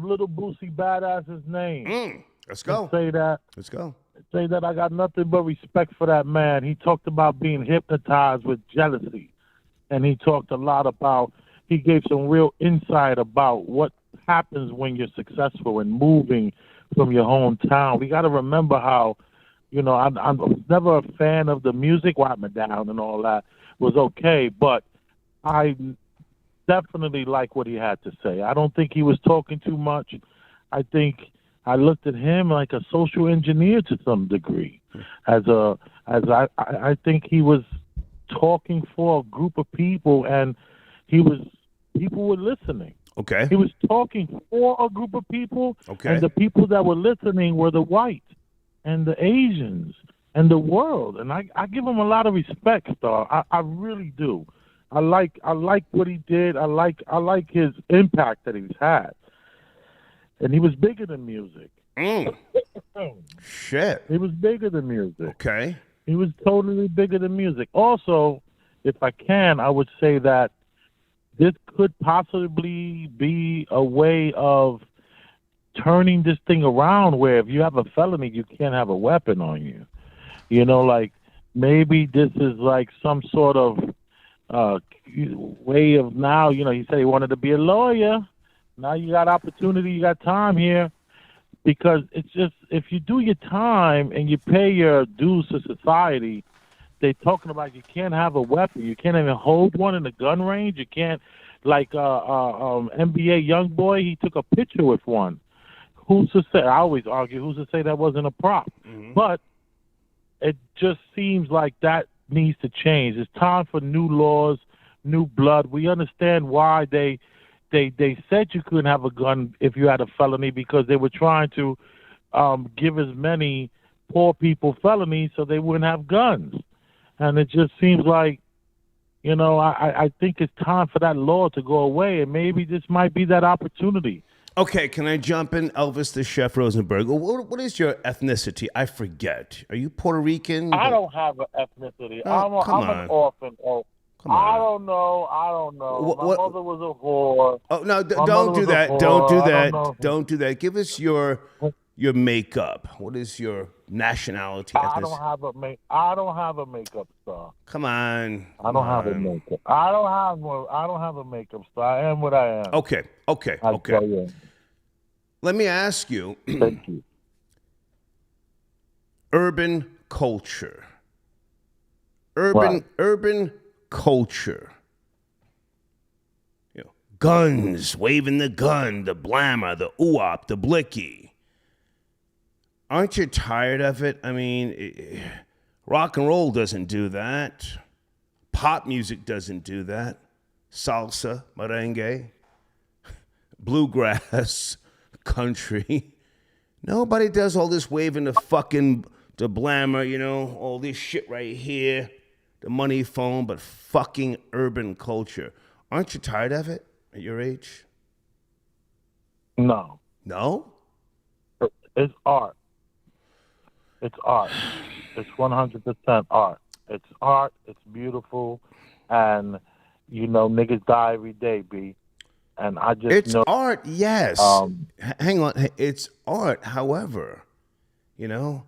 little Boosie Badazz's name. Let's go. Let's go. Say that I got nothing but respect for that man. He talked about being hypnotized with jealousy. And he talked a lot about, he gave some real insight about what happens when you're successful and moving from your hometown. We got to remember how, I was never a fan of the music, Wipe Me Down and all that was okay, but I definitely like what he had to say. I don't think he was talking too much. I think I looked at him like a social engineer to some degree. I think he was talking for a group of people, and he was people were listening. Okay. He was talking for a group of people, Okay. and the people that were listening were the whites and the Asians and the world. And I give him a lot of respect, Star. I really do. I like what he did. I like his impact that he's had. And he was bigger than music. Shit. He was bigger than music. Okay. He was totally bigger than music. Also, if I can, I would say that this could possibly be a way of turning this thing around where if you have a felony, you can't have a weapon on you. You know, like maybe this is like some sort of way of now, you know, he said he wanted to be a lawyer. Now you got opportunity, you got time here. Because it's just, if you do your time and you pay your dues to society, they're talking about you can't have a weapon. You can't even hold one in the gun range. You can't, like NBA YoungBoy, he took a picture with one. Who's to say, I always argue, who's to say that wasn't a prop? Mm-hmm. But it just seems like that needs to change. It's time for new laws, new blood. We understand why they said you couldn't have a gun if you had a felony because they were trying to give as many poor people felonies so they wouldn't have guns. And it just seems like, you know, I think it's time for that law to go away, and maybe this might be that opportunity. Okay, can I jump in, Elvis the Chef Rosenberg? What is your ethnicity? I forget. Are you Puerto Rican? I don't have an ethnicity. Oh, I'm an orphan. I don't know. My mother was a whore. Oh no! Don't do that. Don't do that. Don't do that. Give us your makeup. What is your nationality? I don't have a makeup star. Come on. I don't have a makeup. I don't have a makeup star. I am what I am. Okay. Let me ask you. Thank you. Urban culture. Urban culture. You know, guns, waving the gun, the blammer, the ooh-op, the blicky. Aren't you tired of it? I mean, rock and roll doesn't do that. Pop music doesn't do that. Salsa, merengue, bluegrass, country. Nobody does all this waving the blammer, you know, all this shit right here. The money phone, but fucking urban culture. Aren't you tired of it at your age? No. No? It's art. It's art. It's 100% art. It's art. It's beautiful. And, you know, niggas die every day, B. And I just It's know. art, yes. Hang on. It's art, however, you know.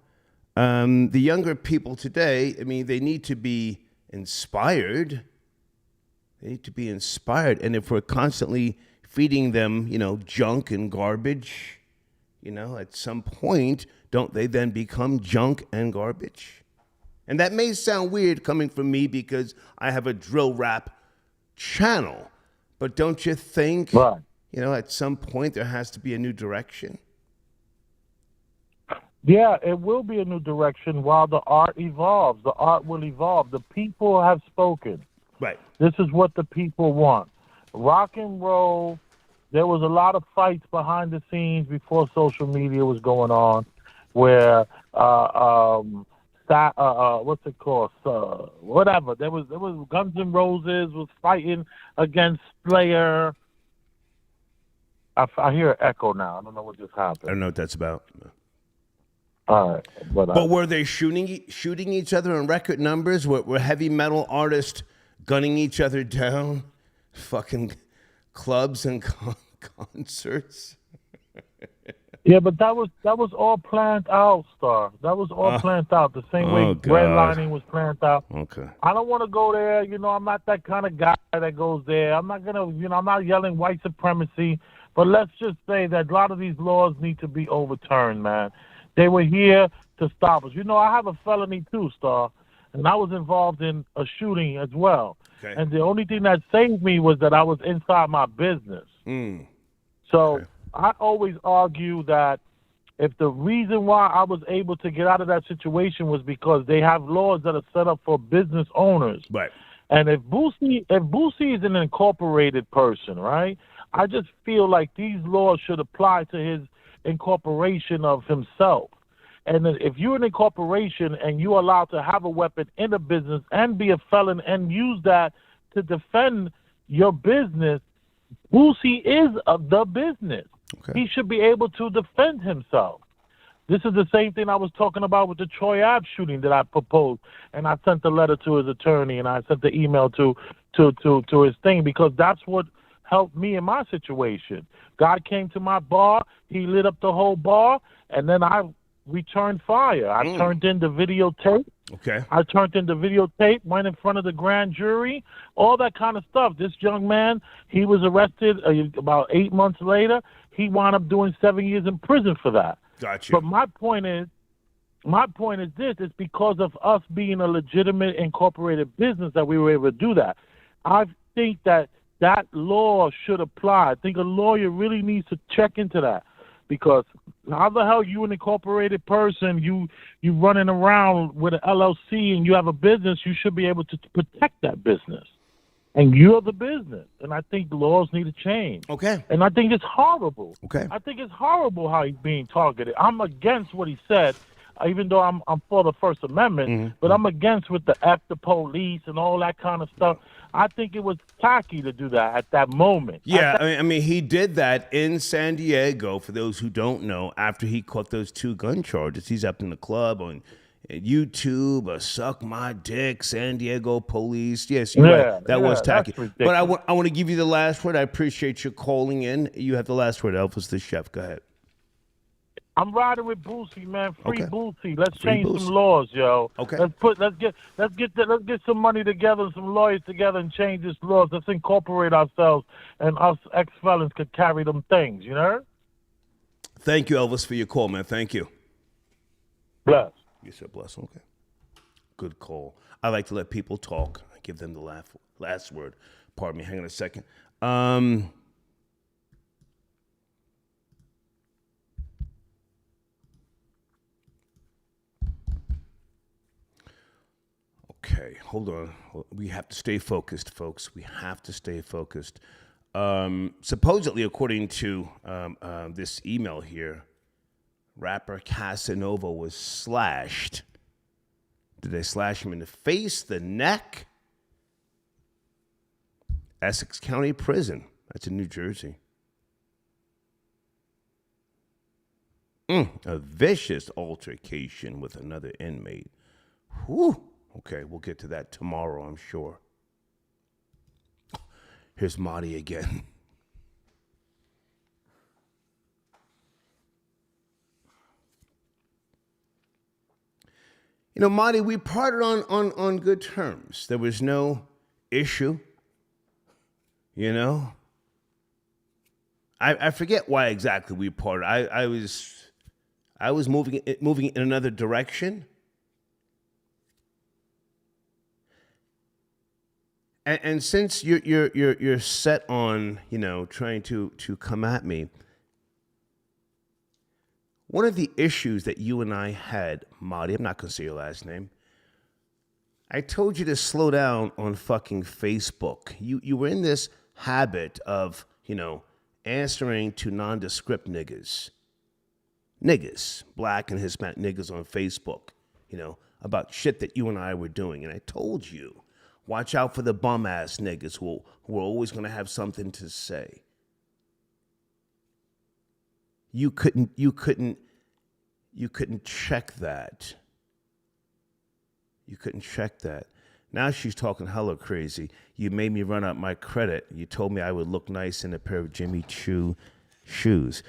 The younger people today, I mean, they need to be inspired. They need to be inspired. And if we're constantly feeding them, you know, junk and garbage, you know, at some point, don't they then become junk and garbage? And that may sound weird coming from me because I have a drill rap channel. But don't you think, you know, at some point there has to be a new direction? Yeah, it will be a new direction while the art evolves. The art will evolve. The people have spoken. Right. This is what the people want. Rock and roll, there was a lot of fights behind the scenes before social media was going on where, what's it called? Whatever. There was Guns N' Roses was fighting against Slayer. I hear an echo now. I don't know what just happened. I don't know what that's about. All right, but were they shooting each other in record numbers? Were heavy metal artists gunning each other down? Fucking clubs and concerts. Yeah, but that was all planned out, Star. That was all planned out. The same way redlining was planned out. Okay. I don't want to go there. You know, I'm not that kind of guy that goes there. I'm not gonna. You know, I'm not yelling white supremacy. But let's just say that a lot of these laws need to be overturned, man. They were here to stop us. You know, I have a felony too, Star, and I was involved in a shooting as well. Okay. And the only thing that saved me was that I was inside my business. So I always argue that if the reason why I was able to get out of that situation was because they have laws that are set up for business owners. Right. And if Boosie is an incorporated person, right? I just feel like these laws should apply to his incorporation of himself. And if you're an incorporation and you're allowed to have a weapon in a business and be a felon and use that to defend your business, Boosie is the business. Okay. He should be able to defend himself. This is the same thing I was talking about with the Troy Ave shooting that I proposed, and I sent the letter to his attorney and I sent the email to his thing, because that's what helped me in my situation. God came to my bar, he lit up the whole bar, and then I returned fire. I turned in the videotape. Okay. I turned in the videotape, went in front of the grand jury, all that kind of stuff. This young man, he was arrested about 8 months later. He wound up doing 7 years in prison for that. Gotcha. But my point is this: it's because of us being a legitimate incorporated business that we were able to do that. I think that law should apply. I think a lawyer really needs to check into that, because how the hell you an incorporated person, you running around with an LLC and you have a business, you should be able to protect that business. And you're the business. And I think laws need to change. Okay. And I think it's horrible. Okay. I think it's horrible how he's being targeted. I'm against what he said, even though I'm for the First Amendment, but I'm against with the F the police and all that kind of stuff. I think it was tacky to do that at that moment. Yeah, I mean, he did that in San Diego, for those who don't know, after he caught those 2 gun charges. He's up in the club on YouTube, Suck My Dick, San Diego Police. Yes, you're right. That was tacky. But I want to give you the last word. I appreciate you calling in. You have the last word, Elvis the Chef. Go ahead. I'm riding with Boosie, man. Free Boosie. Let's Free change Boosie. some laws, yo. Okay. Let's get some money together, some lawyers together, and change this laws. Let's incorporate ourselves, and us ex-felons could carry them things. You know. Thank you, Elvis, for your call, man. Thank you. Bless. You said bless. Okay. Good call. I like to let people talk. I give them the last word. Pardon me. Hang on a second. Okay, hold on. We have to stay focused, folks. We have to stay focused. Supposedly, according to this email here, rapper Casanova was slashed. Did they slash him in the face, the neck? Essex County Prison. That's in New Jersey. A vicious altercation with another inmate. Whew. Okay, we'll get to that tomorrow, I'm sure. Here's Marty again. You know, Marty, we parted on good terms. There was no issue. You know? I forget why exactly we parted. I was moving in another direction. And since you're set on, you know, trying to come at me, one of the issues that you and I had, Marty, I'm not going to say your last name, I told you to slow down on fucking Facebook. You were in this habit of, you know, answering to nondescript niggas, black and Hispanic niggas on Facebook, you know, about shit that you and I were doing. And I told you, watch out for the bum-ass niggas who are always going to have something to say. You couldn't check that. You couldn't check that. Now she's talking hella crazy. You made me run up my credit. You told me I would look nice in a pair of Jimmy Choo shoes.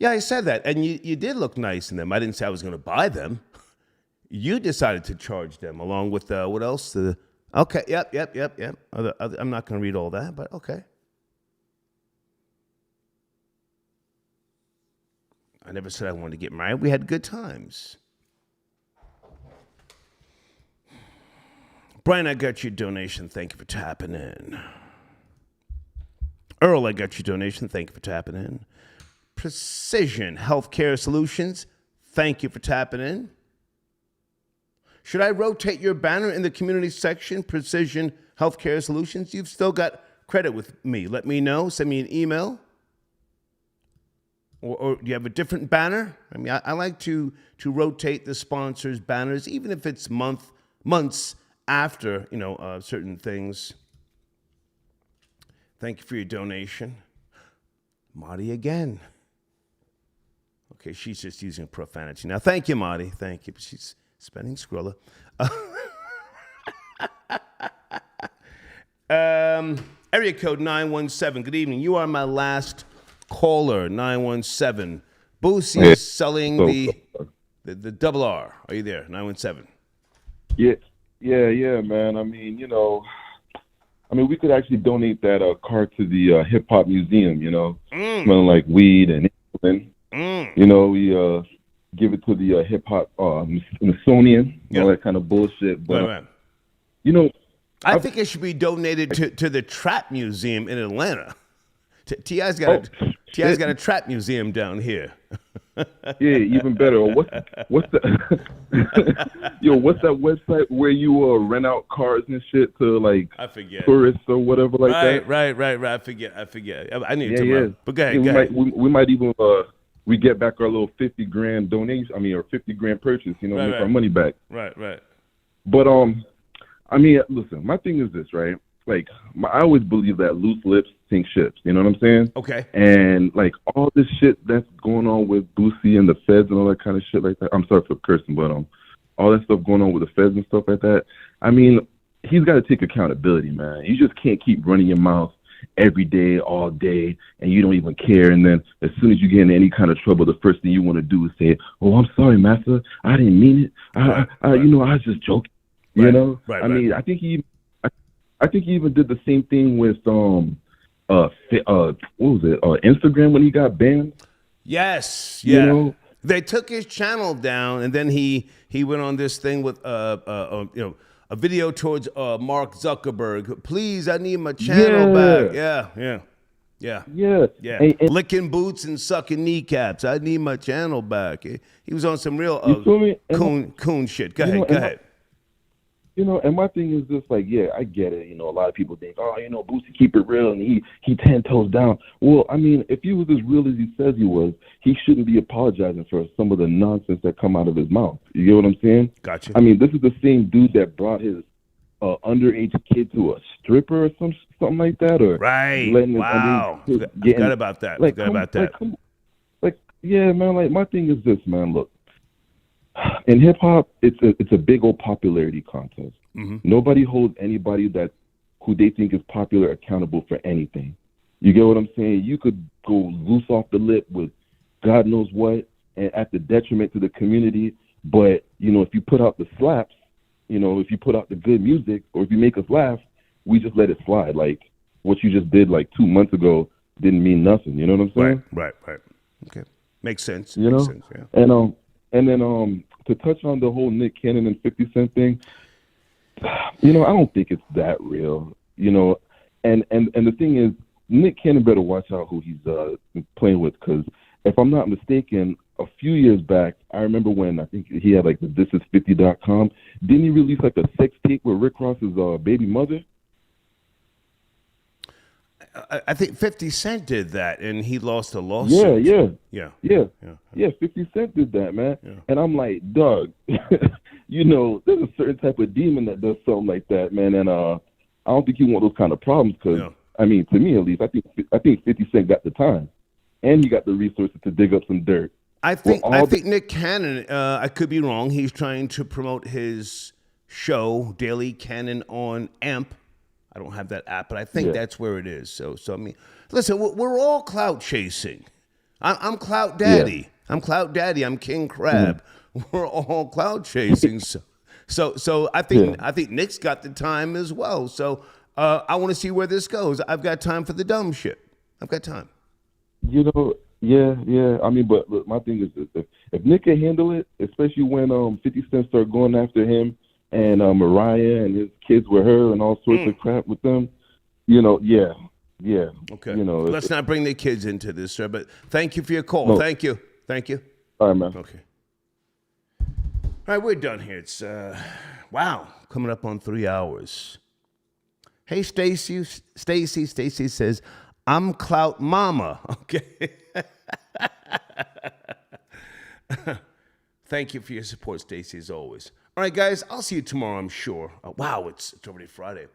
Yeah, I said that. And you did look nice in them. I didn't say I was going to buy them. You decided to charge them along with, what else? Okay, yep. I'm not going to read all that, but okay. I never said I wanted to get married. We had good times. Brian, I got your donation. Thank you for tapping in. Earl, I got your donation. Thank you for tapping in. Precision Healthcare Solutions. Thank you for tapping in. Should I rotate your banner in the community section, Precision Healthcare Solutions? You've still got credit with me. Let me know. Send me an email. Or do you have a different banner? I mean, I like to rotate the sponsors' banners, even if it's months after, certain things. Thank you for your donation. Marty again. Okay, she's just using profanity. Now, thank you, Marty. Thank you. She's spending Skrilla. Area code 917. Good evening. You are my last caller, 917. Boosie is selling the double R. Are you there? 917. Yeah, man. I mean, we could actually donate that car to the hip hop museum. Smelling like weed and insulin. We give it to the hip hop Smithsonian, all that kind of bullshit. But right. I think it should be donated to the Trap Museum in Atlanta. T.I.'s got a trap museum down here. Yeah, even better. What's the what's that website where you rent out cars and shit to I forget tourists or whatever that? Right. I forget. I need to remember. But go ahead. We might even we get back our little $50,000 donation. I mean, or $50,000 purchase. Make our money back. Right. But listen. My thing is this, right? I always believe that loose lips sink ships. You know what I'm saying? Okay. And all this shit that's going on with Boosie and the feds and all that kind of shit like that. I'm sorry for cursing, but all that stuff going on with the feds and stuff like that. I mean, he's got to take accountability, man. You just can't keep running your mouth every day, all day, and you don't even care. And then as soon as you get in any kind of trouble, the first thing you want to do is say, "Oh, I'm sorry, master. I didn't mean it. I was just joking." Right. I mean, I think he even did the same thing with what was it? Instagram when he got banned. Yes. Yeah. They took his channel down, and then he went on this thing with a video towards Mark Zuckerberg. Please, I need my channel back. Yeah. And licking boots and sucking kneecaps. I need my channel back. He was on some real coon shit. Go ahead. And my thing is just I get it. A lot of people think, Boosie keep it real, and he 10 toes down. Well, I mean, if he was as real as he says he was, he shouldn't be apologizing for some of the nonsense that come out of his mouth. You get what I'm saying? Gotcha. I mean, this is the same dude that brought his underage kid to a stripper or something like that, or letting wow. His Forgot about that. Yeah, man. My thing is this, man. Look. In hip hop, it's a big old popularity contest. Mm-hmm. Nobody holds anybody who they think is popular accountable for anything. You get what I'm saying? You could go loose off the lip with God knows what, and at the detriment to the community. But if you put out the slaps, if you put out the good music, or if you make us laugh, we just let it slide. Like what you just did 2 months ago didn't mean nothing. You know what I'm saying? Right. Okay, makes sense. Makes sense. Yeah. And then to touch on the whole Nick Cannon and 50 Cent thing, I don't think it's that real. And the thing is, Nick Cannon better watch out who he's playing with, because if I'm not mistaken, a few years back, I remember when I think he had the thisis50.com. Didn't he release a sex tape with Rick Ross's baby mother? I think 50 Cent did that, and he lost a lawsuit. Yeah. 50 Cent did that, man. Yeah. And I'm like, Doug, there's a certain type of demon that does something like that, man. And I don't think you want those kind of problems, because I mean, to me at least, I think 50 Cent got the time, and he got the resources to dig up some dirt. I think Nick Cannon. I could be wrong. He's trying to promote his show, Daily Cannon, on AMP. I don't have that app, but I think that's where it is. So I mean, listen, we're all clout chasing. I'm clout daddy. Yeah. I'm clout daddy. I'm King Crab. We're all clout chasing. So I think Nick's got the time as well. So I want to see where this goes. I've got time for the dumb shit. I've got time. Yeah. I mean, but look, my thing is this: if Nick can handle it, especially when 50 Cent started going after him, and Mariah and his kids with her and all sorts of crap with them, yeah. Okay. Let's not bring the kids into this, sir. But thank you for your call. No. Thank you. All right, man. Okay. All right, we're done here. It's, wow, coming up on 3 hours. Hey, Stacy. Stacy says, I'm Clout Mama. Okay. Thank you for your support, Stacy, as always. All right, guys, I'll see you tomorrow, I'm sure. Wow, it's already Friday.